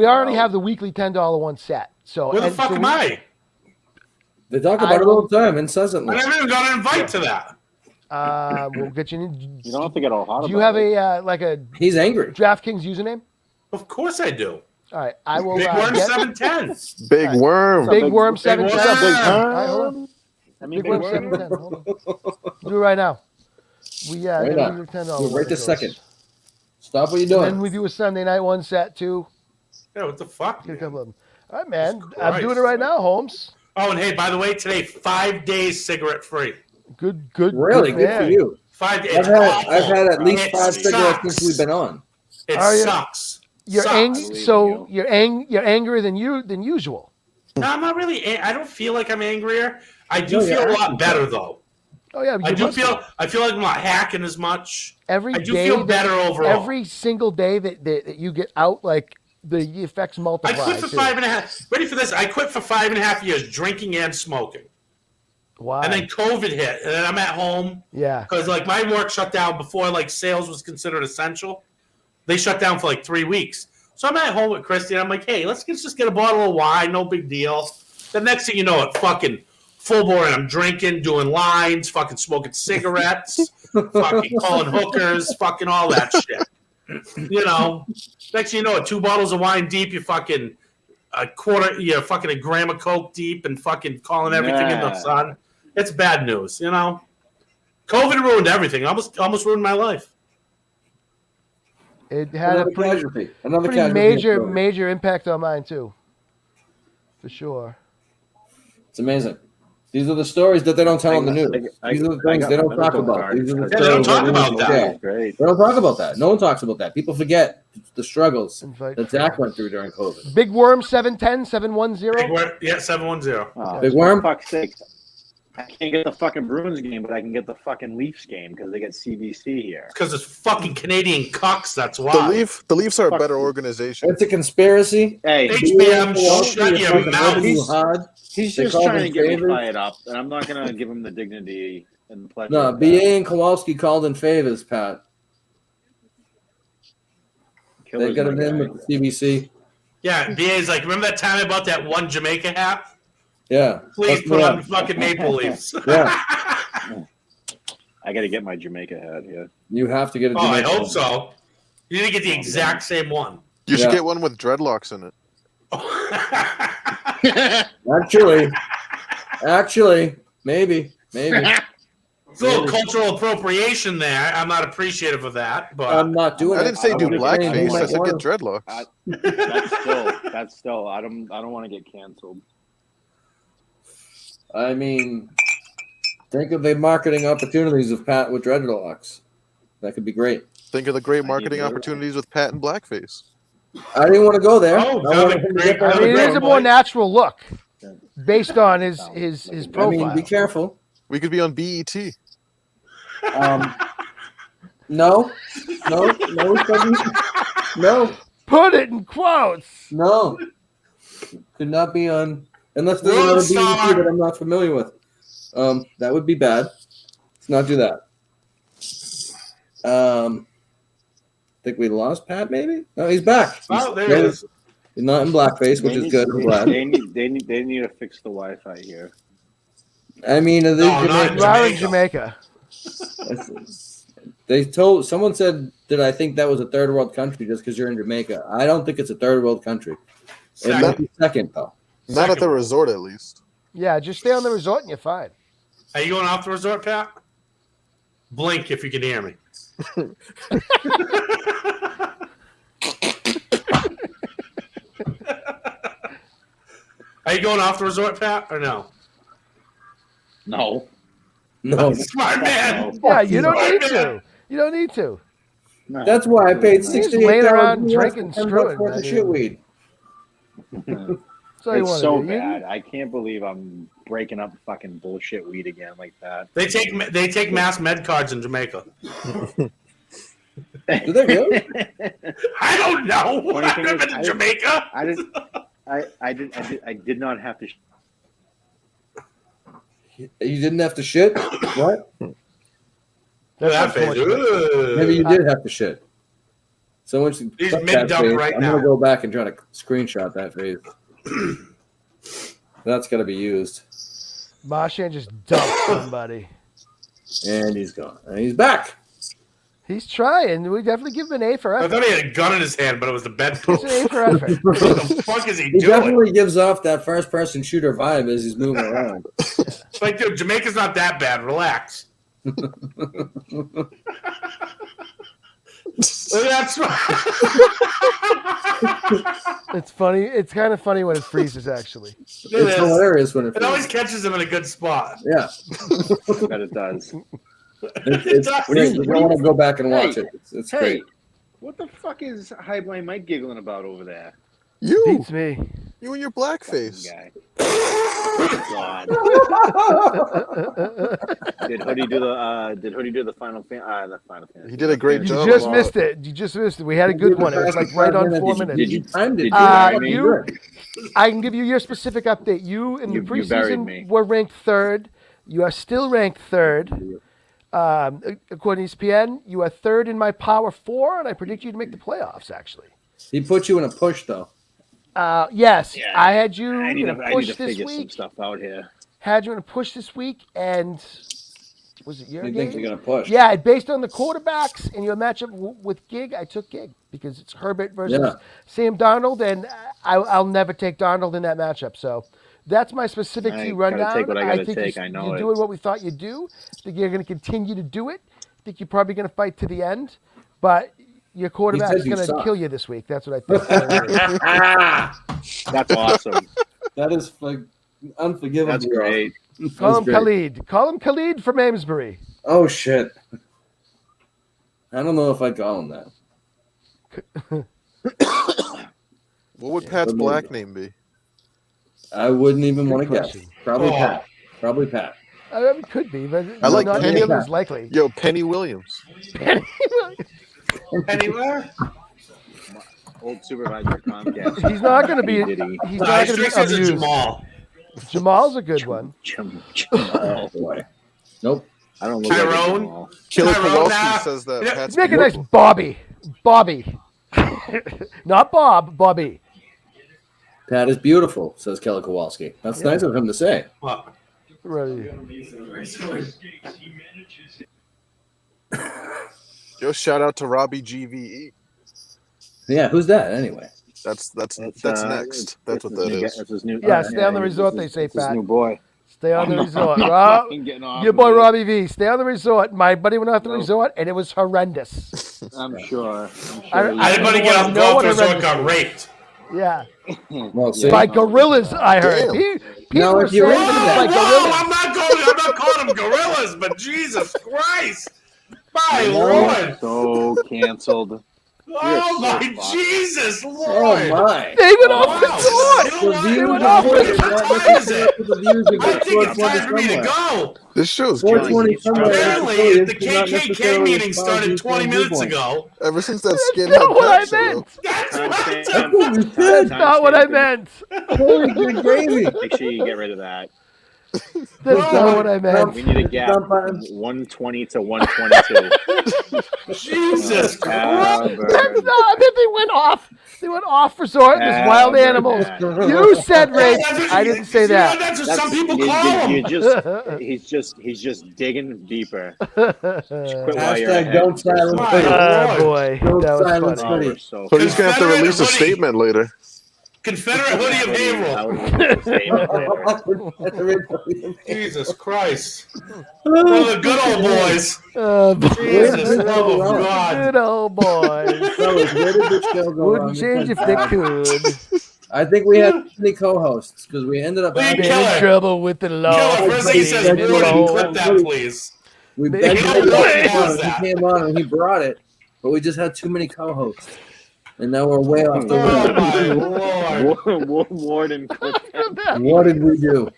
C: already have the weekly $10 one set. So
E: Where the fuck am I?
B: They talk about it all the time, incessantly.
E: I never even got an invite to that.
C: We'll get you in.
K: You don't have to get all hot.
C: Do you have a
B: He's angry
C: DraftKings username?
E: Of course I do.
C: All right, I will.
E: Big Worm 710.
G: Big Worm.
C: Big Worm 710.
E: What's up, Big
C: All right, hold on.
K: Big
C: Worm 710. Hold on. Do it right now. We
B: Right now.
C: do $10.
B: Do it right this second. Stop what you're doing.
C: And then we do a Sunday night one set too.
E: Yeah, what the fuck?
C: Get a couple of them. All right, man.
E: Jesus
C: I'm doing it
E: Christ.
C: right now, Holmes.
E: Oh, and hey, by the way, today, 5 days cigarette free.
C: Good.
B: Really good for
C: man.
B: you.
E: 5 days.
B: I've had at least
E: It
B: 5 cigarettes
E: sucks.
B: since we've been on.
E: It
C: Are you?
E: sucks.
C: You're
E: sucks.
C: you're angrier than usual.
E: No, I'm not really. I don't feel like I'm angrier. I do
B: No,
E: feel
B: you're
E: a lot
B: acting
E: better
B: so.
E: though.
C: Oh yeah,
E: I
C: you
E: do
C: must
E: feel.
C: be.
E: I feel like I'm not hacking as much.
C: Every
E: I do
C: day
E: feel better overall.
C: Every single day that you get out, like the effects multiply.
E: I quit for
C: too.
E: 5.5. Ready for this? I quit for 5.5 years drinking and smoking.
C: Wow.
E: And then COVID hit, and then I'm at home.
C: Yeah.
E: Because like my work shut down before like sales was considered essential. They shut down for like 3 weeks. So I'm at home with Christy, and I'm like, hey, let's just get a bottle of wine, no big deal. The next thing you know, it fucking full bore, and I'm drinking, doing lines, fucking smoking cigarettes, fucking calling hookers, fucking all that shit. You know, next thing you know, it, 2 bottles of wine deep, you fucking you're fucking a gram of Coke deep, and fucking calling everything in the sun. It's bad news, you know. COVID ruined everything. Almost ruined my life.
C: It had
B: Another
C: a pretty
B: casualty. Another
C: pretty
B: casualty.
C: major impact on mine too. For sure.
B: It's amazing. These are the stories that they don't tell on the news. These are the things they don't talk about. These are the
E: they don't
B: stories
E: talk
B: that
E: about
B: we
E: that.
B: forget.
K: Great.
B: They don't talk about that. No one talks about that. People forget the struggles
C: Invite
B: that Zach went through during COVID.
C: Big Worm 710 710.
E: Big Worm, yeah, 710.
K: Oh,
B: Big Worm?
K: For fuck's sake. I can't get the fucking Bruins game, but I can get the fucking Leafs game because they get CBC here.
E: Because it's fucking Canadian cucks, that's why.
G: The Leafs are a better organization.
B: It's a conspiracy.
K: Hey,
E: HBM,
B: Well,
E: shut
B: you're
E: your
B: fucking working
E: mouth.
B: hard.
K: he's
B: They
K: just
B: called
K: trying to
B: him
K: get me
B: favors.
K: fired up, and I'm not going to give him the dignity and the pleasure.
B: No,
K: of that.
B: BA and Kowalski called in favors, Pat. They
K: Killer's
B: got
K: my
B: him in
K: guy.
B: with the CBC.
E: Yeah, BA's like, remember that time I bought that one Jamaica hat?
B: Yeah.
E: Please
B: Hook
E: put
B: me
E: on
B: up.
E: fucking Maple Leafs.
B: Yeah.
K: I got to get my Jamaica hat here.
B: You have to get a
E: Oh, I
B: Jamaican
E: hope
B: one.
E: so. You need to get the exact same one.
G: You should
B: Yeah.
G: get one with dreadlocks in it.
B: Actually, maybe.
E: It's a little cultural appropriation there. I'm not appreciative of that, but
B: I'm not doing
G: I
B: it.
G: didn't say do
B: I'm just saying
G: blackface.
B: you might
G: I said
B: want
G: get
B: to.
G: dreadlocks.
K: That's still. I don't want to get canceled.
B: I mean, think of the marketing opportunities of Pat with dreadlocks. That could be great.
G: Think of the great marketing opportunities with Pat and blackface.
B: I didn't want to go there.
E: Oh,
B: I wanted him to get
C: I
B: back
C: mean, it
B: on
C: is
B: the
C: a more
B: road.
C: natural look based on his profile.
B: I mean, be careful.
G: We could be on E BET.
B: No, no.
C: Put it in quotes.
B: No. Could not be on unless there's
E: World
B: another
E: Star.
B: BET that I'm not familiar with. That would be bad. Let's not do that. Think we lost Pat, maybe? No, he's back.
E: Oh, there he is.
B: He's not in blackface, which is good. I'm glad.
K: They need to fix the Wi-Fi here.
B: I mean, are they
E: No, not
C: We are in
E: Jamaica.
C: Jamaica.
B: someone said that I think that was a third world country just because you're in Jamaica. I don't think it's a third world country. It might be second though.
G: Not at the resort, at least.
C: Yeah, just stay on the resort and you're fine.
E: Are you going off the resort, Pat? Blink if you can hear me. Are you going off the resort, Pat, or no?
K: No.
B: No,
E: Smart man.
C: Yeah, you don't
E: Smart
C: need
E: man.
C: to. You don't need to.
K: No.
B: that's why I paid
C: Just
B: $68
C: laying around
B: US
C: drinking,
B: for $10
C: screwing,
B: worth of
C: man.
B: shitweed.
C: That's all you
K: It's
C: want
K: so
C: to do.
K: bad. I can't believe I'm breaking up fucking bullshit weed again like that.
E: They take mass med cards in Jamaica.
B: Do they really?
E: I don't know.
K: Funny
E: I've
K: thing
E: never
K: is,
E: been to Jamaica.
K: I did not have to.
B: You didn't have to shit? What?
E: Look at that face. Ooh.
B: Maybe you did have to shit. Someone should
E: He's
B: cut that
E: mid-dump
B: face.
E: right
B: I'm
E: now.
B: gonna go back and try to screenshot that face. That's gotta be used.
C: Marshan just dumped somebody.
B: And he's gone. And he's back.
C: He's trying. We definitely give him an A for
E: I
C: effort.
E: thought he had a gun in his hand, but it was the bed
C: It's
E: poop.
C: an A for effort.
E: What the fuck is he
B: He
E: doing?
B: definitely gives off that first person shooter vibe as he's moving around.
E: It's like, dude, Jamaica's not that bad. Relax. That's
C: It's funny. It's kind of funny when it freezes, actually.
B: It's hilarious when
E: It always catches him in a good spot.
B: Yeah.
K: Bet it does.
B: It's great. You don't want to go back and watch it. It's great.
K: What the fuck is High Blind Mike giggling about over there?
G: You,
C: Beats me.
G: you and your blackface.
K: Guy. God. Did Hoodie do the final Fantasy?
G: He did a great
C: You
G: job.
C: just missed it. You just missed it. We had a good one. It was like right on 4 minutes.
K: Did you
B: timed it.
K: bury me?
C: I can give you your specific update. You in the
K: You buried me.
C: preseason were ranked third. You are still ranked third. According to ESPN, you are third in my Power 4, and I predict you to make the playoffs, actually.
B: He put you in a push, though.
C: Yes,
K: Yeah,
C: I had you
K: I need
C: in
K: to
C: a push this
K: figure some
C: week.
K: stuff out here.
C: Had you in a push this week, and was it your
B: He
C: game?
B: thinks you're going to push.
C: Yeah, based on the quarterbacks and your matchup with Gig, I took Gig because it's Herbert versus Sam Darnold, and I'll never take Darnold in that matchup. So that's my specific
K: I
C: key
K: gotta
C: rundown.
K: take what I gotta
C: think
K: take, I know
C: you're
K: it.
C: doing what we thought you'd do. I think you're going to continue to do it. I think you're probably going to fight to the end, but your quarterback is
B: you
C: going to
B: suck.
C: kill you this week. That's what I think.
K: That's awesome.
B: That is unforgivable.
K: That's great.
C: Call
B: That's
C: him
B: great.
C: Khalid. Call him Khalid from Amesbury.
B: Oh, shit. I don't know if I'd call him that.
G: What would Pat's black name be?
B: I wouldn't even want to guess.
C: question.
B: Probably
E: Oh.
B: Pat. Probably Pat.
C: I mean, it could be, but
G: I like
C: not
G: Penny.
C: nearly as likely.
G: Yo, Penny Williams.
E: Anywhere?
K: Old supervisor at Comcast.
C: He's not going to be.
K: Diddy.
C: He's
E: Nah,
C: not
E: he
C: going to
E: straight
C: be
E: says it's
C: abused.
E: Jamal.
C: Jamal's a good one.
B: Oh, boy. Nope.
K: I don't look like
E: Tyrone?
K: Jamal.
G: Killer
E: Tyrone,
G: Kowalski
E: nah.
G: says that
E: Yeah.
G: Pat's
C: Make a nice
G: beautiful.
C: Bobby. Not Bob, Bobby.
B: Pat is beautiful, says Kelly Kowalski. That's nice of him to say.
E: What?
C: Right.
G: Yo, shout out to Robbie GVE.
B: Yeah, who's that anyway?
G: That's
K: It's,
G: next.
K: it's-
G: That's
K: it's
G: what
K: his
G: that
K: new-
G: is.
K: it's his new-
C: Yeah, stay on the
K: it's
C: resort,
K: his-
C: they say,
K: it's his
C: Pat.
K: new boy.
C: Stay on the
K: I'm
C: resort.
K: not
C: Rob,
K: fucking getting off
C: your
K: of
C: boy
K: it.
C: Robbie V. Stay on the resort. My buddy went off the resort, and it was horrendous.
K: I'm sure.
E: Anybody get off
C: know
E: golf
C: what
E: resort
C: horrendous
E: got
C: is.
E: raped.
C: Yeah.
B: Well, see.
C: By gorillas, I heard.
G: Damn.
C: People
B: No,
C: were
B: if you
C: saying
B: read
C: it was
B: that-
C: like gorillas.
E: I'm not calling them gorillas, but Jesus Christ. My
B: No.
E: Lord.
K: So canceled.
E: Oh
K: so
E: my
K: fucked.
E: Jesus Lord.
B: Oh, my.
C: They went
E: Wow.
C: off the resort.
E: You know what?
B: The
E: You know
B: views
E: what?
B: are good.
E: What
B: Not
E: time is
B: necessarily
E: it?
B: the views are
E: I
B: good.
E: think it's
B: 420
E: time for me to
B: somewhere.
E: go.
G: This show's
B: 420
G: crazy.
B: somewhere.
E: Apparently,
B: It's
E: the
B: not
E: KKK
B: necessarily
E: meeting
B: as
E: started
B: far as
E: 20
B: you
E: minutes
B: want.
E: ago.
G: Ever since that
C: That's
G: skinhead
C: not what I
G: Pat show.
C: meant.
E: That's
K: Timestamp.
B: what we
C: That's
B: said.
C: not what I
K: Timestamp.
C: meant.
B: Holy good gravy.
K: Make sure you get rid of that.
C: That's not what I meant.
K: We need a gap
B: Dump
K: from
B: on.
K: 120 to 122.
E: Jesus Christ.
C: That's not. I mean, they went off. They went off resort. There's wild
K: Burn
C: animals.
K: that.
C: You said rape.
E: That's what
C: I
E: you-
C: didn't say
E: you know,
C: that.
E: That's what some people call them.
K: He's just digging deeper. Quit while you're
B: Hashtag
K: ahead.
B: don't silence
E: My
B: Hoodie.
C: Oh
E: Lord.
C: boy,
B: Don't
C: that was
B: silence
C: funny.
B: Hoodie.
K: So
G: But he's gonna have to
E: Confederate
G: release a
E: hoodie.
G: statement later.
E: Confederate hoodie of Haverhill. Jesus Christ. One of the good old boys. Jesus, love of God.
C: Good old boys.
B: Fellas, where did this show go wrong?
C: Wouldn't change if they could.
B: I think we had too many co-hosts because we ended up
E: Wait,
B: having
E: Killer.
C: Been in trouble with the law.
E: Killer, first thing he says,
B: Been in
E: Woody,
B: trouble.
E: clip that, please.
B: we
C: They-
B: begged
C: You know
B: him to
E: what
B: come
E: was
B: on,
E: that?
B: he came on and he brought it, but we just had too many co-hosts, and now we're way off the
E: Oh, my
B: rails.
E: Lord.
K: Warden, quit that.
B: What did we do?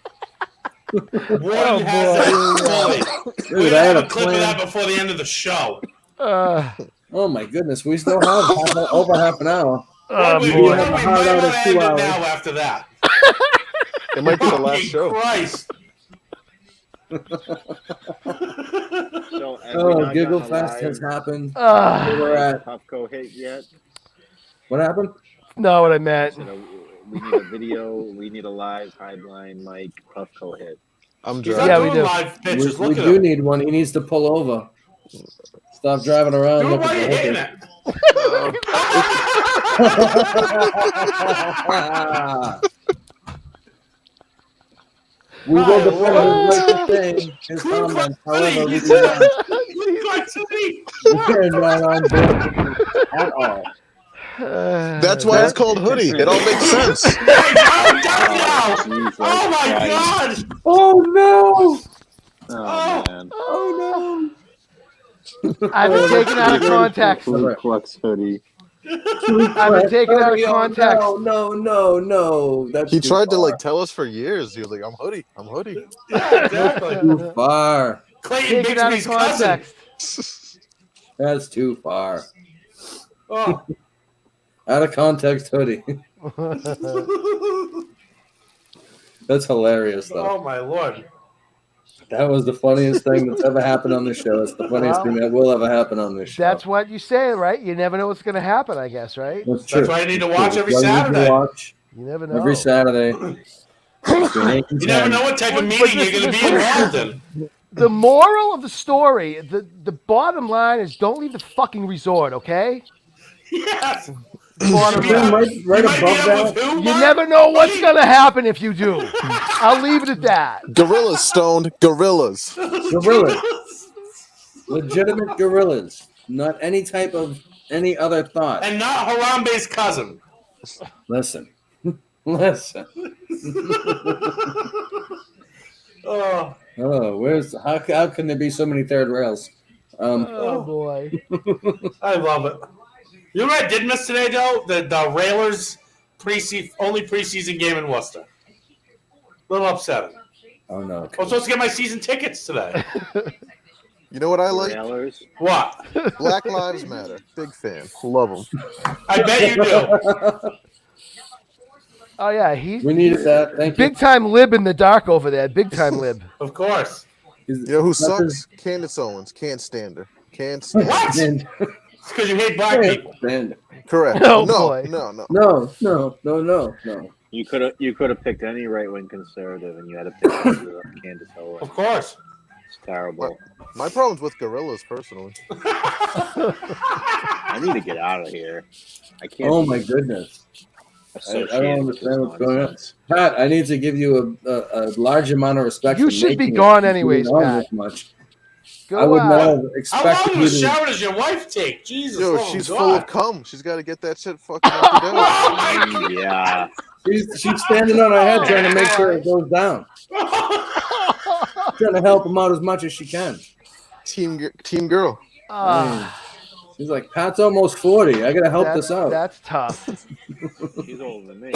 E: Warden has that.
B: Dude,
E: We
B: I had
E: have
B: a
E: a clip of
B: plan.
E: that before the end of the show.
B: Oh my goodness, we still have over half an hour.
E: What we
C: boy.
E: might
B: Have a hard out
E: want
B: of
E: to
B: 2
E: end it
B: hours.
E: now after that.
G: It might be the last
E: Fucking
G: show.
E: Christ.
K: So, as we
B: Oh,
K: not
B: Giggle
K: gone
B: Fest
K: live,
B: has happened.
C: Ah.
B: Where we're at.
K: Puffco hit yet?
B: What happened?
C: Not what I meant.
K: You know, we need a video. We need a live Highline Mike Puffco hit.
G: I'm
E: He's
G: driving.
E: not
C: Yeah, we
E: doing
C: do.
E: live pitches.
B: We
E: Look at
B: do
E: him.
B: need one. He needs to pull over. Stop driving around.
E: Do it
B: looking
E: while you're
B: for
E: hitting
B: hookers.
E: it.
B: We will defend his right to say his
E: Cool
B: comments.
E: quality.
B: However, we
E: You
B: do
E: said-
B: not.
E: you got to me.
B: We are not on board at all.
G: That's why it's called hoodie. It all makes sense.
E: Hey, calm down now.
K: Jesus
E: Oh my
K: Christ.
E: God.
B: Oh no!
K: Oh, man.
B: Oh
C: I've been taken out of context.
K: Fleet Flex hoodie.
C: I've been taken out of context.
B: No. That's
G: He
B: too
G: tried to
B: far.
G: like tell us for years. He was like, "I'm hoodie."
E: Yeah, exactly.
B: Too far.
E: Clayton
C: Taken out of
E: Bigsby's cousin.
C: context.
B: That's too far.
E: Oh.
B: Out of context hoodie. That's hilarious, though.
E: Oh my lord.
B: That was the funniest thing that's ever happened on this show. It's the funniest thing that will ever happen on this show.
C: That's what you say, right? You never know what's going to happen, I guess, right?
B: That's true.
E: That's why you need to watch every
B: That's why you need to
E: Saturday.
B: watch
C: You never know.
B: every Saturday.
E: You never know what type of meeting you're going to be involved in.
C: The moral of the story, the bottom line is don't leave the fucking resort, okay?
E: Yes.
C: Bottom
E: You
C: line.
B: Right
E: might be
B: above
E: able
B: that.
E: to,
C: You
E: Mark?
C: never know what's going to happen if you do. I'll leave it at that.
G: Gorillas, stoned gorillas.
B: Gorillas. Legitimate gorillas. Not any type of any other thought.
E: And not Harambe's cousin.
B: Listen. Listen.
E: Oh,
B: Oh, how can there be so many third rails?
C: Oh, boy.
E: I love it. You know what I did miss today, though? The Railers only preseason game in Worcester. A little upsetting.
B: Oh no.
E: I was supposed to get my season tickets today.
G: You know what I like?
K: Railers.
E: What?
G: Black Lives Matter. Big fan. Love them.
E: I bet you do.
C: Oh, yeah, he's
B: We needed that. Thank you.
C: big time lib in the dark over there. Big time lib.
E: Of course.
G: You know who
B: That's
G: sucks? Candace Owens. Can't stand her. Can't stand her.
E: What?
B: And-
E: It's because you hate black people.
B: and-
G: Correct.
C: Oh,
G: no,
C: boy.
G: no.
B: No.
K: You could have picked any right wing conservative, and you had to pick Candace Owens.
E: Of course.
K: It's terrible.
G: My problem's with gorillas, personally.
K: I need to get out of here. I can't.
B: Oh
K: be
B: my goodness. I
K: associated
B: don't
K: with this
B: understand what's going on.
K: nonsense.
B: Pat, I need to give you a large amount of respect.
C: You
B: for
C: should be
B: making
C: gone
B: it
C: anyways,
B: on
C: Pat.
B: this much.
C: Go
B: I would not have
E: How long
B: expected
E: of
B: you
E: a
B: to.
E: shower does your wife take? Jesus.
G: Yo,
E: oh
G: she's
E: God.
G: full of cum. She's got to get that shit fucking emptied out.
K: Yeah.
B: She's standing on her head trying to make sure it goes down. Trying to help him out as much as she can.
G: Team girl.
B: She's like, Pat's almost 40. I gotta help this out.
C: That's tough.
K: She's older than me.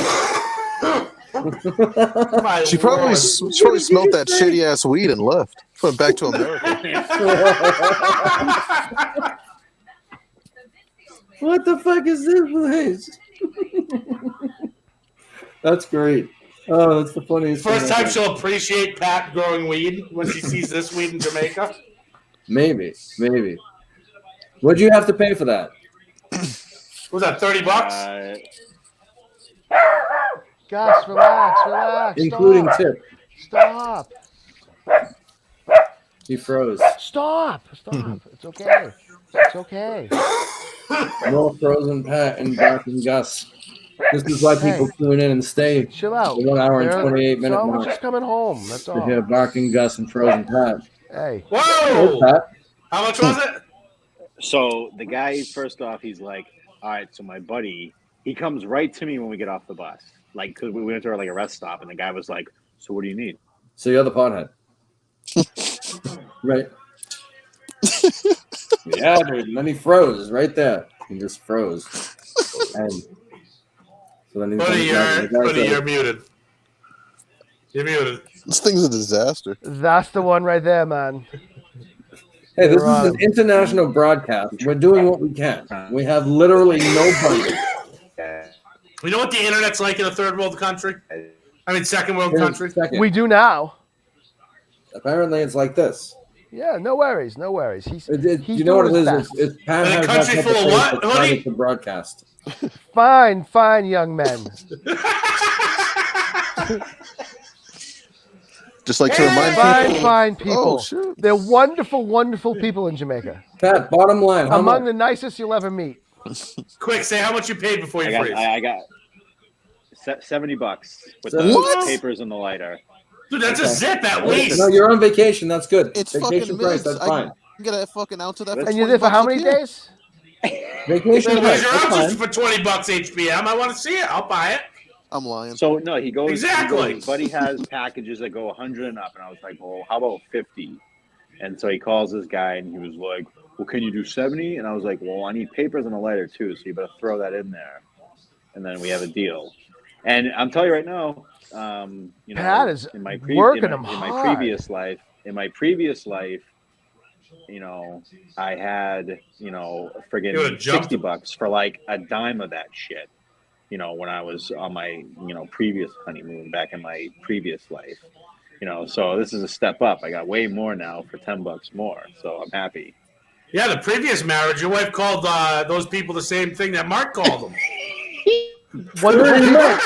E: My
G: She probably
E: Lord.
G: smelled that shitty ass weed and left. Went back to America.
B: What the fuck is this place? That's great. Oh, that's the funniest
E: First
B: thing
E: time
B: ever.
E: she'll appreciate Pat growing weed when she sees this weed in Jamaica.
B: Maybe. What'd you have to pay for that?
E: What was that, $30?
C: Gus, relax.
B: Including
C: Stop.
B: tip.
C: Stop.
B: He froze.
C: Stop. It's okay. It's okay.
B: More frozen Pat and Barking Gus. This is why people tune in and stay
C: Chill out.
B: the 1 hour and
C: They're-
B: 28 minute
C: Someone's
B: mark
C: just coming home. That's
B: to
C: all.
B: hear Barking Gus and Frozen Pat.
C: Hey.
B: Hey,
E: Whoa!
B: Pat.
E: How much was it?
K: So the guy, first off, he's like, all right, so my buddy, he comes right to me when we get off the bus. Like, cause we went to like a rest stop, and the guy was like, so what do you need?
B: So you're the pothead. Right. Yeah, dude. And then he froze right there. He just froze. And so then
E: Buddy, you're muted. You're muted.
G: This thing's a disaster.
C: That's the one right there, man.
B: Hey, this
C: You're
B: is an international broadcast. We're doing what we can. We have literally no budget.
E: You know what the internet's like in a third world country? I mean, second world country?
B: Second.
C: We do now.
B: Apparently, it's like this.
C: Yeah, no worries. He's
B: You know what it
C: doing
B: is?
C: his best.
B: It's Pat
E: In a
B: has
E: country
B: that
E: full of
B: type
E: what,
B: face that's
E: Hoodie?
B: ready to broadcast.
C: Fine, young men.
G: Just like to remind people.
C: Fine people.
G: Oh, shit.
C: They're wonderful people in Jamaica.
B: Pat, bottom line, how
C: Among
B: much?
C: the nicest you'll ever meet.
E: Quick, say how much you paid before you freeze.
K: I got $70 with
B: What?
K: the papers and the lighter.
E: Dude, that's a zip at least.
B: No, you're on vacation. That's good.
G: It's
B: vacation
G: fucking
B: price.
G: mints.
B: That's fine.
G: I get a fucking ounce of that.
K: And
G: for
C: And you're there for
G: 20
C: how
G: bucks a
C: many
G: can.
C: days?
B: Vacation
E: Where's
B: price.
E: your
B: That's
E: ounces
B: fine.
E: for $20 HPM? I want to see it. I'll buy it.
G: I'm lying.
K: So no, he goes.
E: Exactly.
K: He goes, Buddy has packages that go 100 and up, and I was like, well, how about 50? And so he calls this guy, and he was like, well, can you do 70? And I was like, well, I need papers and a lighter too, so you better throw that in there, and then we have a deal. And I'm telling you right now, you know,
C: Pat is
K: in my
C: working him
K: in my
C: hard.
K: previous life, you know, I had, you know,
E: You would've
K: friggin'
E: jumped
K: $60 for like a dime of that shit. You know, when I was on my, you know, previous honeymoon back in my previous life. You know, so this is a step up. I got way more now for $10 more, so I'm happy.
E: Yeah, the previous marriage, your wife called those people the same thing that Mark called them.
C: Wonderful people.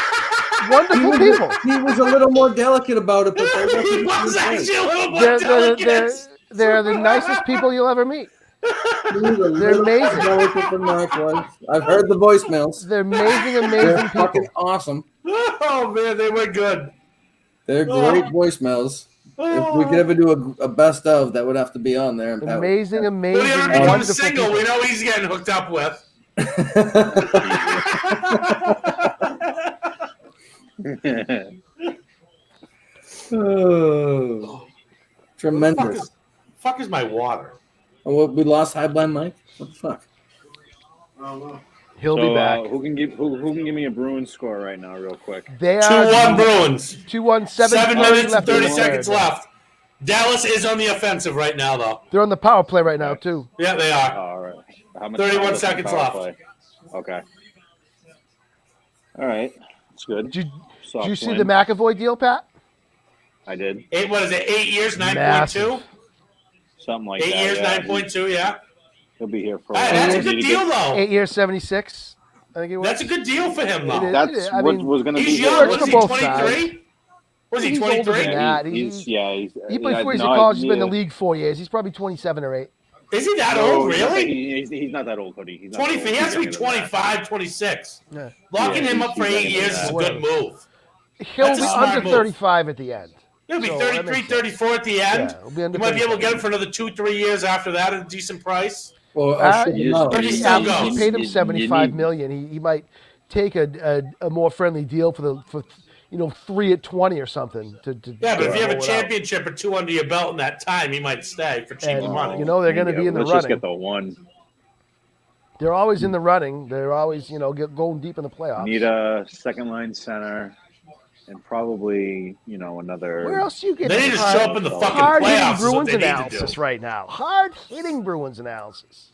C: Wonderful people.
B: He was a little more delicate about it, but
E: He was actually a little more
C: They're,
E: delicate.
C: they're the nicest people you'll ever meet. They're amazing.
B: Delicate than Mark was. I've heard the voicemails.
C: They're amazing,
B: They're
C: amazing people.
B: fucking awesome.
E: Oh man, they were good.
B: They're great voicemails. If we could ever do a best of, that would have to be on there. And Pat would-
C: Amazing,
E: When
C: amazing,
E: he ever becomes
C: wonderful
E: single,
C: people.
E: we know he's getting hooked up with.
B: Oh, tremendous.
E: Fuck is my water?
B: Oh, what, we lost High Blind Mike? What the fuck?
C: He'll be back.
K: Who can give me a Bruins score right now, real quick?
C: They are
E: 2-1 Bruins.
C: 2-1,
E: 7 minutes and 30
C: in the
E: seconds
C: third.
E: left. Dallas is on the offensive right now, though.
C: They're on the power play right now, too.
E: Yeah, they are.
K: All right. How much
E: 31
K: time is
E: seconds
K: power
E: left.
K: play? Okay. All right. That's good.
C: Did
K: Soft
C: you see
K: win.
C: the McAvoy deal, Pat?
K: I did.
E: What is it, 8 years, 9.2?
C: Massive.
K: Something like
E: 8
K: that.
E: years,
K: yeah.
E: 9.2, yeah.
K: He'll be here for a
E: Hey,
K: while.
E: that's a
K: Need
E: good
K: to
E: deal,
K: get-
E: though.
C: 8 years, 76. I think it was.
E: That's a good deal for him,
C: It
E: though.
C: is.
K: That's
C: I
K: what
C: mean,
K: was going to be.
E: He's
K: here.
E: young.
C: works
E: Was
C: for
E: he
C: both sides.
E: 23? Was he
C: He's older
E: 23?
C: than that.
K: He's
C: He played
K: yeah,
C: 4 years
K: no,
C: of college. He's been in
K: yeah.
C: the league 4 years. He's probably 27 or 8.
E: Is he that
K: No,
E: old, really?
K: He's not that old, Cody. He's not
E: 20,
K: that old.
E: he has to be
K: He's younger than that.
E: 25, 26.
C: Yeah.
E: Locking
K: Yeah,
E: him up for
K: he's
E: 8
K: younger
E: years
K: than
E: is a
C: that.
E: good move.
C: He'll
E: That's a
C: be
E: smart
C: under
E: move.
C: 35 at the end.
E: He'll be
C: So, that
E: 33,
C: makes sense.
E: 34 at the end.
C: Yeah, he'll be under
E: You might be able to
C: 35.
E: get him for another 2-3 years after that at a decent price.
B: Well,
C: Uh,
B: ship him out.
E: But he
C: He
E: still goes.
C: paid him
K: You
C: 75
K: need-
C: million. He might take a more friendly deal for 3 at 20 or something.
E: Yeah, but if you have a
C: roll it out.
E: championship or 2 under your belt in that time, he might stay for cheap
C: And,
E: money.
C: you know, they're going to be in the
K: Let's just
C: running.
K: get the one.
C: They're always in the running. They're always, going deep in the playoffs.
K: Need a second line center, and probably another.
C: Where else you get
E: They need to show up in the fucking
C: hard-hitting
E: playoffs is what
C: Bruins
E: they need to
C: analysis
E: do.
C: right now? Hard-hitting Bruins analysis.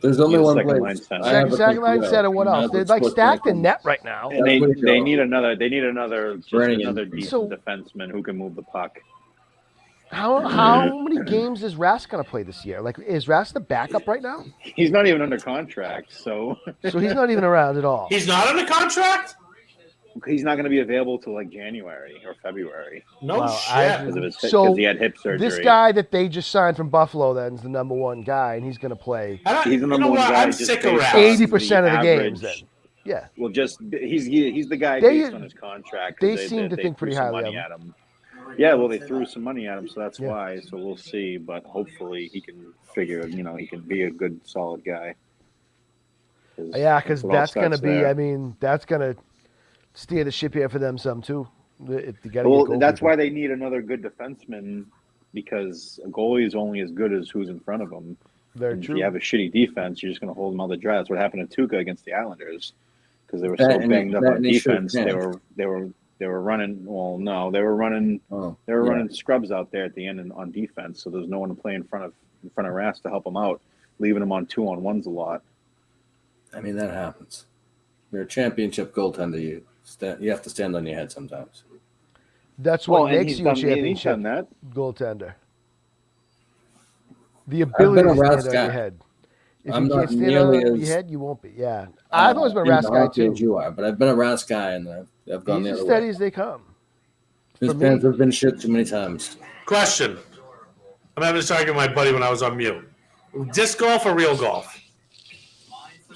B: There's only
K: Need a
B: one
K: second
B: place.
K: line center.
B: I have a
C: Second line
B: computer.
C: center. What else?
B: That's
C: They're like
B: what's
C: stacked in
B: working.
C: net right now.
K: And they
B: That's what you
K: need
B: go.
K: another
B: Brennan.
K: decent
C: So-
K: defenseman who can move the puck.
C: How many games is Rask going to play this year? Like, is Rask the backup right now?
K: He's not even under contract, so
C: So he's not even around at all.
E: He's not under contract?
K: he's not going to be available till like January or February
E: No
C: Wow,
E: shit.
K: because of his
C: So,
K: he had hip surgery.
C: This guy that they just signed from Buffalo then is the number one guy, and he's going to play
E: I don't,
K: He's the
E: you
K: number
E: know
K: one
E: what?
K: guy
E: I'm
K: just
E: sick of
K: based
E: Rask.
K: on
C: 80% of the
K: average.
C: games then. Yeah.
K: Well, just he's the guy
C: They-
K: based on his contract. 'cause
C: they seem to think
K: threw
C: pretty
K: some
C: highly
K: money
C: of
K: at him. Yeah, well, they threw some money at him, so that's
C: Yeah.
K: why. So we'll see, but hopefully he can figure. He can be a good, solid guy.
C: Yeah, because
K: it all
C: that's going to
K: starts
C: be,
K: there.
C: I mean, that's going to steer the ship here for them some too. You gotta
K: Well,
C: get
K: that's
C: goalkeeper.
K: why they need another good defenseman because a goalie is only as good as who's in front of him.
C: Very
K: And
C: true.
K: If you have a shitty defense, you're just going to hold them out the dry. That's what happened to Tuca against the Islanders because they were so
B: That and-
K: banged up
B: that
K: on
B: and he should
K: defense. They were running. Well, no, they were running.
B: Oh,
K: They were
B: yeah.
K: running scrubs out there at the end and on defense, so there's no one to play in front of Rask to help him out, leaving him on 2-on-1s a lot.
B: I mean, that happens. You're a championship goaltender. You have to stand on your head sometimes.
C: That's what
K: and
C: makes
K: he's
C: you a
K: done- and he's
C: championship
K: done that.
C: goaltender. The
B: been
C: ability
B: a
C: to
B: Rask
C: stand on
B: guy.
C: your head. If
B: I'm
C: you
B: not
C: can't stand
B: nearly
C: on your
B: as-
C: head, you won't be. Yeah. I've always been a
B: into
C: Rask guy
B: hockey
C: too.
B: as you are, but I've been a Rask guy, and I've gone
C: He's
B: the
C: as
B: other
C: steady
B: way.
C: as they come.
B: His
C: for me.
B: pants have been shit too many times.
E: Question. I'm having this argument with my buddy when I was on mute. Disc golf or real golf?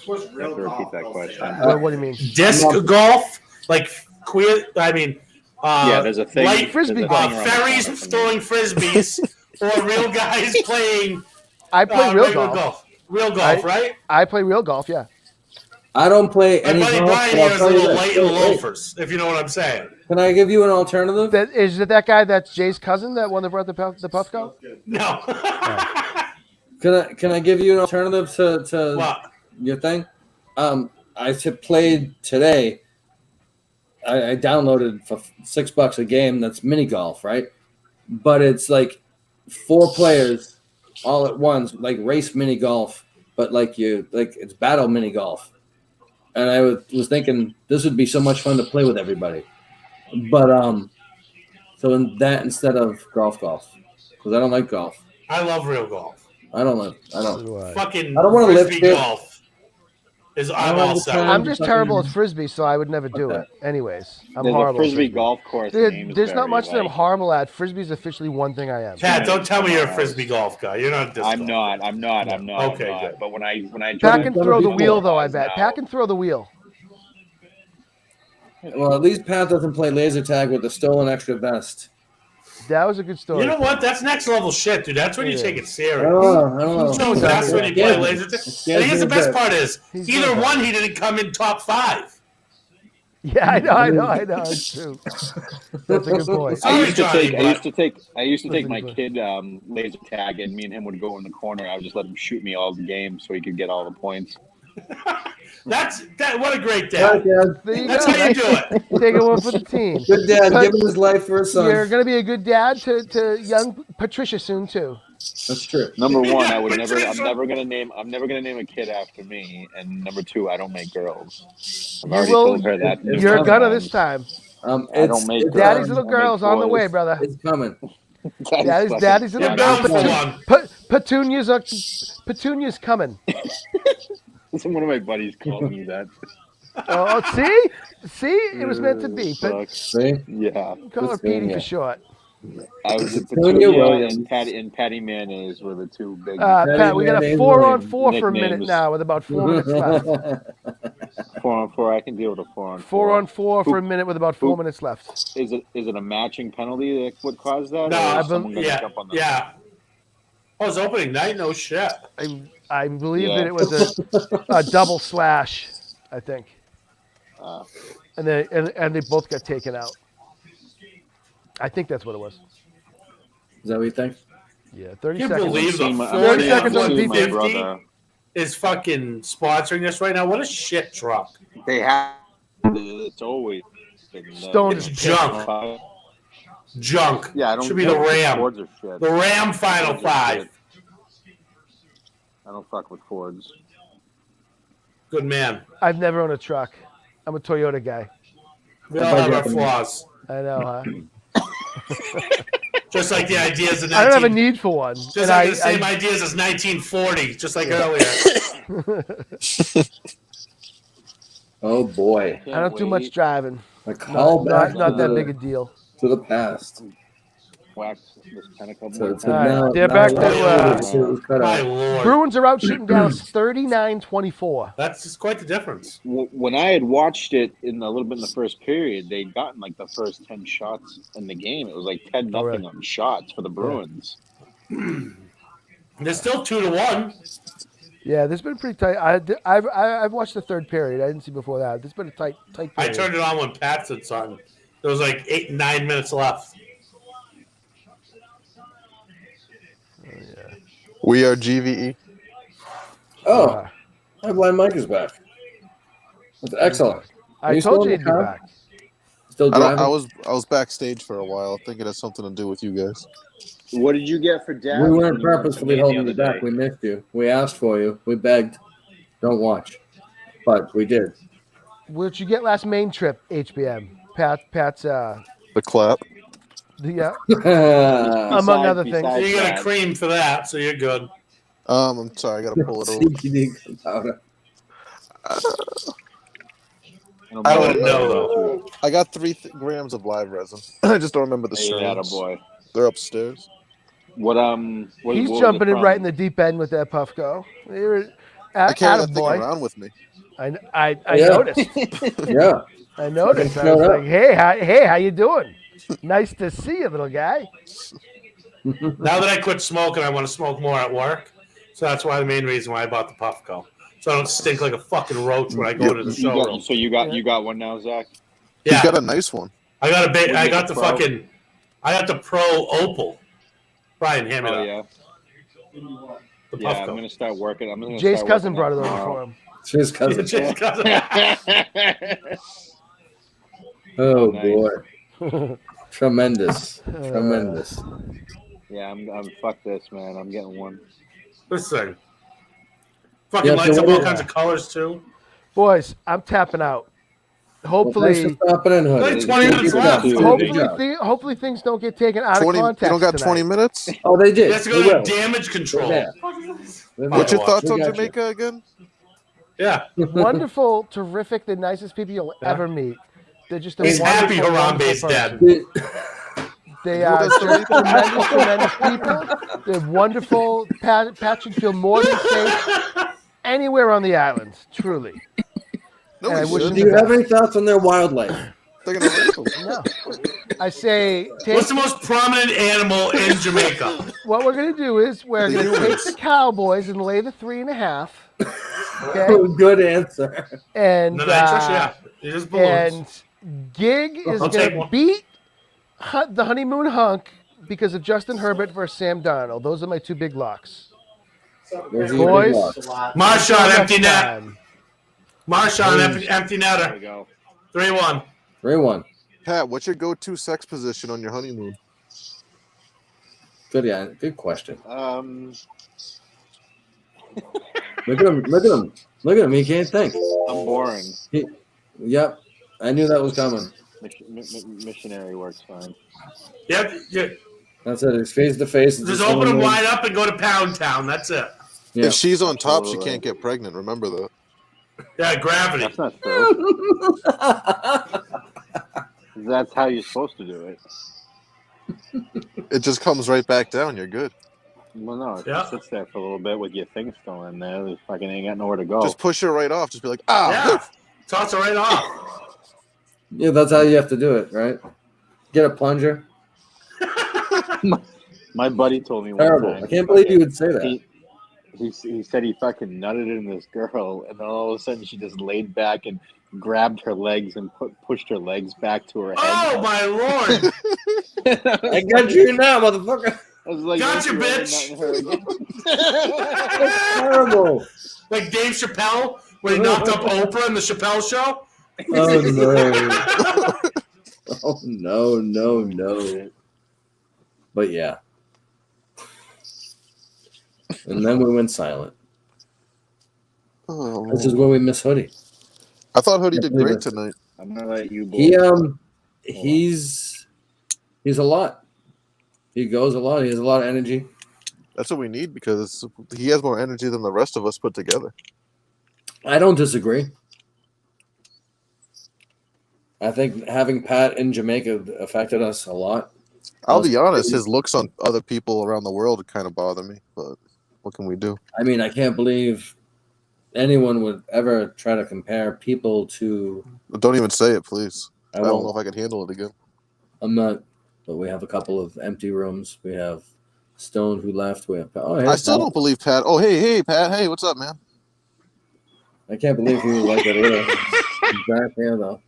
K: You have to repeat that question.
C: What do you mean?
E: Disc golf? Like queer? I mean,
K: Yeah, there's a thing.
E: light
C: Frisbee
K: there's a
C: golf.
K: thing around the
E: ferries
K: corner from me.
E: throwing frisbees, or real guys playing
C: I play real
E: regular
C: golf.
E: Real golf,
C: I-
E: right?
C: I play real golf. Yeah.
B: I don't play
E: My
B: any
E: buddy
B: golf.
E: Brian
B: but I'll
E: here is a
B: tell you
E: little
B: this.
E: light and
B: Wait, wait.
E: loafers, if you know what I'm saying.
B: Can I give you an alternative?
C: Is it that guy that's Jay's cousin, that one that brought the Puffco?
E: No.
B: Can I give you an alternative to
E: What?
B: your thing? Played today. I downloaded for $6 a game. That's mini golf, right? But it's like 4 players all at once, like race mini golf, but it's battle mini golf. And I was thinking this would be so much fun to play with everybody. But so in that instead of golf, because I don't like golf.
E: I love real golf.
B: I don't.
E: Fucking
B: I don't want to live
E: frisbee
B: here.
E: golf is I'm all set.
C: I'm just terrible at frisbee, so I would never do it. Anyways, I'm
K: There's
C: horrible.
K: a
C: at
K: frisbee golf course. in
C: There's not
K: Amesbury,
C: much that I'm
K: like-
C: horrible at. Frisbee's officially one thing I am.
E: Pat, don't tell me you're a frisbee golf guy. You're not. This
K: I'm
E: golf.
K: not. I'm not. I'm not.
E: Okay,
K: I'm not.
E: good.
K: But when I
C: Pat
K: joined
C: can throw the
B: before.
C: wheel, though. I bet
K: now-
C: Pat can throw the wheel.
B: Well, at least Pat doesn't play laser tag with the stolen extra vest.
C: That was a good story.
E: You know what? That's next level shit, dude. That's when you take it
B: I
E: serious.
B: don't know.
E: So that's when you play laser tag. And here's the best part is
C: He's
E: either
C: good.
E: one he didn't come in top 5.
C: Yeah, I know. It's true. That's a good point.
E: Sorry,
K: I used to
E: Johnny,
K: take.
E: but-
K: I used to take my
C: That's a
K: kid laser tag, and me and him would go in the corner. I would just let him shoot me all the game, so he could get all the points.
E: What a great
B: Right,
E: dad.
B: Dad.
C: There you
E: That's
C: go.
E: how you do it.
C: Taking one for the team.
B: Good dad,
C: But
B: giving his life for his son.
C: You're gonna be a good dad to young Patricia soon too.
B: That's true.
K: Number one, I would
E: But
K: never. I'm
E: Trisha-
K: never gonna name. I'm never gonna name a kid after me. And number 2, I don't make girls. I've
C: You
K: already
C: will-
K: told her that.
B: You're
C: You're
K: numerous
C: gonna
K: times.
C: this time.
K: I don't make girls.
C: Daddy's little
K: I make
C: girl's on the
K: boys.
C: way, brother.
B: It's coming.
C: Daddy's
K: fucking-
C: little
E: You're
C: girl.
E: down for one.
C: Petunia's coming.
K: One of my buddies called me that.
C: Oh, see, it was meant to be. But
K: Fuck.
B: See?
K: Yeah.
C: call her Petey
B: Petunia.
C: for short.
K: I was
B: Petunia
K: Petunia
B: Williams.
K: and Patty Mayonnaise were the 2 big.
C: Pat, we got a
B: Mayonnaise
C: 4-on-4 for a
K: nicknames.
C: minute now with about 4 minutes left.
K: 4-on-4. I can deal with a 4-on-4.
C: 4-on-4 for a minute with about 4 minutes left.
K: Is it a matching penalty that would cause that?
E: No,
K: or
E: I
K: is someone gonna
E: yeah,
K: jump on the-
E: yeah. Oh, it's opening night? No shit.
C: I believe
K: Yeah.
C: that it was a double slash, I think. And they both got taken out. I think that's what it was.
B: Is that what you think?
C: Yeah, 30
E: Can't
C: seconds.
E: believe the
K: I'm
C: 30
K: seeing-
C: seconds
K: I'm
C: on
K: seeing my
C: defense.
K: brother.
E: is fucking sponsoring this right now. What a shit truck.
K: They have. It's always. been,
C: Stone
E: It's
C: is
E: junk. Junk.
K: Yeah, I don't.
E: Should be the Ram.
K: Fords are shit.
E: The Ram Final
K: Fords are
E: 5.
K: shit. I don't fuck with Fords.
E: Good man.
C: I've never owned a truck. I'm a Toyota guy.
E: We all have our flaws.
C: I know, huh?
E: Just like the ideas of 19...
C: I don't have a need for one.
E: Just
C: And
E: like the same ideas as 1940, just like earlier.
B: Oh boy.
C: I don't do much driving.
B: A call back
C: Not that
B: to
C: big a deal.
B: the past.
K: Wax this tentacle.
B: So,
K: board.
B: so
C: All right,
B: now,
C: they're
B: now
C: back
B: we're
C: to,
B: gonna see what was cut
E: My
B: out.
E: lord.
C: Bruins are out shooting Dallas 39-24.
E: That's just quite the difference.
K: When I had watched it in a little bit in the first period, they'd gotten like the first 10 shots in the game. It was like 10-0
C: right.
K: on shots for the Bruins.
E: They're still 2-1.
C: Yeah, this has been pretty tight. I've watched the third period. I didn't see before that. This has been a tight
E: I
C: period.
E: turned it on when Pat said something. There was like 9 minutes left.
G: We are GVE.
B: Oh, my blind Mike is back. That's excellent. Are
C: I
B: you
C: told
B: still
C: you
B: in
C: he'd
B: the
C: be
B: car?
C: back.
B: Still driving?
G: I was backstage for a while. I think it has something to do with you guys.
K: What did you get for Dad?
B: We weren't purposefully holding you back. We missed you. We asked for you. We begged. Don't watch. But we did.
C: What'd you get last main trip, HBM? Pat's
G: The clap.
C: yeah,
B: I'm
C: among other things.
K: besides-
E: You got a cream for that, so you're good.
G: I'm sorry, I gotta pull it over.
B: CBD powder.
K: I
G: I
E: wouldn't know,
K: though.
G: I got 3 grams of live resin. I just don't remember the
K: Hey,
G: strains.
K: boy.
G: They're upstairs.
K: What
C: He's
K: was
C: jumping
K: it
C: in
K: from?
C: right in the deep end with that Puffco. You're
G: I carry that thing
C: boy.
G: around with me.
C: I
B: Yeah.
C: noticed.
B: Yeah.
C: I noticed.
B: Fucking
C: I was
B: showed up.
C: like, hey, how you doing? Nice to see you, little guy.
E: Now that I quit smoking, I want to smoke more at work. So that's why the main reason why I bought the Puffco. So I don't stink like a fucking roach when I go to the showroom.
K: You got one now, Zach?
B: He's
E: Yeah,
B: got a nice one.
E: I got
K: What
E: I
K: you
E: got
K: get,
E: the
K: Pro?
E: fucking, I got the Pro Opal. Brian, hand me
K: Oh
E: that.
K: yeah.
E: The The
K: Yeah, I'm
E: Puffco.
K: gonna start working. I'm gonna
C: Jay's
K: start
C: cousin
K: working
C: brought it
K: on
C: over
K: tomorrow.
C: for him.
B: His cousin.
E: Jay's cousin.
B: Oh
K: Nice.
B: boy, tremendous, tremendous.
K: Yeah, I'm fuck this, man. I'm getting one.
E: This thing. Fucking
B: Yeah,
E: lights
B: so
E: up
B: what
E: all
B: is-
E: kinds of colors too.
C: Boys, I'm tapping out.
B: Well, thanks
C: Hopefully,
B: for stopping in, Hoodie.
E: Like 20 minutes
B: Good
E: left.
B: job.
C: hopefully,
B: Good job.
C: hopefully things don't get taken out
G: 20.
C: of
G: You
C: context
G: don't got
C: tonight.
G: 20 minutes.
B: Oh, they did.
E: He has to
B: They
E: go to
B: will.
E: damage control.
B: Yeah. They
G: What's your
B: will.
G: thoughts
B: We
G: on
B: got you.
G: Jamaica again?
E: Yeah.
C: Wonderful, terrific, the nicest people you'll ever meet. They're just a
E: He's happy
C: wonderful,
E: Harambe's
C: wonderful
E: dead.
C: person. They
G: Who
C: are
G: does the
C: just
G: rape?
C: tremendous, tremendous people. They're wonderful. Pat should feel more than safe anywhere on the island, truly.
G: No,
C: And I
G: we
C: wish
G: should.
B: Do you have any thoughts on their wildlife?
G: They're gonna rape them.
C: No. I say,
E: What's the most prominent animal in Jamaica?
C: what we're going to do is we're going to take
G: humans.
C: the Cowboys and lay the 3.5. Okay?
B: Good answer.
C: And,
E: The nitrous, yeah. It just balloons.
C: and Gig is
E: I'll
C: going
E: take
C: to
E: one.
C: beat the honeymoon hunk because of Justin Herbert versus Sam Darnold. Those are my two big locks.
B: There's the
C: Boys.
B: big loss.
E: Marshawn, empty net.
C: Time.
E: Marshawn, empty
K: There we
E: netter.
K: go.
E: 3-1.
B: 3-1.
G: Pat, what's your go-to sex position on your honeymoon?
B: Good, yeah. Good question. Look at him. Look at him. Look at him. He can't think.
K: I'm boring.
B: Yep. I knew that was coming.
K: Missionary works fine.
E: Yep. Yeah.
B: That's it. It's face to face.
E: Just open them wide up and go to Pound Town. That's it.
B: Yeah.
G: If she's on top, she
K: Absolutely.
G: can't get pregnant. Remember that.
E: Yeah, gravity.
K: That's not true. That's how you're supposed to do it.
G: It just comes right back down. You're good.
K: Well, no, if
E: Yeah.
K: it sits there for a little bit with your thing still in there, they fucking ain't got nowhere to go.
G: Just push her right off. Just be like, ah.
E: Yeah. Toss it right off.
B: Yeah, that's how you have to do it, right? Get a plunger.
K: My buddy told me one
B: Terrible.
K: time.
B: I can't believe you would say that.
K: He said he fucking nutted in this girl, and then all of a sudden she just laid back and grabbed her legs and pushed her legs back to her head.
E: Oh, my Lord.
B: I got you now, motherfucker.
K: I was like,
E: Gotcha,
K: "Don't you ever
E: bitch."
K: nut in her again?"
B: That's terrible.
E: Like Dave Chappelle, when he knocked up Oprah in the Chappelle show.
B: Oh, no. Oh, no. But yeah. And then we went silent.
G: Oh.
B: This is where we miss Hoodie.
G: I thought Hoodie did
B: believe
G: great
B: it.
G: tonight.
K: I'm gonna let you.
B: He's a lot. He goes a lot. He has a lot of energy.
G: That's what we need because he has more energy than the rest of us put together.
B: I don't disagree. I think having Pat in Jamaica affected us a lot.
G: I'll be honest, his looks on other people around the world kind of bother me, but what can we do?
B: I mean, I can't believe anyone would ever try to compare people to.
G: Don't even say it, please. I don't
B: won't.
G: know if I can handle it again.
B: I'm not, but we have a couple of empty rooms. We have Stone who left. We have. Oh, hey,
G: I still
B: Pat.
G: don't believe Pat. Oh, hey, Pat. Hey, what's up, man?
B: I can't believe he was like that either. He's back here though.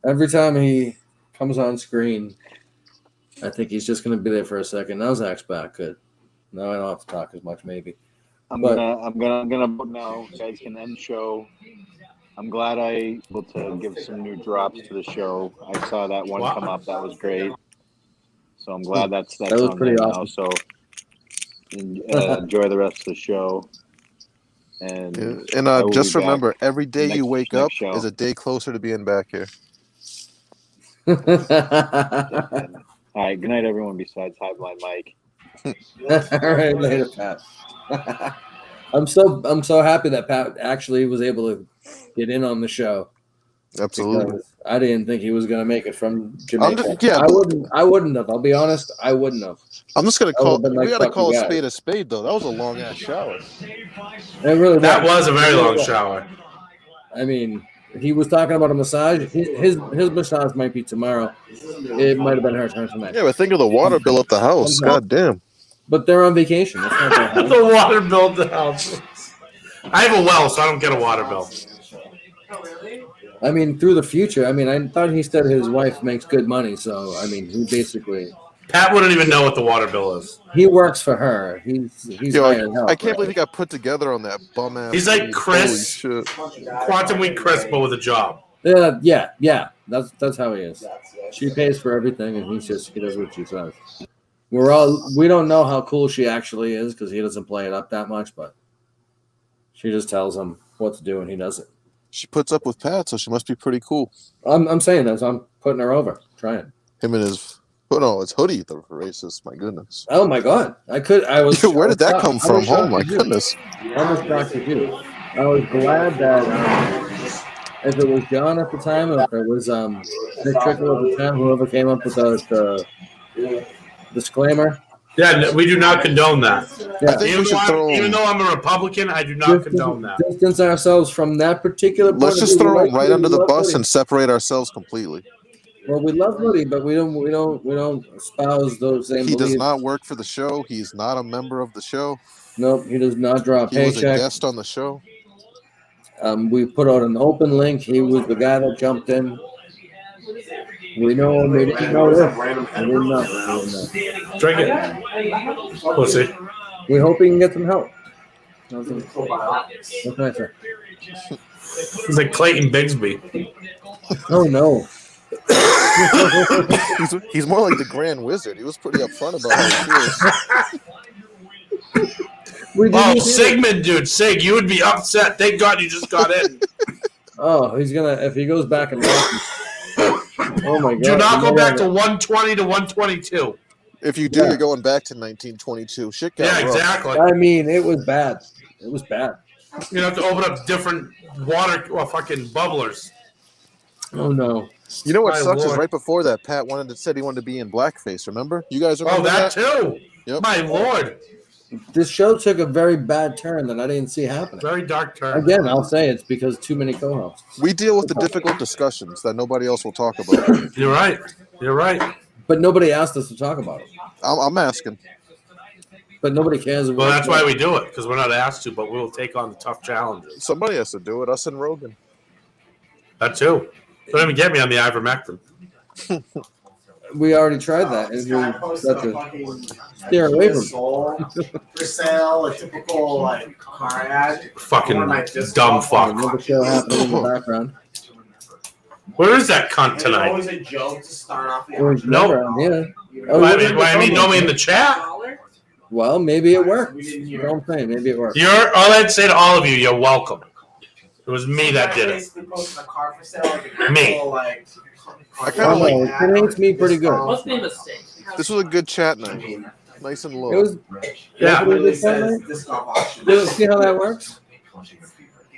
B: Every time he comes on screen, I think he's just going to be there for a second. Now Zach's back. Good. Now I don't have to talk as much. Maybe.
K: I'm
B: But-
K: gonna vote now. You guys can end show. I'm glad I able to give some new drops to the show. I saw that one
E: Wow.
K: come up. That was great. So I'm glad that's
B: That was
K: on
B: pretty
K: there
B: awesome.
K: now. So enjoy the rest of the show. And
G: Yeah. And
K: I will
G: just
K: be back
G: remember, every day you wake up
K: next show.
G: is a day closer to being back here.
K: All right, good night, everyone. Besides Highline Mike.
B: All right, later, Pat. I'm so happy that Pat actually was able to get in on the show.
G: Absolutely.
B: Because I didn't think he was going to make it from Jamaica.
G: yeah,
B: I wouldn't have. I'll be honest. I wouldn't have.
G: I'm just gonna
B: I
G: call.
B: would've been like,
G: We gotta
B: fuck
G: call
B: you
G: a
B: guys.
G: spade a spade, though. That was a long ass shower.
B: It really
E: That was a very
B: It really
E: long
B: was.
E: shower.
B: I mean, he was talking about a massage. His massage might be tomorrow. It might have been her turn tonight.
G: Yeah, but think of the water bill at the house. God damn.
B: But they're on vacation. That's not their house.
E: The water bill at the house. I have a well, so I don't get a water bill.
B: I mean, through the future. I mean, I thought he said his wife makes good money. So, I mean, he basically
E: Pat wouldn't even know what the water bill is.
B: He works for her. He's
G: Yo,
B: hired help.
G: I can't believe he got put together on that bum ass.
E: He's like Chris, Quantum Week Chris, but with a job.
B: Yeah. That's how he is. She pays for everything, and he does what she says. We don't know how cool she actually is because he doesn't play it up that much, but she just tells him what to do, and he does it.
G: She puts up with Pat, so she must be pretty cool.
B: I'm saying that, so I'm putting her over. Trying.
G: Him and his. Oh no, it's Hoodie, the racist. My goodness.
B: Oh my God! I was.
G: Where did that come from? Oh my
B: you.
G: goodness.
B: I was shocked at you. I was glad that if it was John at the time, or if it was Nick Trickle at the time, whoever came up with the disclaimer.
E: Yeah, we do not condone that.
B: Yeah.
E: Even though I'm a Republican, I do not condone that.
B: Distance ourselves from that particular.
G: Let's just throw him right under the bus and separate ourselves completely.
B: Well, we love Woody, but we don't espouse those same.
G: He does
B: beliefs.
G: not work for the show. He's not a member of the show.
B: Nope, he does not draw a
G: He was a
B: paycheck.
G: guest on the show.
B: We put out an open link. He was the guy that jumped in. We know him. We didn't know this. We didn't know.
E: Drink it. Pussy.
B: We hope he can get some help. What can I say?
E: He's like Clayton Bigsby.
B: Oh no.
G: He's more like the Grand Wizard. He was pretty upfront about how he feels.
E: Sigmund, dude. Sig, you would be upset. Thank God you just got in.
B: Oh, he's gonna if he goes back and oh my God.
E: Do not go back to 120 to 122.
G: If you do, you're going back to 1922. Shit got rough.
E: exactly.
B: I mean, it was bad. It was bad.
E: You have to open up different water or fucking bubblers.
B: Oh no.
G: You know what
E: My
G: sucks is
E: Lord.
G: right before that, Pat said he wanted to be in blackface. Remember? You guys remember
E: that too.
G: Yep.
E: My Lord.
B: This show took a very bad turn that I didn't see happening.
E: Very dark turn.
B: Again, I'll say it's because too many co-hosts.
G: We deal with the difficult discussions that nobody else will talk about.
E: You're right. You're right.
B: But nobody asked us to talk about it.
G: I'm asking.
B: But nobody cares.
E: Well, that's why we do it, because we're not asked to, but we'll take on the tough challenges.
G: Somebody has to do it. Us and Rogan.
E: That too. Don't even get me on the ivermectin.
B: We already tried that. And we had to steer away from it.
H: For sale, a typical like car ad.
E: Fucking
H: One of my disc
E: dumb
H: golf
E: fuck.
B: Another show happening in the background.
E: Where is that cunt
H: And it's
E: tonight?
H: always a joke to start off the
B: It was
E: Nope.
B: never on here.
E: Why I mean, nobody in the chat?
B: Well, maybe it worked. That's what I'm saying. Maybe it worked.
E: All I'd say to all of you, you're welcome. It was me that did it.
H: Basically posting a car for sale, like an
E: Me.
H: actual, like,
G: I kind of
B: Oh,
G: like.
B: it makes me pretty good.
L: What's the mistake?
G: This was a good chat night. Nice and low.
B: It was.
E: Yeah.
B: It was
H: Literally
B: a fun
H: says
B: night.
H: disc golf auction.
B: You see how that works?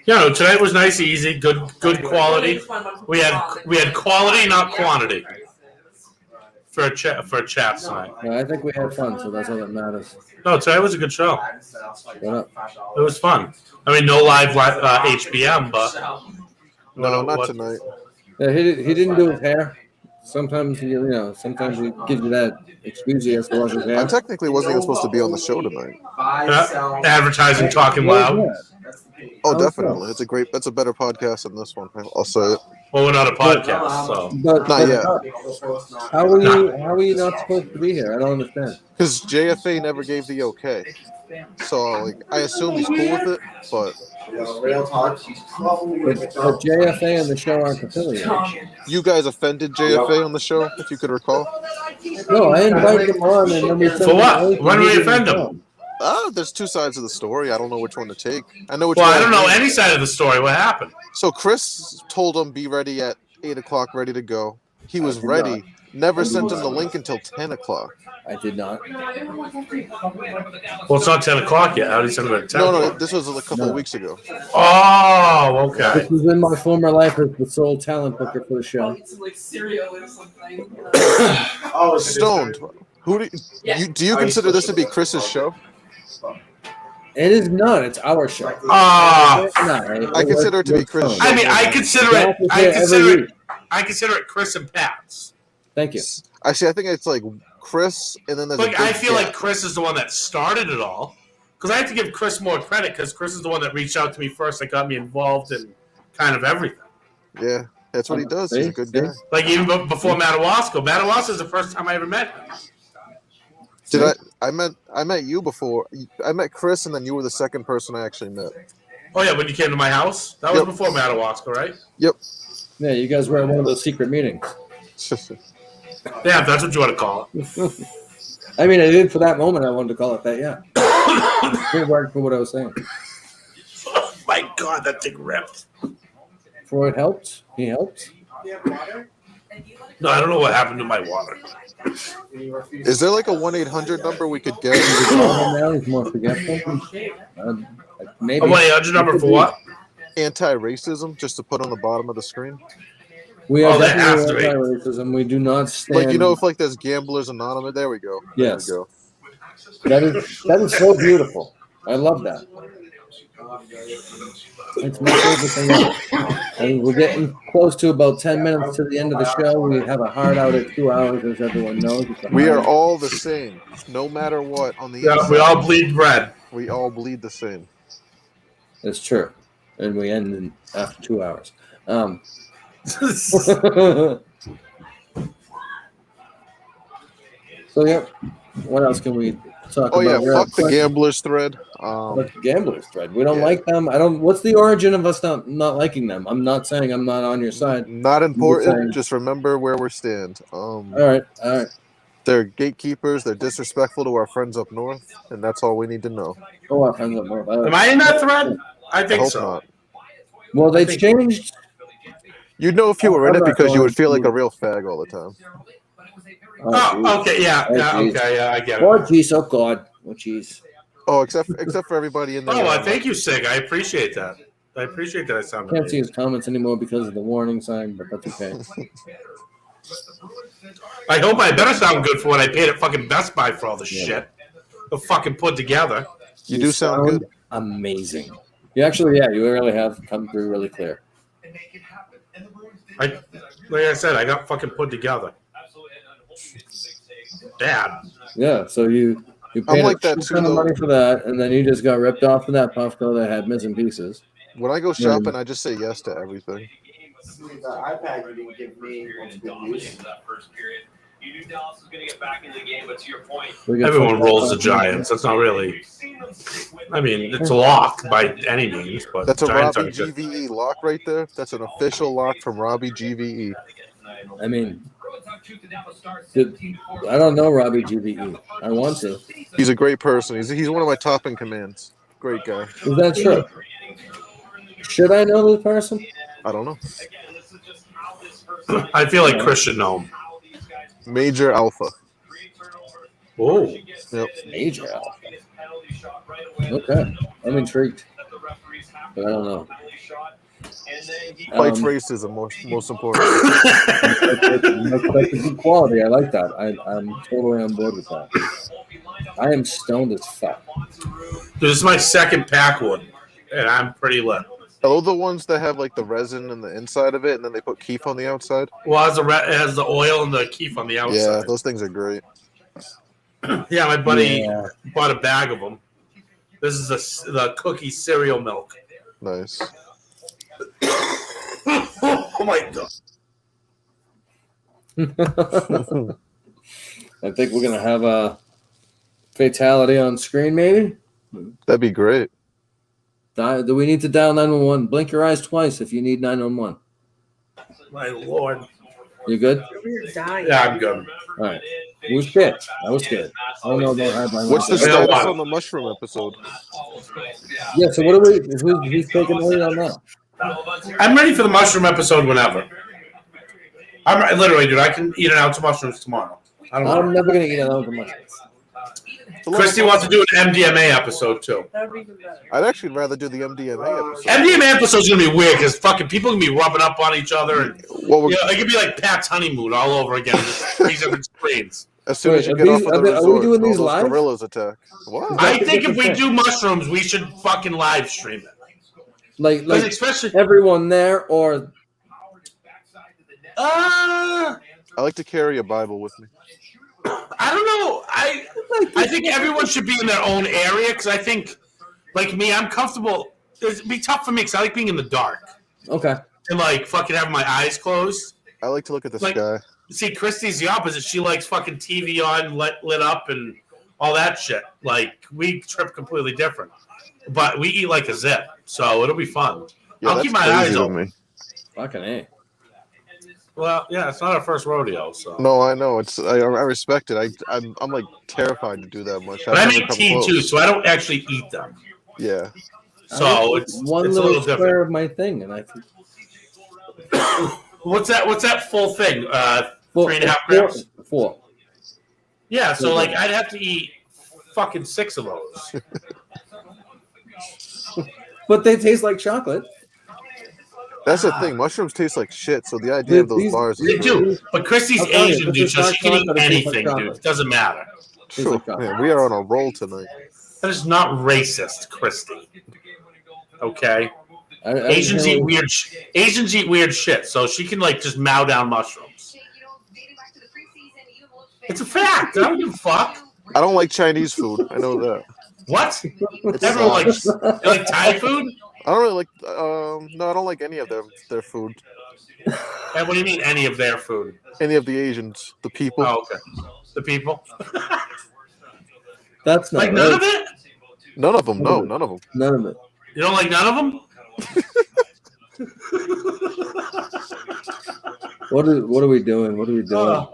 E: Yeah, no, tonight was nice, easy, good quality. We had quality, not quantity, for a chat tonight.
B: Yeah, I think we had fun, so that's all that matters.
E: No, tonight was a good show.
B: Shut up.
E: It was fun. I mean, no live HBM, but
G: No, not
E: what-
G: tonight.
B: Yeah, he didn't do his hair. Sometimes he gives you that excuse he has to wash his
G: I
B: hair.
G: technically wasn't even supposed to be on the show tonight.
E: advertising, talking loud.
G: Oh,
B: Oh,
G: definitely. That's a better podcast than this one. I'll say it.
E: Well, we're not a podcast, so
B: But
G: yet.
B: How are you not supposed to be here? I don't understand.
G: Because JFA never gave the okay. So, like, I assume he's cool with it, but
H: Real talk, she's probably gonna get
B: But JFA and the show aren't affiliated.
G: you guys offended JFA on the show, if you could recall.
B: No, I invited him on, and then we sent
E: For
B: him
E: what?
B: a link,
E: When
B: and
E: did
B: he
E: we
B: didn't
E: offend him?
B: come.
G: There's two sides of the story. I don't know which one to take. I know which
E: well,
G: one
E: I don't know
G: agree.
E: any side of the story. What happened?
G: So Chris told him be ready at 8 o'clock, ready to go. He was
B: I did
G: ready.
B: not.
G: Never sent him the link until 10 o'clock.
B: I did not.
E: Well, it's not 10 o'clock yet. How did he send it at 10?
G: No, this was a couple
B: No.
G: of weeks ago.
E: Oh, okay.
B: This was in my former life as the sole talent booker for the show.
L: Some like cereal or something.
H: Oh, it's
G: Stoned. Who do you consider this to be Chris's show?
B: It is not. It's our show.
E: Ah.
B: It's not, right?
G: I consider it to be Chris's
E: I mean, I consider it. I consider it Chris and Pat's.
B: Thank you.
G: Actually, I think it's like Chris, and then there's.
E: Like,
G: a
E: I
G: big
E: feel
G: gap.
E: like Chris is the one that started it all. Because I have to give Chris more credit because Chris is the one that reached out to me first that got me involved in kind of everything.
G: Yeah, that's what he does. He's a good guy.
E: Like even before Madawaska. Madawaska is the first time I ever met him.
G: I met you before. I met Chris, and then you were the second person I actually met.
E: Oh yeah, when you came to my house, that was before Madawaska, right?
G: Yep.
B: Yeah, you guys were at one of those secret meetings.
E: Yeah, if that's what you want to call it.
B: I mean, I did for that moment. I wanted to call it that. Yeah. It worked for what I was saying.
E: Oh my God, that thing ripped.
B: For it helped. He helped.
E: No, I don't know what happened to my water.
G: Is there like a 1-800 number we could get?
B: Now he's more forgetful. Maybe.
E: A 1-800 number for what?
G: Anti-racism, just to put on the bottom of the screen.
B: We are
E: that has
B: definitely
E: to be.
B: anti-racism. We do not stand.
G: Like, you know, if like there's Gamblers Anonymous, there we go.
B: Yes.
G: There we go.
B: That is so beautiful. I love that. It's my favorite thing ever. And we're getting close to about 10 minutes to the end of the show. We have a hard out at 2 hours, as everyone knows.
G: We are all the same, no matter what. On the inside,
E: we all bleed red.
G: We all bleed the same.
B: It's true. And we end in after 2 hours. So, yep. What else can we talk about?
G: Oh yeah, fuck the Gamblers thread.
B: Fuck the Gamblers thread. We don't like them. I don't. What's the origin of us not liking them? I'm not saying I'm not on your side.
G: Not important. Just remember where we stand.
B: All right.
G: They're gatekeepers. They're disrespectful to our friends up north, and that's all we need to know.
B: Oh, our friends up north.
E: Am I in that thread? I think
G: hope
E: so.
G: not.
B: Well, they changed.
G: You'd know if you were in it because you would feel like a real fag all the time.
E: Oh, okay, yeah, I get it.
B: Oh, jeez, oh God, oh jeez.
G: Oh, except for everybody in there.
E: Oh, thank you, Sig. I appreciate that. I appreciate that. I sound.
B: Can't see his comments anymore because of the warning sign, but that's okay.
E: I hope I better sound good for what I paid at fucking Best Buy for all the shit. The fucking put together.
G: You do sound good.
B: Amazing. You actually, you really have come through really clear.
E: Like I said, I got fucking put together. Bad.
B: Yeah, so you paid
G: like
B: a
G: that
B: ton of money for that, and then you just got ripped off of that Puffco that had missing pieces.
G: When I go shopping, I just say yes to everything.
H: The iPad you didn't give me was good use.
M: You knew Dallas was going to get back into the game, but to your point,
E: Everyone rolls the Giants. That's not really. I mean, it's a lock by any means, but
G: That's a
E: Giants
G: Robbie
E: aren't just-
G: GVE lock right there. That's an official lock from Robbie GVE.
B: I mean, I don't know Robbie GVE. I want to.
G: He's a great person. He's one of my top in commands. Great guy.
B: Is that true? Should I know this person?
G: I don't know.
E: I feel like Chris should know him.
G: Major Alpha.
E: Oh,
G: yep.
B: Major Alpha. Okay, I'm intrigued, but I don't know.
G: Fights racism, most important.
B: That's a good quality. I like that. I'm totally on board with that. I am stoned as fuck.
E: This is my second Packwood, and I'm pretty lit.
G: Are the ones that have like the resin in the inside of it, and then they put keef on the outside?
E: Well, it has the oil and the keef on the outside.
G: Yeah, those things are great.
E: Yeah, my buddy bought a bag of them. This is the cookie cereal milk.
G: Nice.
E: Oh my God.
B: I think we're gonna have a fatality on screen, maybe.
G: That'd be great.
B: Do we need to dial 911? Blink your eyes twice if you need 911.
E: My Lord.
B: You good?
E: Yeah, I'm good.
B: All right. Who's scared? I was scared. I don't know about headline.
G: What's the status on the mushroom episode?
B: Yeah, so what are we? Who's taking the lead on that?
E: I'm ready for the mushroom episode whenever. I'm literally, dude. I can eat an ounce of mushrooms tomorrow. I don't know.
B: I'm never gonna eat an ounce of mushrooms.
E: Christy wants to do an MDMA episode too.
G: I'd actually rather do the MDMA episode.
E: MDMA episode's gonna be weird because fucking people can be rubbing up on each other, and it could be like Pat's honeymoon all over again. Just 3 different screens.
G: As soon as you get off of the resort,
B: are we doing these
G: all those
B: live?
G: gorillas attack. What?
E: I think if we do mushrooms, we should fucking live stream it.
B: Like
E: especially
B: everyone there, or
G: I like to carry a Bible with me.
E: I don't know. I think everyone should be in their own area because I think, like me, I'm comfortable. It'd be tough for me because I like being in the dark.
B: Okay.
E: And like fucking having my eyes closed.
G: I like to look at the
E: Like,
G: sky.
E: See, Christy's the opposite. She likes fucking TV on, lit up, and all that shit. Like we trip completely different, but we eat like a zip, so it'll be fun.
G: Yeah,
E: I'll
G: that's
E: keep my
G: crazy
E: eyes
G: to
E: open.
G: me.
B: Fucking A.
E: Well, yeah, it's not our first rodeo, so.
G: No, I know. I respect it. I'm like terrified to do that much.
E: But I
G: I've never
E: make
G: come
E: tea
G: close.
E: too, so I don't actually eat them.
G: Yeah.
E: So
B: I
E: it's
B: one
E: it's a
B: little
E: little
B: square
E: different.
B: of my thing, and I can.
E: What's that full thing? 3.5
B: Four.
E: grams.
B: 4.
E: Yeah, so
B: 4
E: like
B: grams.
E: I'd have to eat fucking 6 of those.
B: But they taste like chocolate.
G: That's the thing. Mushrooms taste like shit. So the idea of those
B: These-
G: bars
E: They
G: is
E: do, but Christy's
B: I'll tell you,
E: Asian,
B: this
E: dude,
B: is
E: so
B: dark
E: she can eat
B: chocolate, it tastes like
E: anything, dude.
B: chocolate.
E: It doesn't matter.
B: Tastes like chocolate.
G: Man, we are on a roll tonight.
E: That is not racist, Christy. Okay.
B: I
E: Asians
B: really-
E: eat weird. Asians eat weird shit, so she can like just mow down mushrooms. It's a fact. I don't give a fuck.
G: I don't like Chinese food. I know that.
E: What?
G: It's
E: Everyone likes you like Thai food.
G: I don't really like. No, I don't like any of their food.
E: And what do you mean, any of their food?
G: Any of the Asians, the people.
E: Oh, okay. The people.
B: That's not
E: Like none
B: right.
E: of it.
G: None of them. No, none of them.
B: None of it.
E: You don't like none of them.
B: What are we doing? What are we doing?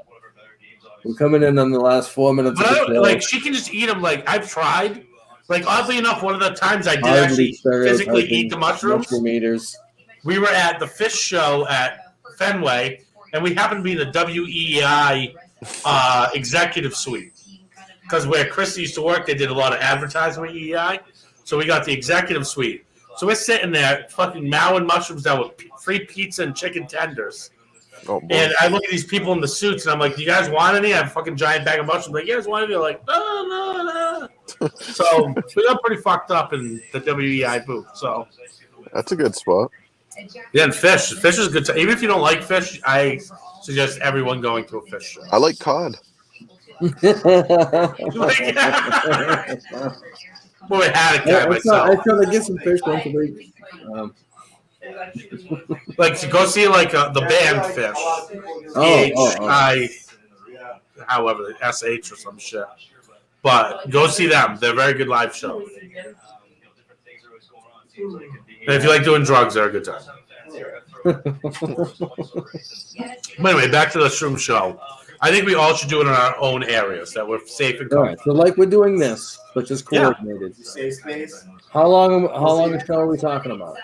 B: We're coming in on the last 4 minutes
E: But
B: of
E: I
B: the
E: don't,
B: show.
E: like she can just eat them. Like I've tried. Like oddly enough, one of the times I did
B: Hardly
E: actually physically eat the
B: stereotyping
E: mushrooms.
B: mushroom eaters.
E: We were at the fish show at Fenway, and we happened to be in the WEI executive suite. Because where Chris used to work, they did a lot of advertising with EEI. So we got the executive suite. So we're sitting there fucking mowing mushrooms down with free pizza and chicken tenders.
G: Oh, boy.
E: And I look at these people in the suits, and I'm like, "Do you guys want any?" I have a fucking giant bag of mushrooms. I'm like, "You guys want any?" They're like, "No." So we got pretty fucked up in the WEI booth. So
G: That's a good spot.
E: yeah, and fish. Fish is good. Even if you don't like fish, I suggest everyone going to a fish show.
G: I like cod.
E: Well, we had a guy
B: I
E: myself.
B: try to get some fish once a week.
E: Like to go see like the band Fish. PHI, however, SH or some shit. But go see them. They're a very good live show. And if you like doing drugs, they're a good time. But anyway, back to the shroom show. I think we all should do it in our own areas that we're safe and
B: All
E: comfortable.
B: right, so like we're doing this, but just coordinated.
H: Safe space.
B: How long a show are we talking about?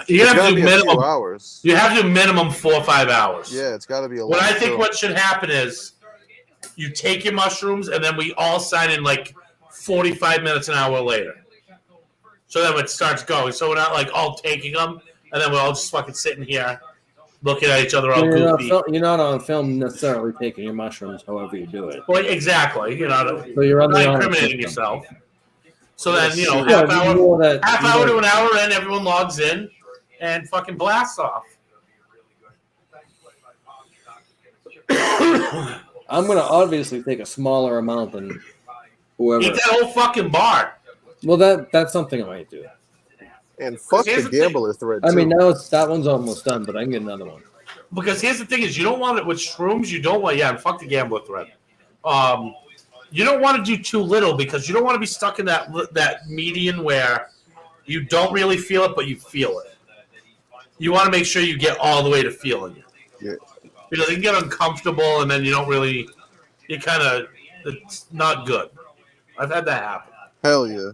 E: You have to do
G: be a few
E: minimum.
G: hours.
E: You have to do minimum 4 or 5 hours.
G: Yeah, it's got to be a.
E: What
G: long
E: I think
G: show.
E: what should happen is you take your mushrooms and then we all sign in like 45 minutes an hour later. So then it starts going. So we're not like all taking them and then we're all just fucking sitting here looking at each other all goofy.
B: You're not on film necessarily taking your mushrooms, however you do it.
E: Well, exactly. You know,
B: So you're on
E: not
B: the honor
E: incriminating
B: system.
E: yourself. So then, you know,
B: Yeah,
E: half
B: you
E: hour,
B: know that-
E: half
B: you
E: hour
B: know-
E: to an hour in, everyone logs in and fucking blasts off.
B: I'm gonna obviously take a smaller amount than whoever.
E: Eat that whole fucking bar.
B: Well, that's something I might do.
G: And fuck
E: Here's
G: the
E: the thing.
G: gambler thread.
B: I mean,
G: too.
B: now that one's almost done, but I can get another one.
E: Because here's the thing: is you don't want it with shrooms. You don't want and fuck the gambler thread. You don't want to do too little because you don't want to be stuck in that median where you don't really feel it, but you feel it. You want to make sure you get all the way to feeling it.
G: Yeah.
E: Because you can get uncomfortable and then you don't really. It's not good. I've had that happen.
G: Hell yeah.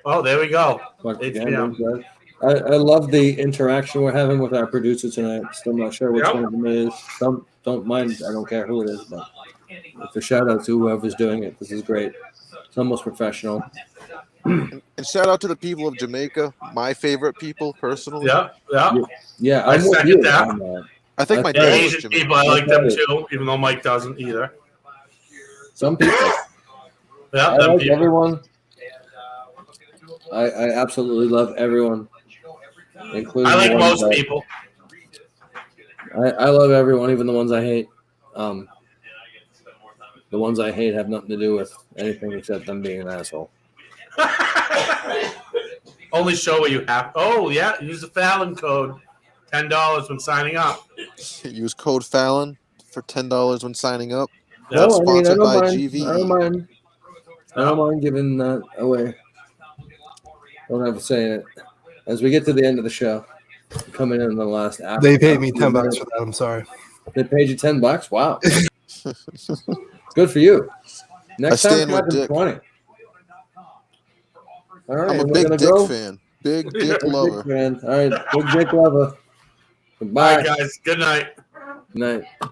E: Oh, there we go.
B: Fuck the
E: 8
B: gambling
E: p.m.
B: thread. I love the interaction we're having with our producer tonight. Still not sure which
E: Yep.
B: one of them it is. Some don't mind. I don't care who it is, but it's a shout out to whoever's doing it. This is great. It's almost professional.
G: And shout out to the people of Jamaica, my favorite people personally.
E: Yeah.
B: Yeah,
E: I
B: I'm with
E: second
B: you
E: that.
B: on that.
G: I think my
B: That's
E: Yeah,
G: dad was
E: Asian
G: Jamaican.
E: people, I like them
B: Okay.
E: too, even though Mike doesn't either.
B: Some people.
E: Yeah,
B: I
E: them
B: like
E: people.
B: everyone. I absolutely love everyone, including
E: I like
B: the ones
E: most
B: that-
E: people.
B: I love everyone, even the ones I hate. The ones I hate have nothing to do with anything except them being an asshole.
E: Only show where you have. Oh yeah, use the Fallon code, $10 when signing up.
G: Use code Fallon for $10 when signing up.
E: Yeah.
B: No, I mean, I
G: Sponsored
B: don't
G: by
B: mind.
G: GVE.
B: I don't mind. I don't mind giving that away. Don't have to say it. As we get to the end of the show, coming in the last hour.
N: They paid me $10 for that. I'm sorry.
B: They paid you $10? Wow. Good for you. Next
G: I
B: time,
G: stand with
B: have
G: Dick.
B: 20. All right,
G: I'm a
B: we're
G: big
B: gonna
G: Dick
B: go.
G: fan. Big Dick
B: Big
G: lover.
B: fan. All right, big Dick lover.
E: All
B: Goodbye.
E: right, guys. Good night.
B: Good night.